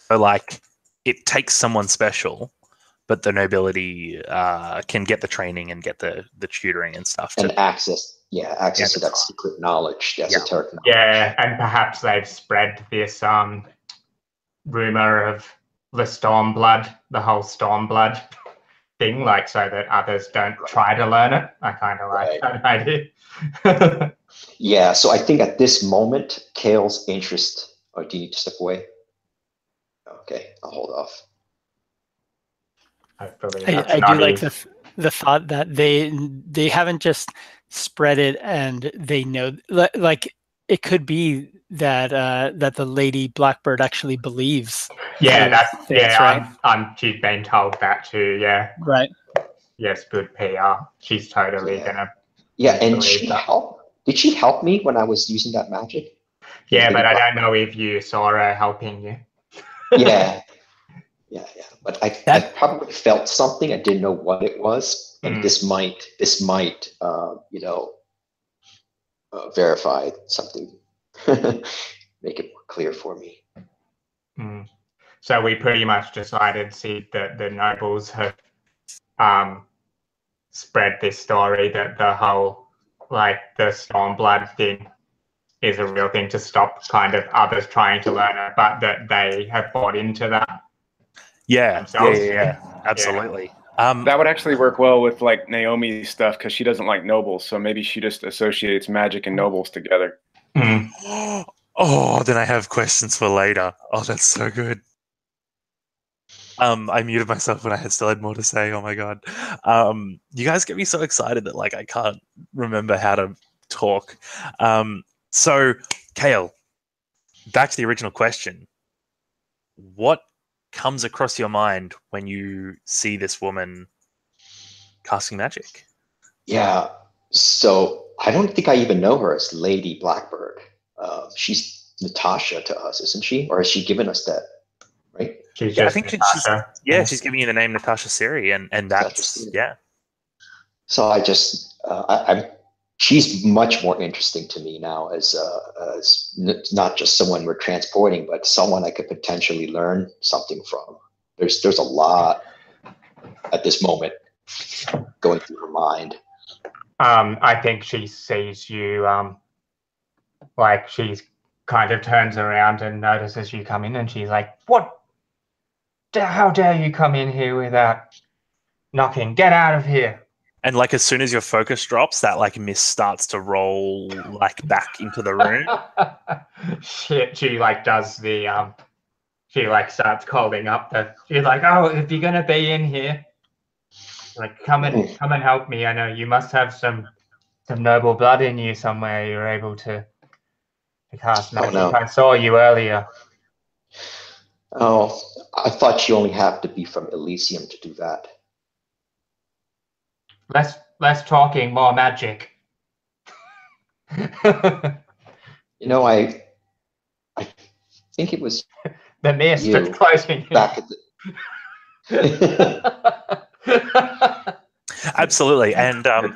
So, like, it takes someone special, but the nobility can get the training and get the tutoring and stuff. And access to that secret knowledge, esoteric knowledge. Yeah, and perhaps they've spread this rumor of the Stormblood, the whole Stormblood thing, like, so that others don't try to learn it. I kind of like that idea. Yeah, so I think at this moment, Kale's interest. Oh, do you need to step away? Okay, I'll hold off. I do like the thought that they haven't just spread it, and they know, like, it could be that that the Lady Blackbird actually believes. Yeah, right. She's been told that too. Yeah. Right. Yes, good PR. She's totally gonna. Yeah, and did she help me when I was using that magic? Yeah, but I don't know if you saw her helping you. Yeah. But I probably felt something. I didn't know what it was, and this might verify something. make it more clear for me. Mm. So we pretty much decided, see, that the nobles have spread this story that the whole, like, the Stormblood thing is a real thing to stop kind of others trying to learn it, but that they have bought into that. Yeah, themselves. absolutely. That would actually work well with like Naomi's stuff because she doesn't like nobles, so maybe she just associates magic and nobles together. Mm. Oh, then I have questions for later. Oh, that's so good. I muted myself when I still had more to say. Oh my god. You guys get me so excited that like I can't remember how to talk. So, Kale, back to the original question. What comes across your mind when you see this woman casting magic? Yeah, so I don't think I even know her as Lady Blackbird. She's Natasha to us, isn't she? Or has she given us that? Right? She's Yeah, I just think Natasha. she's giving you the name Natasha Siri, and that's yeah. So I just I'm she's much more interesting to me now as not just someone we're transporting, but someone I could potentially learn something from. There's a lot at this moment going through her mind. I think she sees you, like she's kind of turns around and notices you come in, and she's like, "What? How dare you come in here without knocking? Get out of here!" And like as soon as your focus drops, that like mist starts to roll like back into the room. She like does the she like starts calling up the. She's like, "Oh, if you're gonna be in here, like come and help me. I know you must have some noble blood in you somewhere. You're able to cast magic. Oh, no. I saw you earlier." Oh, I thought you only have to be from Elysium to do that. Less talking, more magic. You know, I think it was The mist you is closing. back at the Absolutely, and I'm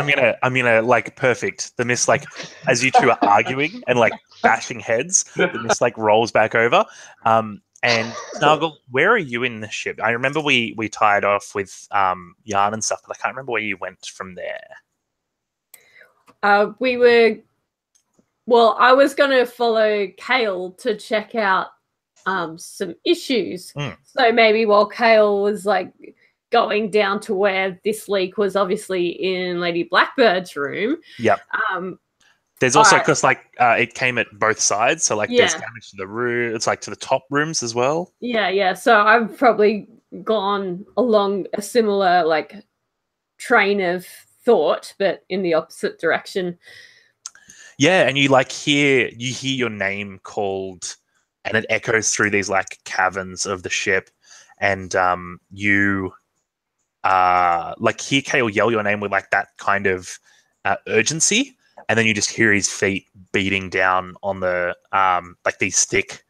gonna like perfect. The mist like as you two are arguing and like bashing heads, the mist like rolls back over. And Snargle, where are you in the ship? I remember we tied off with yarn and stuff, but I can't remember where you went from there. We were. Well, I was going to follow Kale to check out some issues. So maybe while Kale was like going down to where this leak was, obviously in Lady Blackbird's room. Yep. There's also because like it came at both sides, so like there's damage to the room. It's like to the top rooms as well. Yeah. So I've probably gone along a similar like train of thought, but in the opposite direction. Yeah, and you hear your name called, and it echoes through these like caverns of the ship, and you like hear Kale yell your name with like that kind of urgency. And then you just hear his feet beating down on the like these thick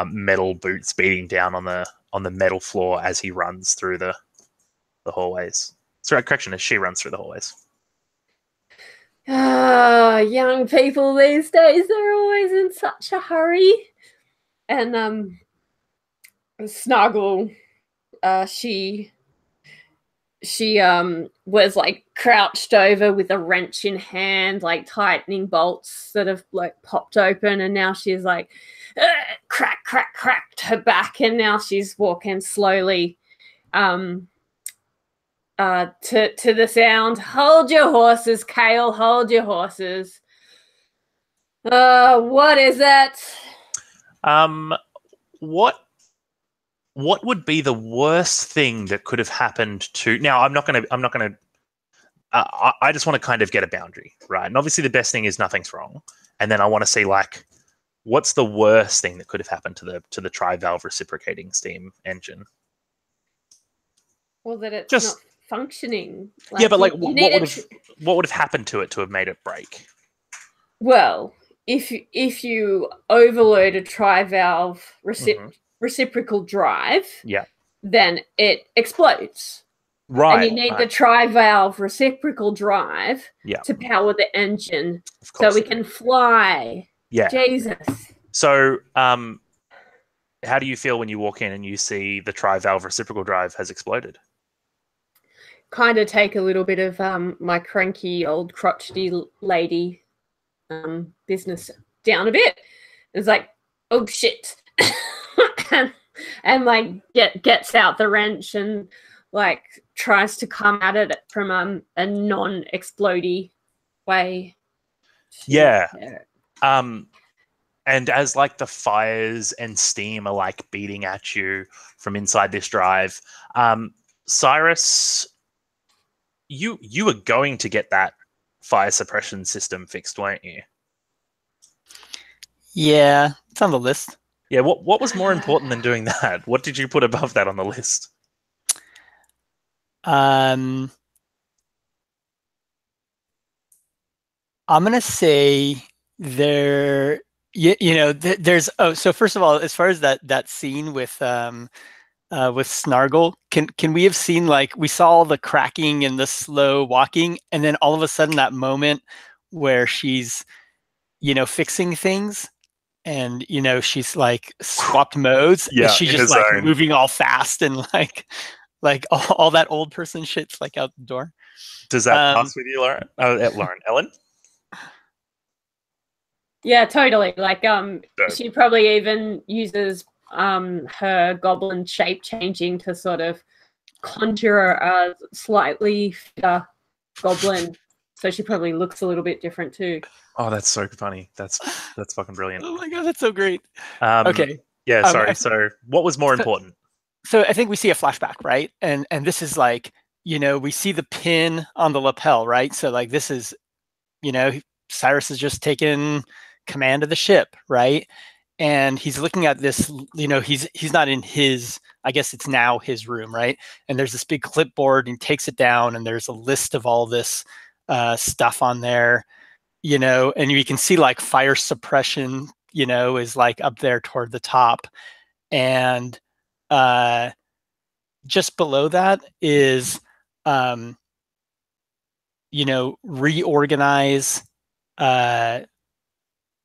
metal boots beating down on the metal floor as he runs through the hallways. Sorry, correction, as she runs through the hallways. Young people these days, they're always in such a hurry. And Snuggle, she was like crouched over with a wrench in hand, like tightening bolts that have like popped open, and now she's like cracked her back, and now she's walking slowly to the sound. Hold your horses, Kale, hold your horses. What is that? What would be the worst thing that could have happened to? Now, I'm not gonna. I just want to kind of get a boundary, right? And obviously, the best thing is nothing's wrong, and then I want to see like, what's the worst thing that could have happened to the tri-valve reciprocating steam engine? Well, that it's not functioning. Like, yeah, but like, what would have happened to it to have made it break? Well, if you overload a tri-valve reciprocal drive, then it explodes. Right. And you need the tri-valve reciprocal drive to power the engine so we can fly Yeah. Jesus. So, how do you feel when you walk in and you see the tri-valve reciprocal drive has exploded? Kind of take a little bit of my cranky old crotchety lady business down a bit. It's like, oh shit. and like gets out the wrench and like tries to come at it from a non-explodey way. Yeah. And as like the fires and steam are like beating at you from inside this drive, Cyrus, you were going to get that fire suppression system fixed, weren't you? Yeah, it's on the list. Yeah, what was more important than doing that? What did you put above that on the list? I'm gonna say there. There's. Oh, so first of all, as far as that scene with Snargle, can we have seen, like, we saw all the cracking and the slow walking, and then all of a sudden that moment where she's fixing things, and she's like swapped modes. Yeah, She's in just the like zone. moving all fast and like all that old person shit's like out the door. Does that pass with you, Lauren? Ellen? Yeah, totally. Like she probably even uses her goblin shape changing to sort of conjure a slightly fitter goblin. So she probably looks a little bit different too. Oh, that's so funny. That's fucking brilliant. Oh my god, that's so great. Okay. Yeah, sorry. So what was more important? So I think we see a flashback, right? And this is like, we see the pin on the lapel, right? So like this is, Cyrus has just taken command of the ship, right? And he's looking at this, he's not in his, I guess it's now his room, right? And there's this big clipboard, and he takes it down, and there's a list of all this stuff on there, and you can see like fire suppression, is like up there toward the top. And just below that is,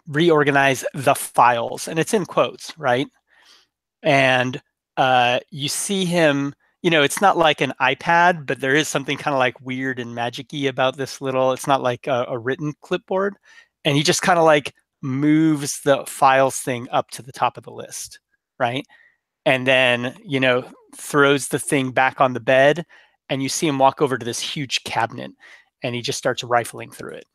reorganize the files, and it's in quotes, right? And you see him, it's not like an iPad, but there is something kind of like weird and magic-y about this little, it's not like a written clipboard. And he just kind of like moves the files thing up to the top of the list, right? And then, throws the thing back on the bed, and you see him walk over to this huge cabinet, and he just starts rifling through it.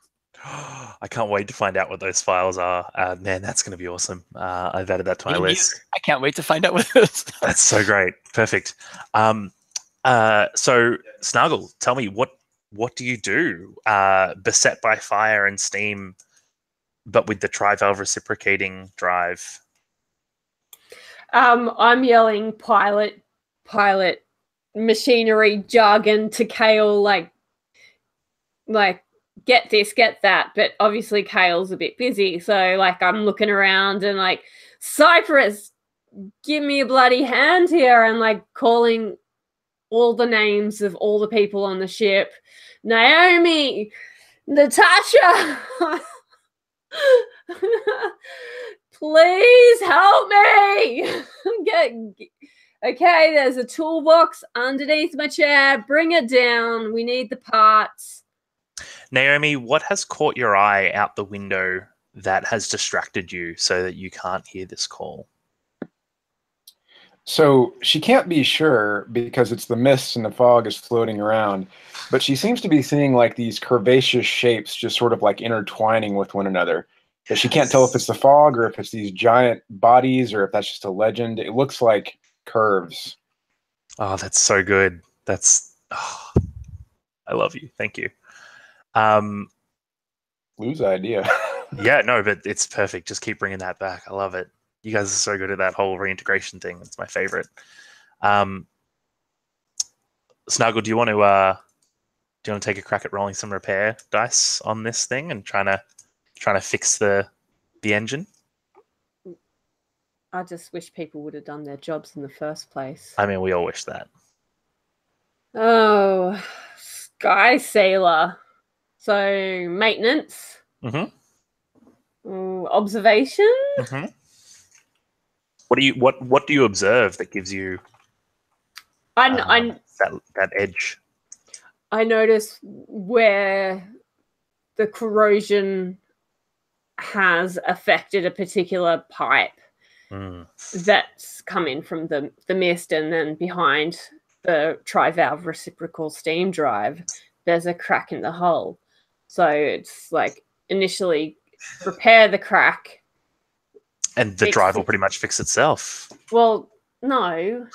I can't wait to find out what those files are. Man, that's going to be awesome. I've added that to my list. I can't wait to find out what those are. That's so great. Perfect. So Snargle, tell me, what do you do? Beset by fire and steam, but with the tri-valve reciprocating drive. I'm yelling pilot machinery jargon to Kale, like get this, get that. But obviously Kale's a bit busy. So like I'm looking around and like, Cypress, give me a bloody hand here, and like calling all the names of all the people on the ship. Naomi, Natasha, please help me. Okay, there's a toolbox underneath my chair. Bring it down. We need the parts. Naomi, what has caught your eye out the window that has distracted you so that you can't hear this call? So she can't be sure because it's the mist and the fog is floating around, but she seems to be seeing like these curvaceous shapes just sort of like intertwining with one another. But she can't tell if it's the fog or if it's these giant bodies or if that's just a legend. It looks like curves. Oh, that's so good. I love you. Thank you. Lose idea. Yeah, no, but it's perfect. Just keep bringing that back. I love it. You guys are so good at that whole reintegration thing. It's my favorite. Snuggle, do you want to take a crack at rolling some repair dice on this thing and trying to fix the engine? I just wish people would have done their jobs in the first place. I mean, we all wish that. Oh, Sky Sailor. So maintenance. Mm-hmm. Observation. Mm-hmm. What do you observe that gives you that edge? I notice where the corrosion has affected a particular pipe that's coming from the mist, and then behind the tri-valve reciprocal steam drive, there's a crack in the hull. So it's like initially repair the crack. And the drive will pretty much fix itself. Well, no.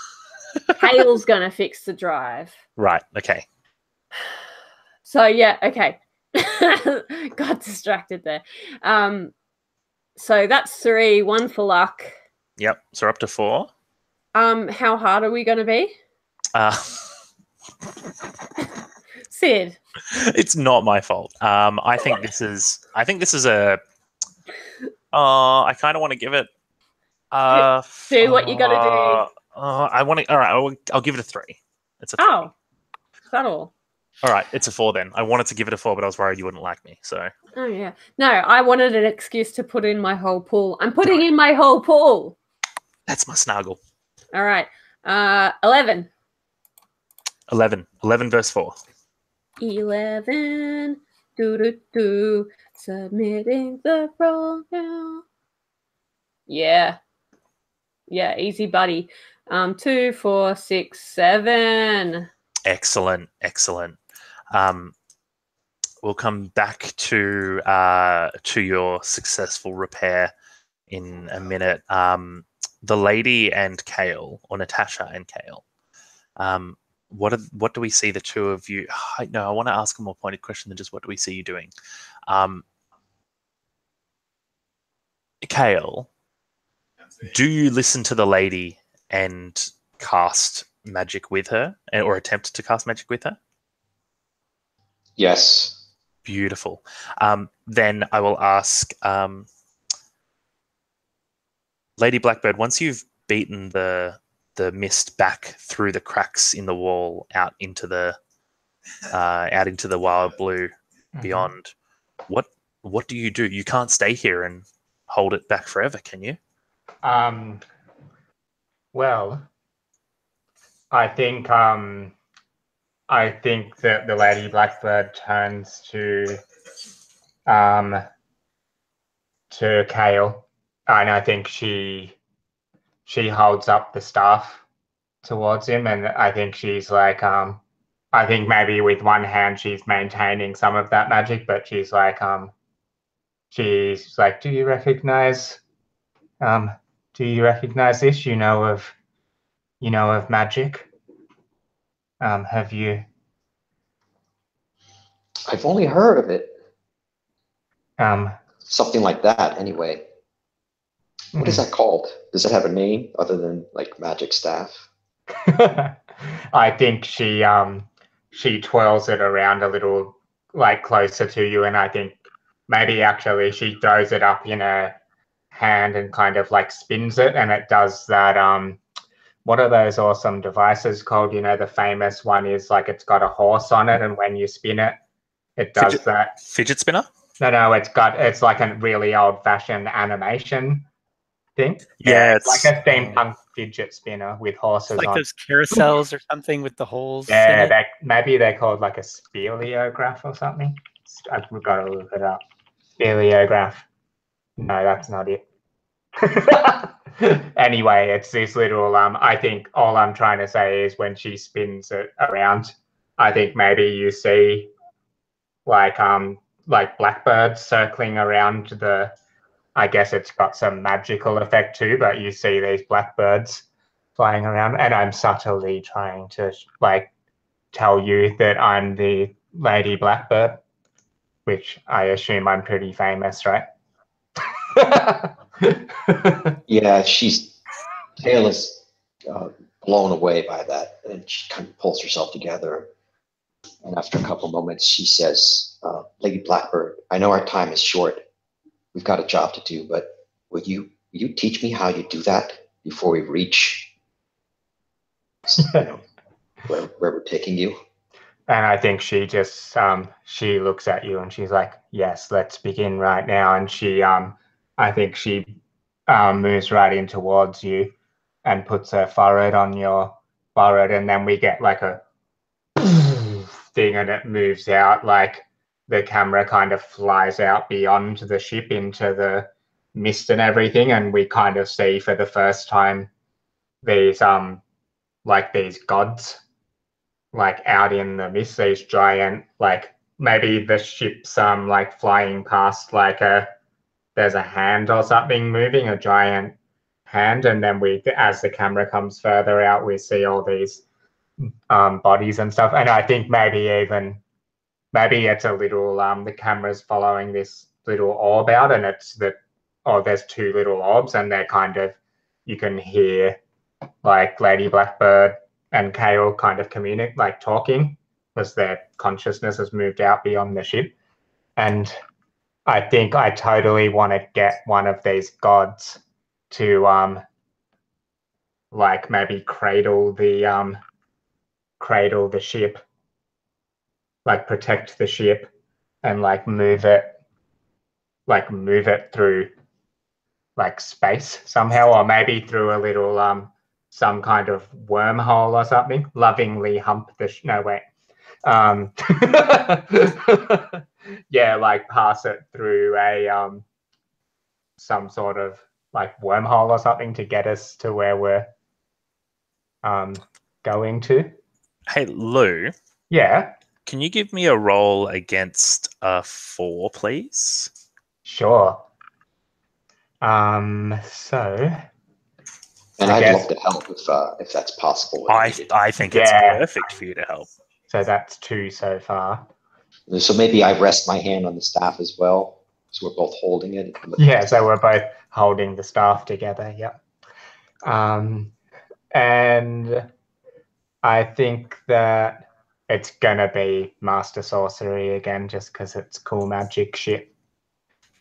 Hale's going to fix the drive. Right, okay. So, yeah, okay. Got distracted there. So that's 3, 1 for luck. Yep, so we're up to 4. How hard are we going to be? Sid. It's not my fault. I think this is a I kind of want to give it do what you got to do. I'll give it a 3. It's a 3. Oh. Is that all? All right, it's a 4 then. I wanted to give it a 4, but I was worried you wouldn't like me. So. Oh yeah. No, I wanted an excuse to put in my whole pool. I'm putting in my whole pool. That's my snuggle. All right. 11. 11 verse 4. 11. Do. Submitting the roll now. Yeah. Yeah, easy buddy. 2, 4, 6, 7. Excellent. We'll come back to your successful repair in a minute. The lady and Kale, or Natasha and Kale. What do we see the two of you? I want to ask a more pointed question than just what do we see you doing. Kale, do you listen to the lady and cast magic with her, or attempt to cast magic with her? Yes. Beautiful. Then I will ask Lady Blackbird, once you've beaten the mist back through the cracks in the wall out into the wild blue beyond, what do? You can't stay here and hold it back forever, can you? Well, I think that the Lady Blackbird turns to Kale, and I think she holds up the staff towards him, and I think she's like, I think maybe with one hand she's maintaining some of that magic, but she's like, do you recognize this? You know of magic? Have you? I've only heard of it. Something like that, anyway. What is that called? Does it have a name other than like magic staff? I think she twirls it around a little, like closer to you, and I think maybe actually she throws it up in her hand and kind of like spins it, and it does that. What are those awesome devices called? You know, the famous one is like it's got a horse on it, and when you spin it, it does that. Fidget spinner? No, it's like a really old-fashioned animation thing. Yeah, it's like a steampunk fidget spinner with horses like on. those carousels or something with the holes. Yeah, maybe they're called like a speleograph or something. I've got to look it up. Speleograph. No, that's not it. Anyway, it's this little I think all I'm trying to say is when she spins it around, I think maybe you see like blackbirds circling around the, I guess it's got some magical effect too, but you see these blackbirds flying around, and I'm subtly trying to like tell you that I'm the Lady Blackbird, which I assume I'm pretty famous, right? Yeah, Kale is blown away by that, and she kind of pulls herself together. And after a couple moments, she says, Lady Blackbird, I know our time is short. We've got a job to do, but will you teach me how you do that before we reach where we're taking you? And I think she just she looks at you and she's like, "Yes, let's begin right now." And I think she moves right in towards you and puts her forehead on your forehead, and then we get like a thing, and it moves out. Like the camera kind of flies out beyond the ship into the mist and everything, and we kind of see for the first time these like these gods like out in the mist, these giant, like maybe the ship's like flying past like there's a hand or something moving, a giant hand, and then we, as the camera comes further out, we see all these bodies and stuff. And I think maybe it's a little the camera's following this little orb out, and it's that, oh, there's two little orbs, and they're kind of, you can hear like Lady Blackbird and Kale kind of communicate, like talking, because their consciousness has moved out beyond the ship. And I think I totally want to get one of these gods to like maybe cradle the ship, like protect the ship, and like move it through like space somehow, or maybe through a little some kind of wormhole or something. Lovingly hump the no wait. Yeah, like pass it through a some sort of like wormhole or something to get us to where we're going to. Hey, Lou. Yeah. Can you give me a roll against a 4, please? Sure. So. And I'd love to help if that's possible. I think it's perfect for you to help. So that's 2 so far. So maybe I rest my hand on the staff as well, so we're both holding it. Yeah, so we're both holding the staff together. Yeah. And I think that it's gonna be Master Sorcery again, just because it's cool magic shit.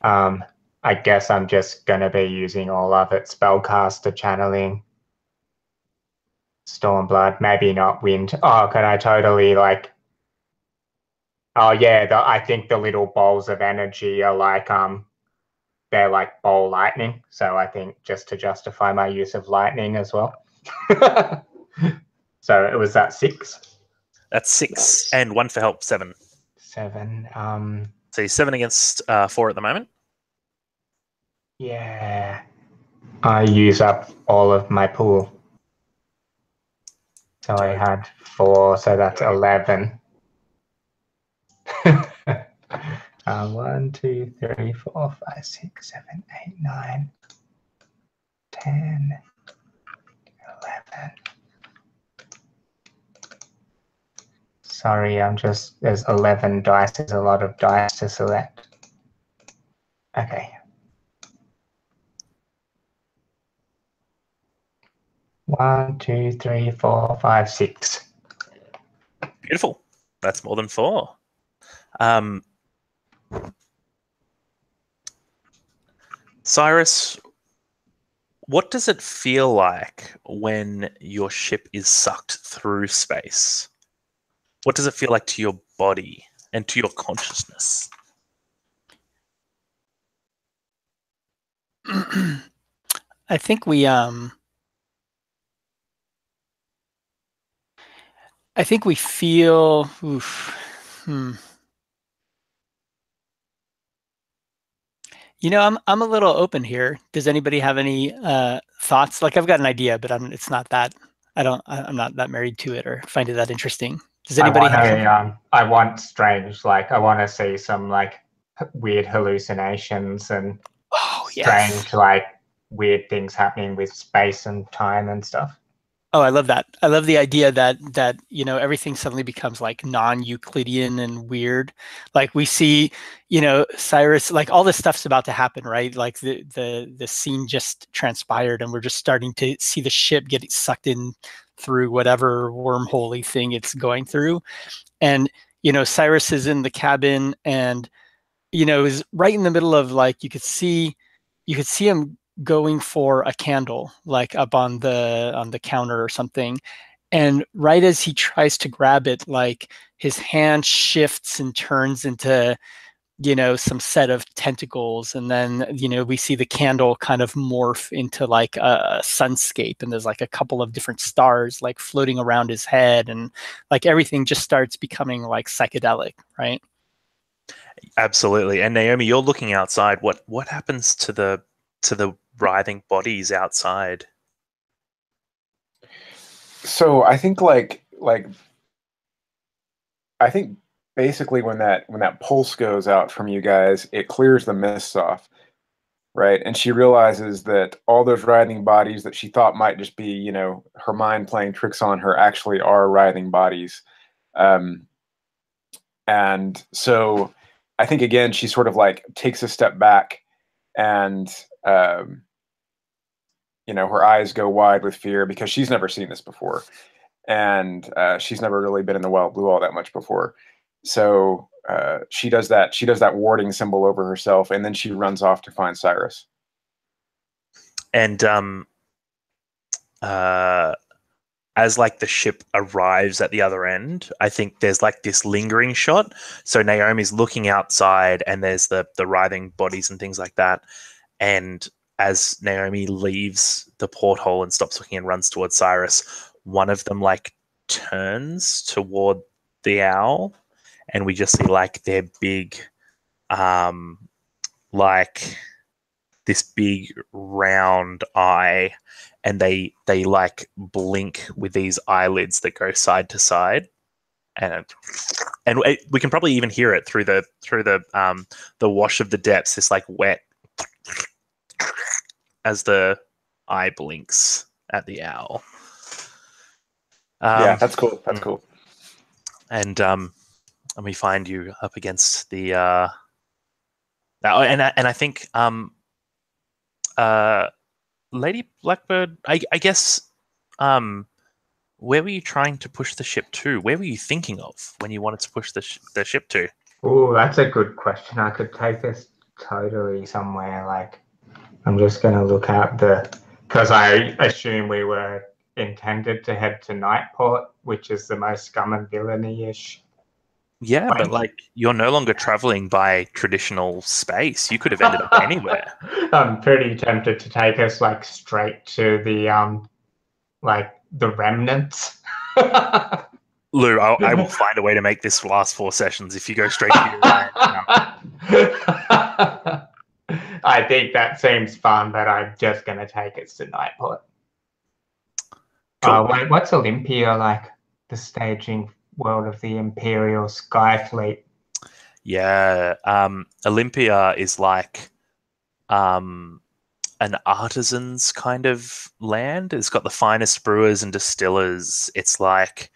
I guess I'm just gonna be using all of it: spellcaster, channeling, Stormblood, maybe not wind. Oh, can I totally like? Oh yeah, I think the little balls of energy are like they're like ball lightning. So I think just to justify my use of lightning as well. So it was that 6. That's 6 and 1 for help, 7. 7. So you're 7 against 4 at the moment. Yeah. I use up all of my pool. So I had 4, so that's 11. 1, 2, 3, 4, 5, 6, 7, 8, 9, 10, 11. Sorry, there's 11 dice. There's a lot of dice to select. Okay. 1, 2, 3, 4, 5, 6. Beautiful. That's more than 4. Cyrus, what does it feel like when your ship is sucked through space? What does it feel like to your body and to your consciousness? I think we feel You know, I'm a little open here. Does anybody have any thoughts? Like, I've got an idea, but it's not that I'm not that married to it or find it that interesting. Does anybody have? I want strange, like I want to see some like weird hallucinations and strange like weird things happening with space and time and stuff. Oh, I love that. I love the idea that you know, everything suddenly becomes like non-Euclidean and weird. Like we see, you know, Cyrus, like all this stuff's about to happen, right? Like the scene just transpired and we're just starting to see the ship getting sucked in through whatever wormhole-y thing it's going through. And, you know, Cyrus is in the cabin and, you know, is right in the middle of like, you could see him going for a candle, like up on the counter or something. And right as he tries to grab it, like his hand shifts and turns into, you know, some set of tentacles, and then, you know, we see the candle kind of morph into like a sunscape, and there's like a couple of different stars like floating around his head, and like everything just starts becoming like psychedelic, right? Absolutely. And Naomi, you're looking outside. What happens to the writhing bodies outside? So I think I think basically when that pulse goes out from you guys, it clears the mists off, right? And she realizes that all those writhing bodies that she thought might just be, you know, her mind playing tricks on her actually are writhing bodies. And so I think, again, she sort of like takes a step back, and you know, her eyes go wide with fear because she's never seen this before. And she's never really been in the wild blue all that much before. So she does that warding symbol over herself, and then she runs off to find Cyrus. And as like the ship arrives at the other end, I think there's like this lingering shot. So Naomi's looking outside, and there's the writhing bodies and things like that. And as Naomi leaves the porthole and stops looking and runs towards Cyrus, one of them like turns toward the owl, and we just see like their big, like this big round eye, and they like blink with these eyelids that go side to side, and we can probably even hear it through the wash of the depths. This like wet as the eye blinks at the owl. Yeah, that's cool. That's cool. And we find you up against the and I think Lady Blackbird, I guess, where were you trying to push the ship to? Where were you thinking of when you wanted to push the ship to? Oh, that's a good question. I could take this totally somewhere. Like, I'm just going to look at because I assume we were intended to head to Nightport, which is the most scum and villainy-ish. Yeah, but like, you're no longer traveling by traditional space. You could have ended up anywhere. I'm pretty tempted to take us like straight to the like the remnants. Lou, I will find a way to make this last 4 sessions if you go straight to your I think that seems fun, but I'm just going to take us to Nightport. Cool. What's Olympia like? The staging world of the Imperial Sky Fleet. Yeah, Olympia is like an artisan's kind of land. It's got the finest brewers and distillers. It's like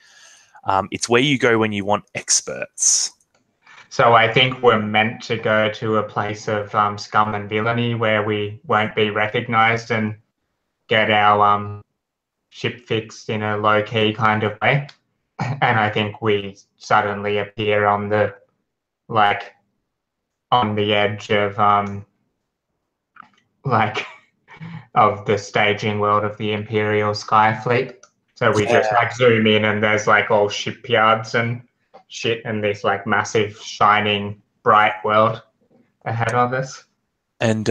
it's where you go when you want experts. So I think we're meant to go to a place of scum and villainy where we won't be recognized and get our ship fixed in a low-key kind of way. And I think we suddenly appear on the edge of of the staging world of the Imperial Sky Fleet. So we just like zoom in, and there's like all shipyards and shit, and this like massive shining bright world ahead of us. And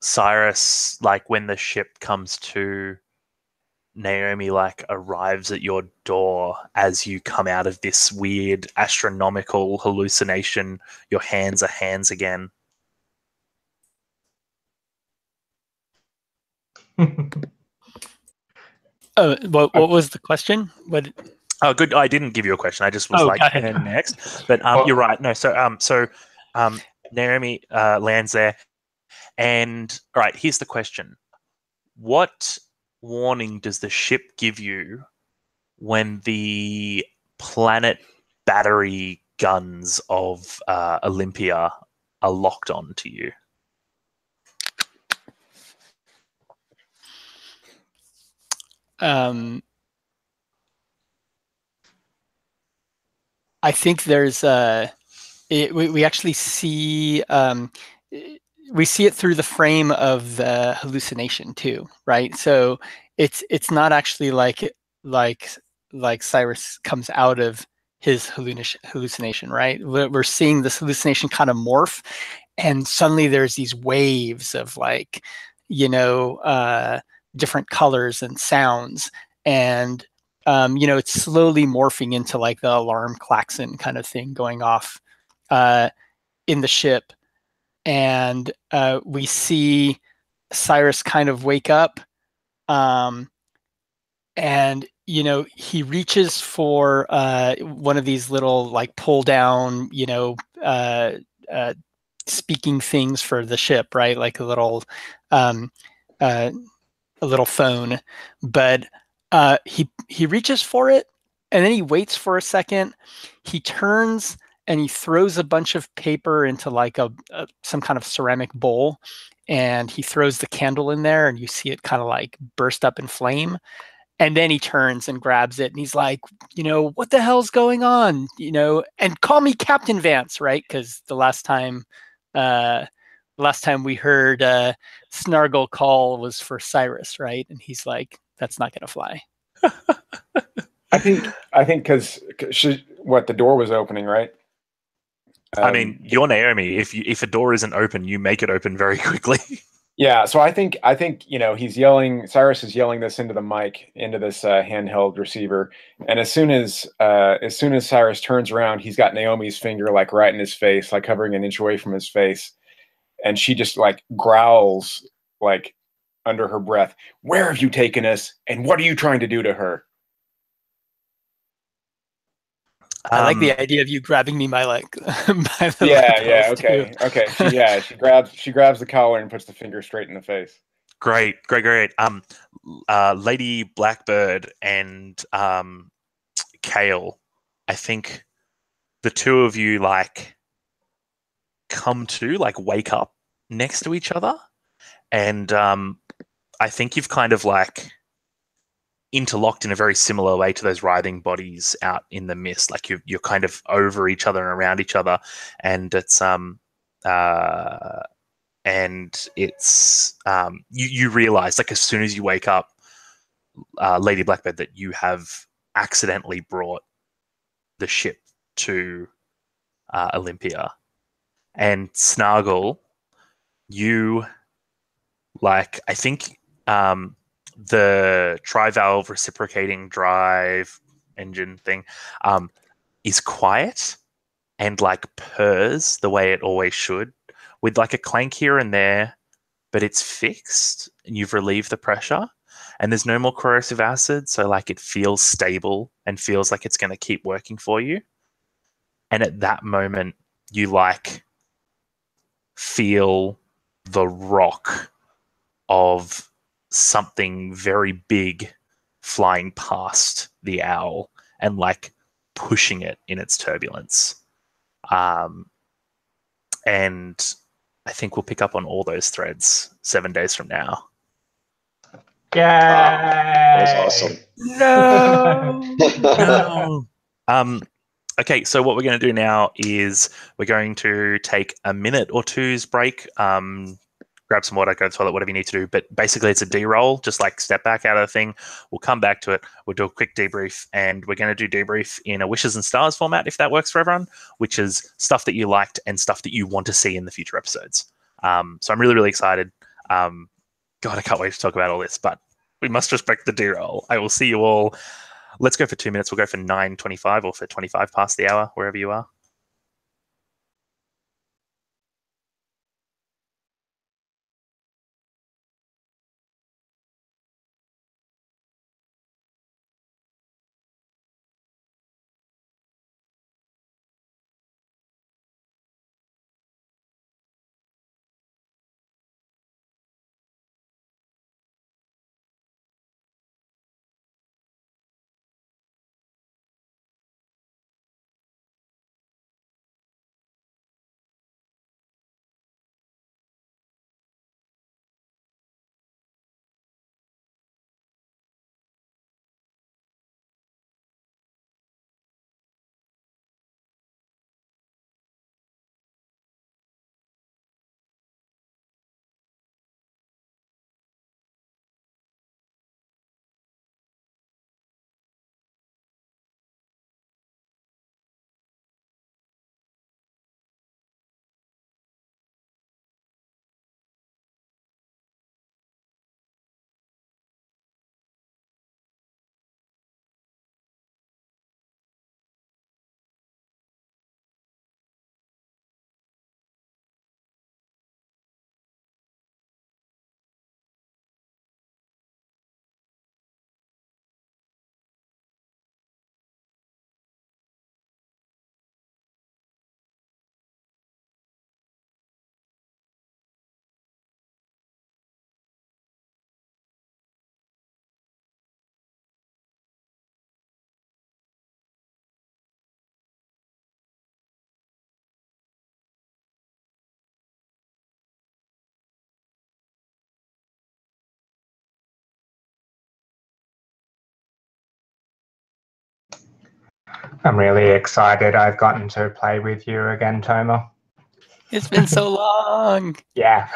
Cyrus, like when the ship comes to, Naomi like arrives at your door as you come out of this weird astronomical hallucination. Your hands are hands again. What was the question? What? Oh, good. I didn't give you a question. I just was and next. But you're right. No, so Naomi lands there, and all right. Here's the question: what warning does the ship give you when the planet battery guns of Olympia are locked on to you? I think there's we actually see we see it through the frame of the hallucination too, right? So it's not actually like like Cyrus comes out of his hallucination, right? We're seeing this hallucination kind of morph, and suddenly there's these waves of like, different colors and sounds, and it's slowly morphing into like the alarm klaxon kind of thing going off in the ship, and we see Cyrus kind of wake up, and he reaches for one of these little like pull down speaking things for the ship, right? Like um, a little phone, but he reaches for it, and then he waits for a second. He turns and he throws a bunch of paper into like some kind of ceramic bowl, and he throws the candle in there, and you see it kind of like burst up in flame. And then he turns and grabs it, and he's like, what the hell's going on? And call me Captain Vance, right? Because the last time we heard Snargle call was for Cyrus, right? And he's like, that's not gonna fly. I think because the door was opening, right? I mean, you're Naomi. If a door isn't open, you make it open very quickly. Yeah, so I think he's yelling. Cyrus is yelling this into the mic, into this handheld receiver, and as soon as Cyrus turns around, he's got Naomi's finger like right in his face, like hovering an inch away from his face, and she just like growls like under her breath, "Where have you taken us? And what are you trying to do to her?" I like the idea of you grabbing me by like by the yeah, lapels, okay. She grabs the collar and puts the finger straight in the face. Great. Lady Blackbird and Kale, I think the two of you like come to like wake up next to each other, and I think you've kind of like interlocked in a very similar way to those writhing bodies out in the mist. Like you're kind of over each other and around each other, and it's you realize like as soon as you wake up, Lady Blackbird, that you have accidentally brought the ship to Olympia. And Snargle, you like, I think the tri-valve reciprocating drive engine thing is quiet and like purrs the way it always should, with like a clank here and there, but it's fixed and you've relieved the pressure, and there's no more corrosive acid, so like it feels stable and feels like it's going to keep working for you. And at that moment, you like feel the rock of something very big flying past the owl and like pushing it in its turbulence. And I think we'll pick up on all those threads 7 days from now. Yeah, That was awesome. No. Okay, so what we're going to do now is we're going to take a minute or two's break, grab some water, go to the toilet, whatever you need to do. But basically, it's a D-roll, just like step back out of the thing. We'll come back to it. We'll do a quick debrief, and we're going to do debrief in a Wishes and Stars format, if that works for everyone, which is stuff that you liked and stuff that you want to see in the future episodes. So I'm really, really excited. God, I can't wait to talk about all this, but we must respect the D-roll. I will see you all. Let's go for 2 minutes. We'll go for 9:25 or for 25 past the hour, wherever you are. I'm really excited I've gotten to play with you again, Toma. It's been so long. Yeah.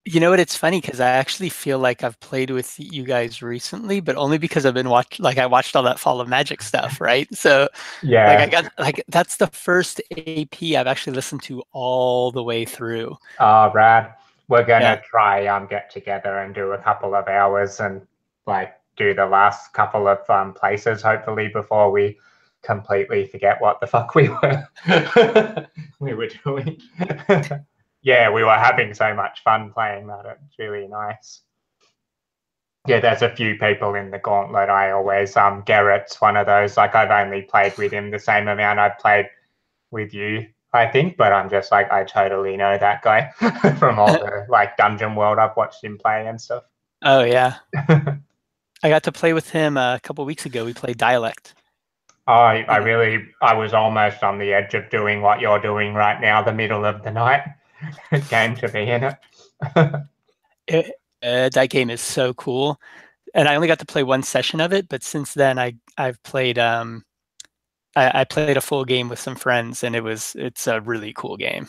You know what? It's funny because I actually feel like I've played with you guys recently, but only because I've been I watched all that Fall of Magic stuff, right? So Yeah. like I got that's the first AP I've actually listened to all the way through. Oh, rad. We're gonna Yeah. try get together and do a couple of hours and like do the last couple of places hopefully before we completely forget what the fuck we were doing. Yeah, we were having so much fun playing that. It's really nice. Yeah, there's a few people in the Gauntlet. I always Garrett's one of those. Like I've only played with him the same amount I've played with you, I think, but I'm just like I totally know that guy from all the like Dungeon World I've watched him play and stuff. Oh yeah. I got to play with him a couple weeks ago. We played Dialect. I was almost on the edge of doing what you're doing right now, the middle of the night. Game to be in it. That game is so cool, and I only got to play one session of it. But since then, I've played I played a full game with some friends, and it's a really cool game.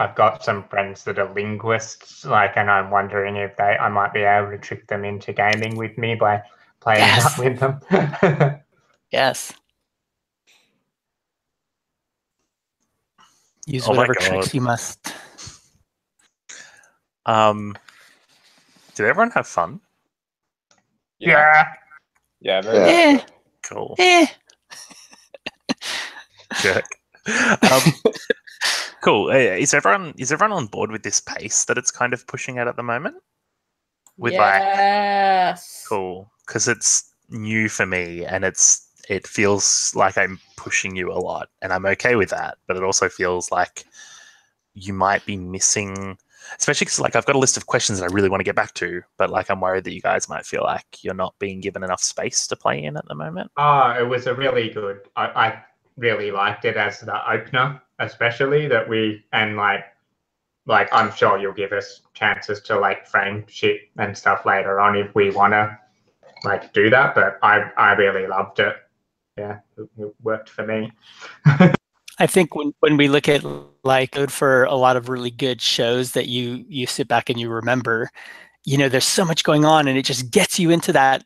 I've got some friends that are linguists, and I'm wondering if I might be able to trick them into gaming with me by playing that with them. Yes. Use whatever tricks you must. Did everyone have fun? Yeah. Yeah, very much. Cool. Jerk. Cool. Is everyone on board with this pace that it's kind of pushing at the moment? With yes. Cool. Because it's new for me, and it feels like I'm pushing you a lot, and I'm okay with that. But it also feels like you might be missing, especially because I've got a list of questions that I really want to get back to, but I'm worried that you guys might feel like you're not being given enough space to play in at the moment. Oh, it was a really good. I really liked it as the opener, especially that I'm sure you'll give us chances to frame shit and stuff later on if we want to do that. But I really loved it. Yeah, it worked for me. I think when we look at for a lot of really good shows that you sit back and you remember, there's so much going on and it just gets you into that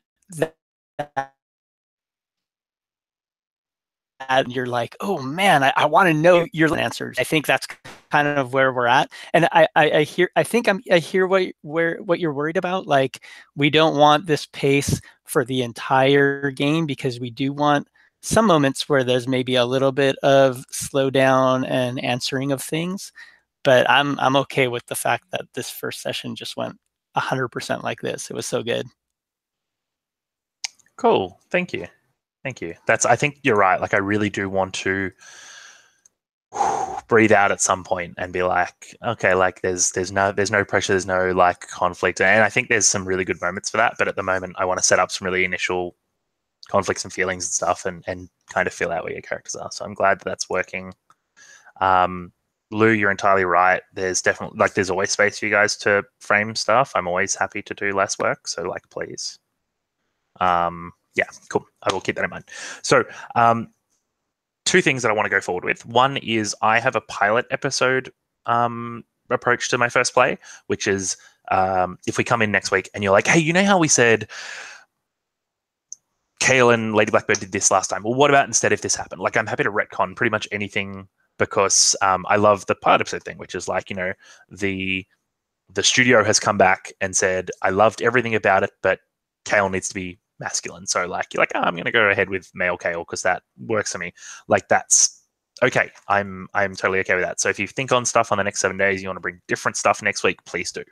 and you're like, oh man, I want to know your answers. I think that's kind of where we're at. And I hear what you're worried about. We don't want this pace for the entire game because we do want some moments where there's maybe a little bit of slowdown and answering of things, but I'm okay with the fact that this first session just went 100% like this. It was so good. Cool. Thank you. I think you're right. I really do want to breathe out at some point and be like, okay, there's no pressure, there's no conflict, and I think there's some really good moments for that. But at the moment, I want to set up some really initial conflicts and feelings and stuff and kind of feel out where your characters are. So I'm glad that's working. Lou, you're entirely right. There's definitely there's always space for you guys to frame stuff. I'm always happy to do less work. So please. Yeah, cool. I will keep that in mind. So two things that I want to go forward with. One is I have a pilot episode approach to my first play, which is if we come in next week and you're like, hey, you know how we said Kale and Lady Blackbird did this last time? Well, what about instead if this happened? I'm happy to retcon pretty much anything because I love the pilot episode thing, which is the studio has come back and said, I loved everything about it, but Kale needs to be masculine. So you're like, oh, I'm going to go ahead with male Kale because that works for me. That's okay. I'm totally okay with that. So if you think on stuff on the next 7 days, you want to bring different stuff next week, please do.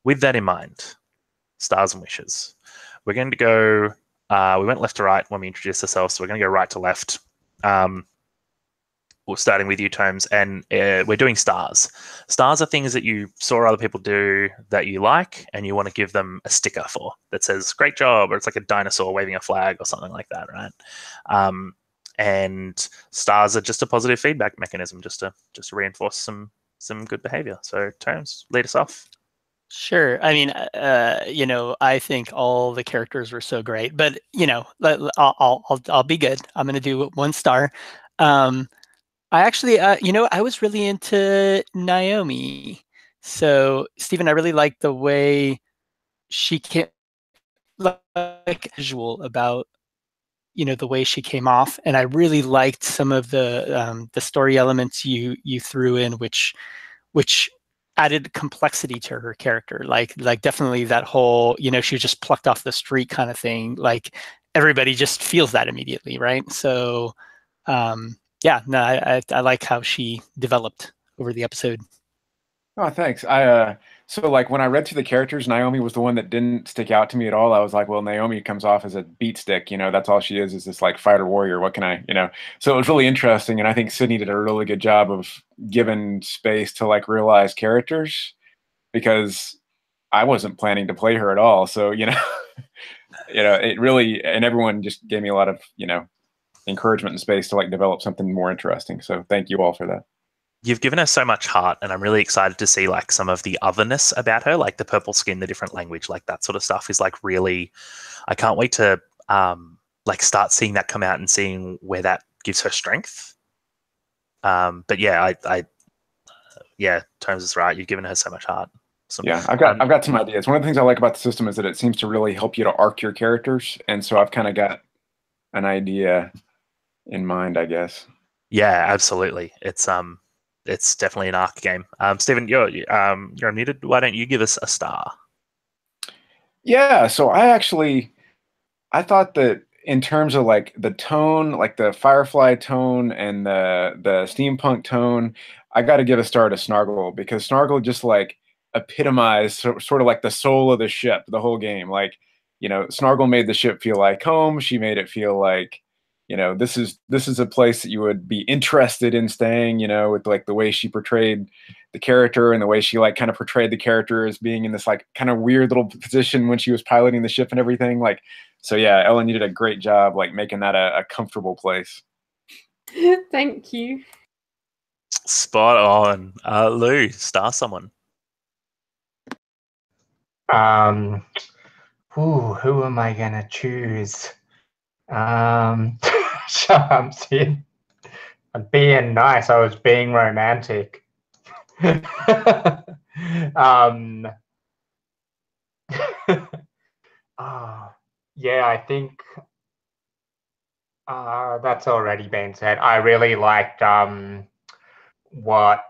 With that in mind, stars and wishes. We're going to go, we went left to right when we introduced ourselves. So we're going to go right to left. We're starting with you, Tomes, and we're doing stars. Stars are things that you saw other people do that you like, and you want to give them a sticker for that says "great job," or it's like a dinosaur waving a flag or something like that, right? And stars are just a positive feedback mechanism, just to reinforce some good behavior. So, Tomes, lead us off. Sure. I mean, you know, I think all the characters were so great, but you know, I'll be good. I'm gonna do 1 star. I actually, you know, I was really into Naomi. So, Stephen, I really liked the way she came, like, visual about, you know, the way she came off, and I really liked some of the story elements you threw in, which added complexity to her character. Like definitely that whole, you know, she was just plucked off the street kind of thing. Like everybody just feels that immediately, right? So, yeah, no, I like how she developed over the episode. Oh, thanks. So like when I read through the characters, Naomi was the one that didn't stick out to me at all. I was like, well, Naomi comes off as a beat stick, you know, that's all she is this like fighter warrior. What can I, you know? So it was really interesting, and I think Sydney did a really good job of giving space to like realize characters, because I wasn't planning to play her at all. So, you know, you know, it really, and everyone just gave me a lot of, you know, encouragement and space to like develop something more interesting. So thank you all for that. You've given her so much heart, and I'm really excited to see like some of the otherness about her, like the purple skin, the different language, like that sort of stuff is like really, I can't wait to like start seeing that come out and seeing where that gives her strength. But yeah, yeah, Terms is right. You've given her so much heart. Yeah, I've got some ideas. One of the things I like about the system is that it seems to really help you to arc your characters, and so I've kind of got an idea in mind, I guess. Yeah, absolutely. It's definitely an arc game. Stephen, you're unmuted. Why don't you give us a star? Yeah, so I thought that in terms of like the tone, like the Firefly tone and the steampunk tone, I got to give a star to Snargle, because Snargle just like epitomized sort of like the soul of the ship the whole game. Like, you know, Snargle made the ship feel like home. She made it feel like, you know, this is a place that you would be interested in staying, you know, with like the way she portrayed the character and the way she like kind of portrayed the character as being in this like kind of weird little position when she was piloting the ship and everything. Like, so yeah, Ellen, you did a great job like making that a comfortable place. Thank you. Spot on. Lou, star someone. Who am I gonna choose? See, I'm being nice. I was being romantic. Yeah, I think that's already been said. I really liked what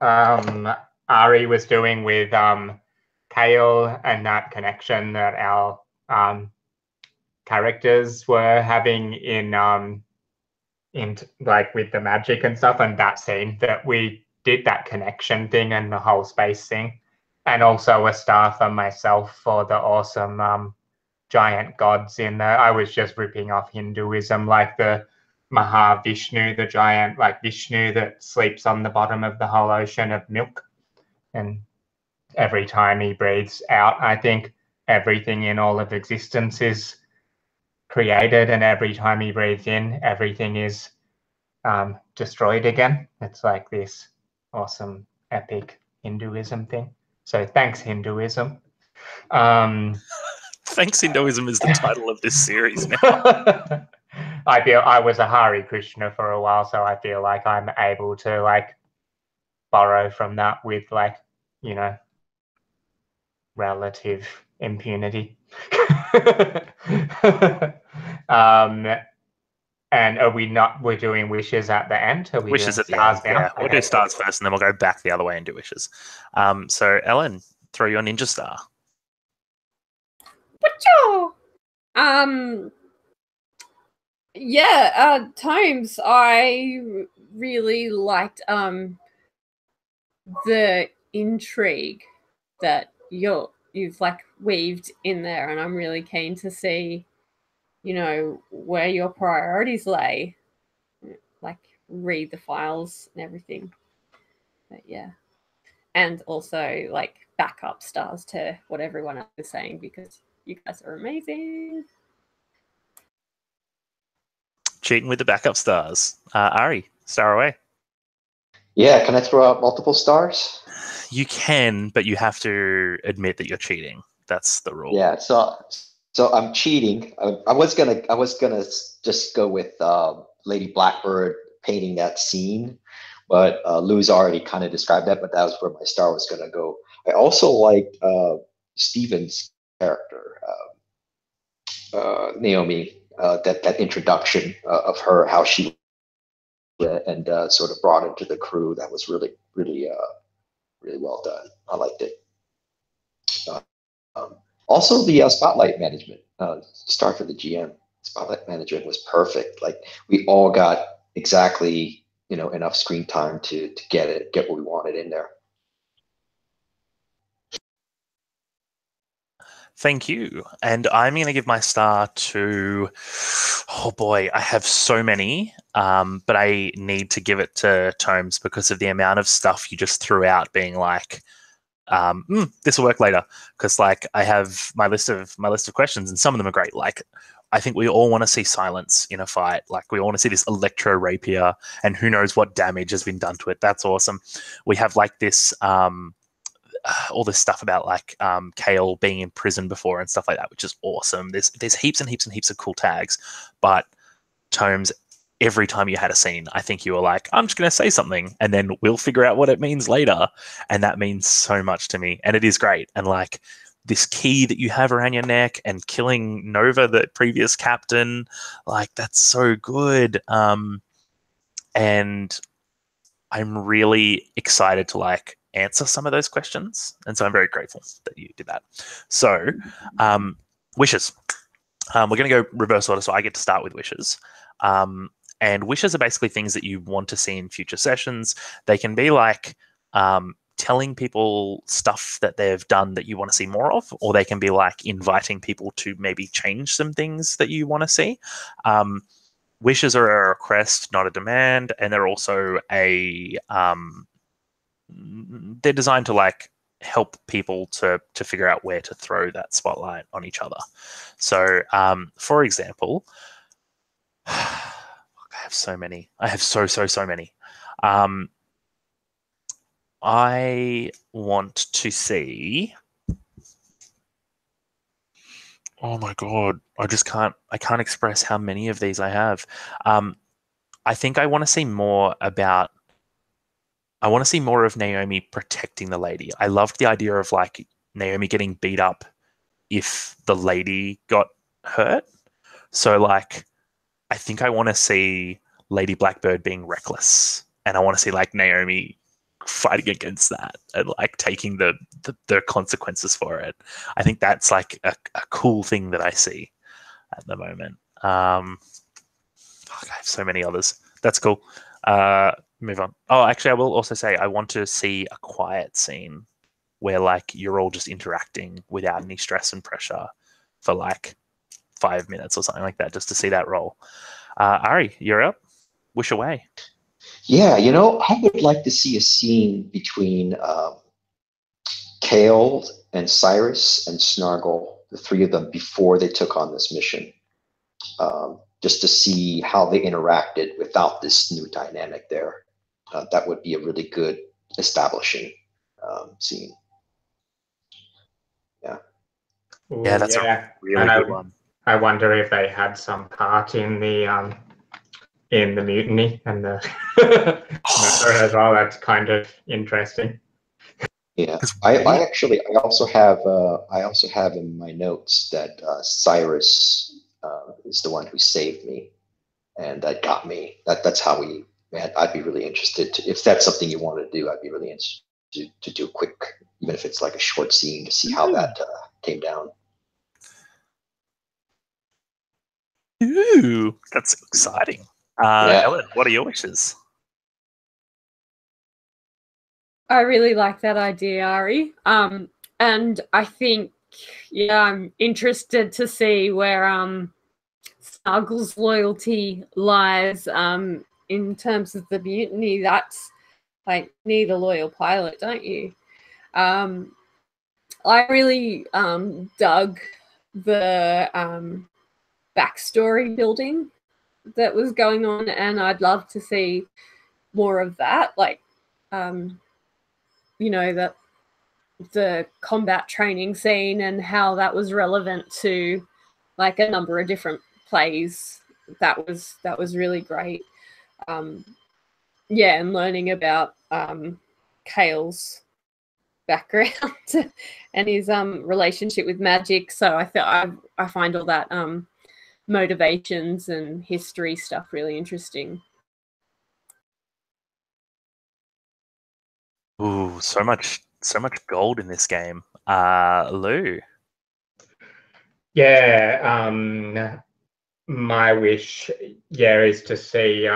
Ari was doing with Kale, and that connection that our characters were having in like with the magic and stuff, and that scene that we did that connection thing and the whole space thing. And also a star for myself for the awesome giant gods in there. I was just ripping off Hinduism, like the Mahavishnu, the giant like Vishnu that sleeps on the bottom of the whole ocean of milk. And every time he breathes out, I think everything in all of existence is created, and every time he breathes in, everything is destroyed again. It's like this awesome epic Hinduism thing. So thanks, Hinduism. Thanks, Hinduism is the title of this series now. I feel I was a Hare Krishna for a while, so I feel like I'm able to like borrow from that with like, you know, relative impunity. And are we not? We're doing wishes at the end. Are we Wishes doing at the stars end. now? Yeah, we'll do stars first, and then we'll go back the other way and do wishes. So Ellen, throw your ninja star. Yeah, Tomes, I really liked the intrigue that you've like weaved in there, and I'm really keen to see, you know, where your priorities lay. Like read the files and everything. But yeah. And also like backup stars to what everyone else is saying, because you guys are amazing. Cheating with the backup stars. Ari, star away. Yeah, can I throw out multiple stars? You can, but you have to admit that you're cheating. That's the rule. Yeah, so I'm cheating. I was gonna just go with Lady Blackbird painting that scene, but Lou's already kind of described that. But that was where my star was gonna go. I also liked Steven's character, Naomi. That introduction of her, how she and sort of brought into the crew. That was really well done. I liked it. Um, Also, the spotlight management, star for the GM, spotlight management was perfect. Like we all got exactly enough screen time to get what we wanted in there. Thank you. And I'm going to give my star to, oh boy, I have so many, but I need to give it to Tomes because of the amount of stuff you just threw out being like, this will work later. Because like I have my list of questions and some of them are great. Like I think we all want to see silence in a fight. Like we all want to see this electro rapier and who knows what damage has been done to it. That's awesome. We have like this, all this stuff about like Kale being in prison before and stuff like that, which is awesome. There's heaps and heaps and heaps of cool tags, but Tomes, every time you had a scene, I think you were like, I'm just going to say something and then we'll figure out what it means later. And that means so much to me. And it is great. And like this key that you have around your neck and killing Nova, the previous captain, like that's so good. And I'm really excited to like answer some of those questions. And so I'm very grateful that you did that. So wishes. We're going to go reverse order. So I get to start with wishes. And wishes are basically things that you want to see in future sessions. They can be like telling people stuff that they've done that you want to see more of, or they can be like inviting people to maybe change some things that you want to see. Wishes are a request, not a demand, and they're also they're designed to like help people to figure out where to throw that spotlight on each other. So, for example, I have so many. I have so many. I want to see. Oh my god! I can't express how many of these I have. I think I want to see more about. I want to see more of Naomi protecting the lady. I loved the idea of like Naomi getting beat up if the lady got hurt. So like, I think I want to see Lady Blackbird being reckless, and I want to see like Naomi fighting against that and like taking the consequences for it. I think that's like a cool thing that I see at the moment. I have so many others. That's cool. Move on. Oh, actually, I will also say I want to see a quiet scene where like you're all just interacting without any stress and pressure for like 5 minutes or something like that, just to see that roll. Ari, you're up. Wish away. Yeah, I would like to see a scene between Kale and Cyrus and Snargle, the three of them, before they took on this mission. Just to see how they interacted without this new dynamic there. That would be a really good establishing scene. Yeah. Ooh, Yeah, that's a really and good one. I wonder if they had some part in the mutiny and the murder as well. That's kind of interesting. Yeah, I also have in my notes that Cyrus is the one who saved me, and that got me. That's how we. Man, I'd be really interested to, if that's something you want to do. I'd be really interested to do a quick, even if it's like a short scene, to see how that came down. Ooh, that's exciting. Yeah. Ellen, what are your wishes? I really like that idea, Ari. And I think, yeah, I'm interested to see where Snuggles' loyalty lies in terms of the mutiny. That's like, need a loyal pilot, don't you? I really dug the backstory building that was going on, and I'd love to see more of that. Like, you know, that the combat training scene and how that was relevant to like a number of different plays. That was really great. Yeah, and learning about Kale's background and his relationship with magic. So I find all that motivations and history stuff really interesting. Ooh, so much gold in this game. Lou. Yeah, my wish, yeah, is to see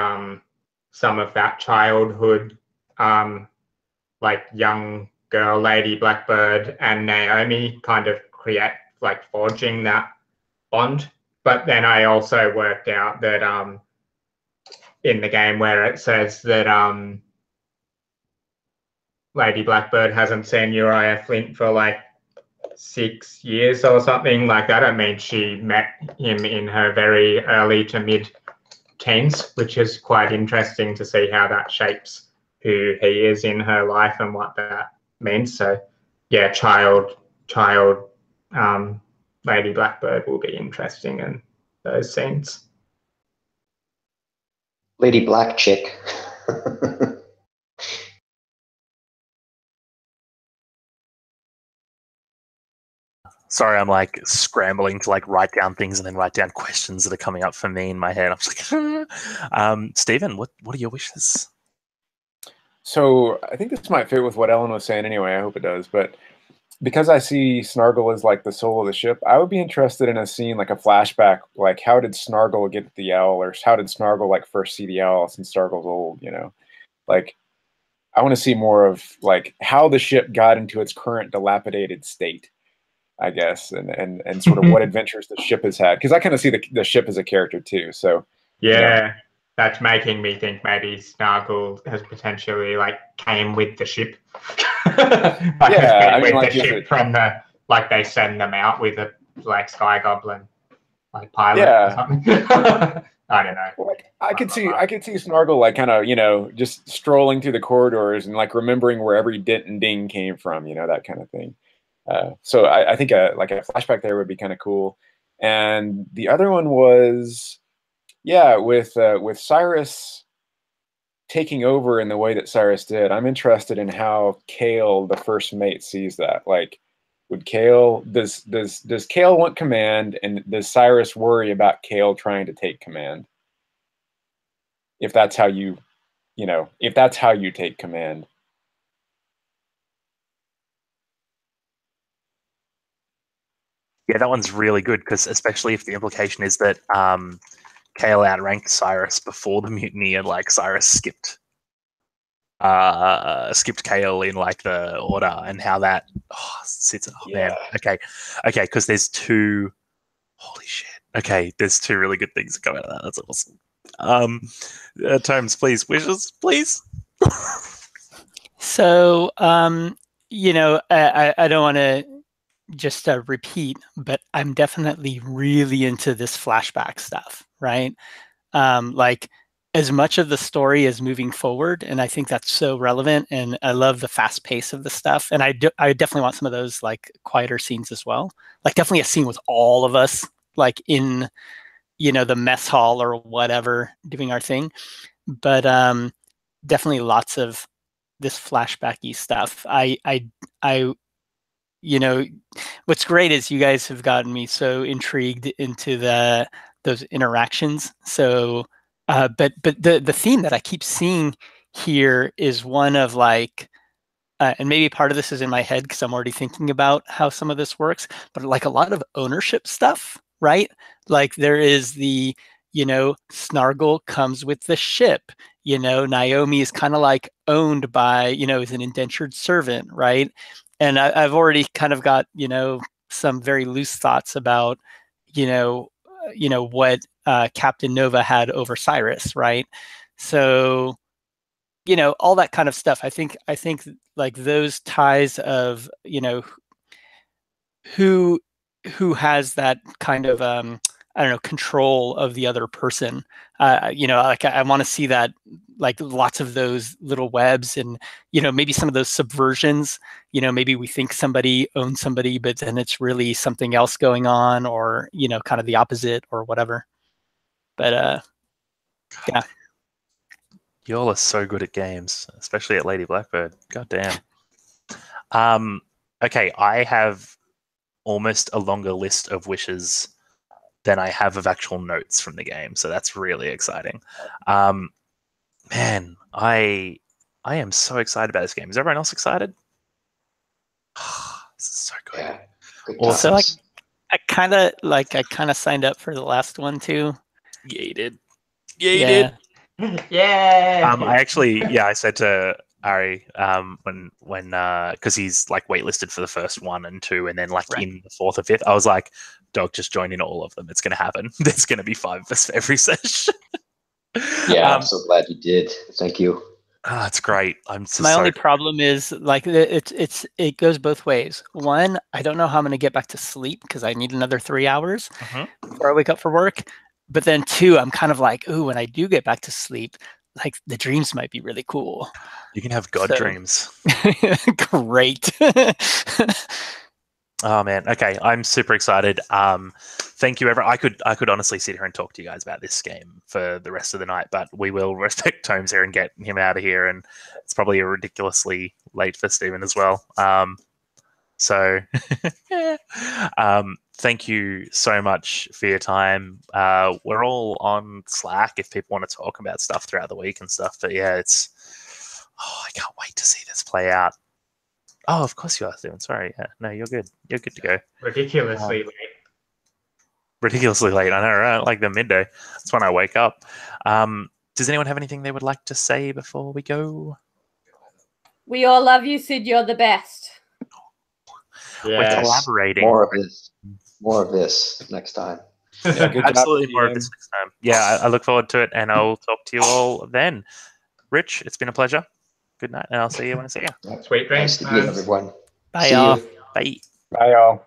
some of that childhood, like young girl Lady Blackbird and Naomi kind of create, like forging that bond. But then I also worked out that in the game where it says that Lady Blackbird hasn't seen Uriah Flint for like 6 years or something, like that, I mean, she met him in her very early to mid teens, which is quite interesting to see how that shapes who he is in her life and what that means. So yeah, child Lady Blackbird will be interesting in those scenes. Lady Black Chick. Sorry, I'm like scrambling to like write down things and then write down questions that are coming up for me in my head. I'm just like, Stephen, what are your wishes? So I think this might fit with what Ellen was saying anyway. I hope it does. But because I see Snargle as like the soul of the ship, I would be interested in a scene, like a flashback, like how did Snargle get the owl, or how did Snargle like first see the owl since Snargle's old, you know? Like, I want to see more of like how the ship got into its current dilapidated state, I guess, and sort of what adventures the ship has had. Because I kind of see the ship as a character too. So yeah, you know. That's making me think maybe Snargle has potentially like came with the ship. Like yeah, I mean, with like the ship from the, like they send them out with a like Sky Goblin like pilot or something. I don't know. Like I could see Snargle like kind of, you know, just strolling through the corridors and like remembering where every dent and ding came from, you know, that kind of thing. So I think like a flashback there would be kind of cool. And the other one was, yeah, with Cyrus taking over in the way that Cyrus did. I'm interested in how Kale, the first mate, sees that. Like, would Kale does Kale want command, and does Cyrus worry about Kale trying to take command? If that's how you know, if that's how you take command. Yeah, that one's really good because especially if the implication is that Kale outranked Cyrus before the mutiny, and like Cyrus skipped Kale in like the order, and how that sits. Oh Yeah. man, okay, because there's two. Holy shit! Okay, there's two really good things that come out of that. That's awesome. Tomes, please, wishes, please. So, you know, I don't want to just repeat, but I'm definitely really into this flashback stuff, right? Like, as much of the story is moving forward, and I think that's so relevant, and I love the fast pace of the stuff, and I definitely want some of those like quieter scenes as well. Like definitely a scene with all of us like in, you know, the mess hall or whatever doing our thing, but definitely lots of this flashbacky stuff. I you know, what's great is you guys have gotten me so intrigued into those interactions. So but the theme that I keep seeing here is one of like, and maybe part of this is in my head because I'm already thinking about how some of this works, but like a lot of ownership stuff, right? Like there is the, you know, Snargle comes with the ship, you know, Naomi is kind of like owned by, you know, is an indentured servant, right? And I've already kind of got, you know, some very loose thoughts about, you know, what Captain Nova had over Cyrus, right? So, you know, all that kind of stuff. I think like those ties of, you know, who has that kind of I don't know, control of the other person. You know, like I want to see that like lots of those little webs, and maybe some of those subversions. Maybe we think somebody owns somebody, but then it's really something else going on, or kind of the opposite or whatever. But yeah. Y'all are so good at games, especially at Lady Blackbird. God damn. Okay, I have almost a longer list of wishes than I have of actual notes from the game, so that's really exciting. Man, I am so excited about this game. Is everyone else excited? This is so good. Yeah. Good Also, times. I kind of signed up for the last one too. Yeah, you did. Yeah, you did. Yeah. I said to Ari, when because he's like waitlisted for the first 1 and 2, and then like Right. in the 4th or 5th, I was like, "Dog, just join in all of them. It's gonna happen. There's gonna be 5 of us for every session." Yeah, I'm so glad you did. Thank you. It's great. I'm just My only problem is like it goes both ways. One, I don't know how I'm going to get back to sleep because I need another 3 hours before I wake up for work. But then 2, I'm kind of like, ooh, when I do get back to sleep, like the dreams might be really cool. You can have God dreams. Great. Oh man. Okay, I'm super excited. Thank you, everyone. I could honestly sit here and talk to you guys about this game for the rest of the night, but we will respect Tomes here and get him out of here. And it's probably ridiculously late for Stephen as well. So thank you so much for your time. We're all on Slack if people want to talk about stuff throughout the week and stuff. But yeah, I can't wait to see this play out. Oh, of course you are, Stephen. Sorry. Yeah. No, you're good. You're good to go. Ridiculously late. Ridiculously late. I know, right? Like the midday. That's when I wake up. Does anyone have anything they would like to say before we go? We all love you, Sid. You're the best. We're Yes. collaborating. More of this next time. Yeah, good Absolutely job, more of team. this next time. Yeah, I look forward to it, and I'll talk to you all then. Rich, it's been a pleasure. Good night, and I'll see you when I see you. Sweet dreams. Nice to meet everyone. Bye, See y'all. you. Bye. Bye, y'all.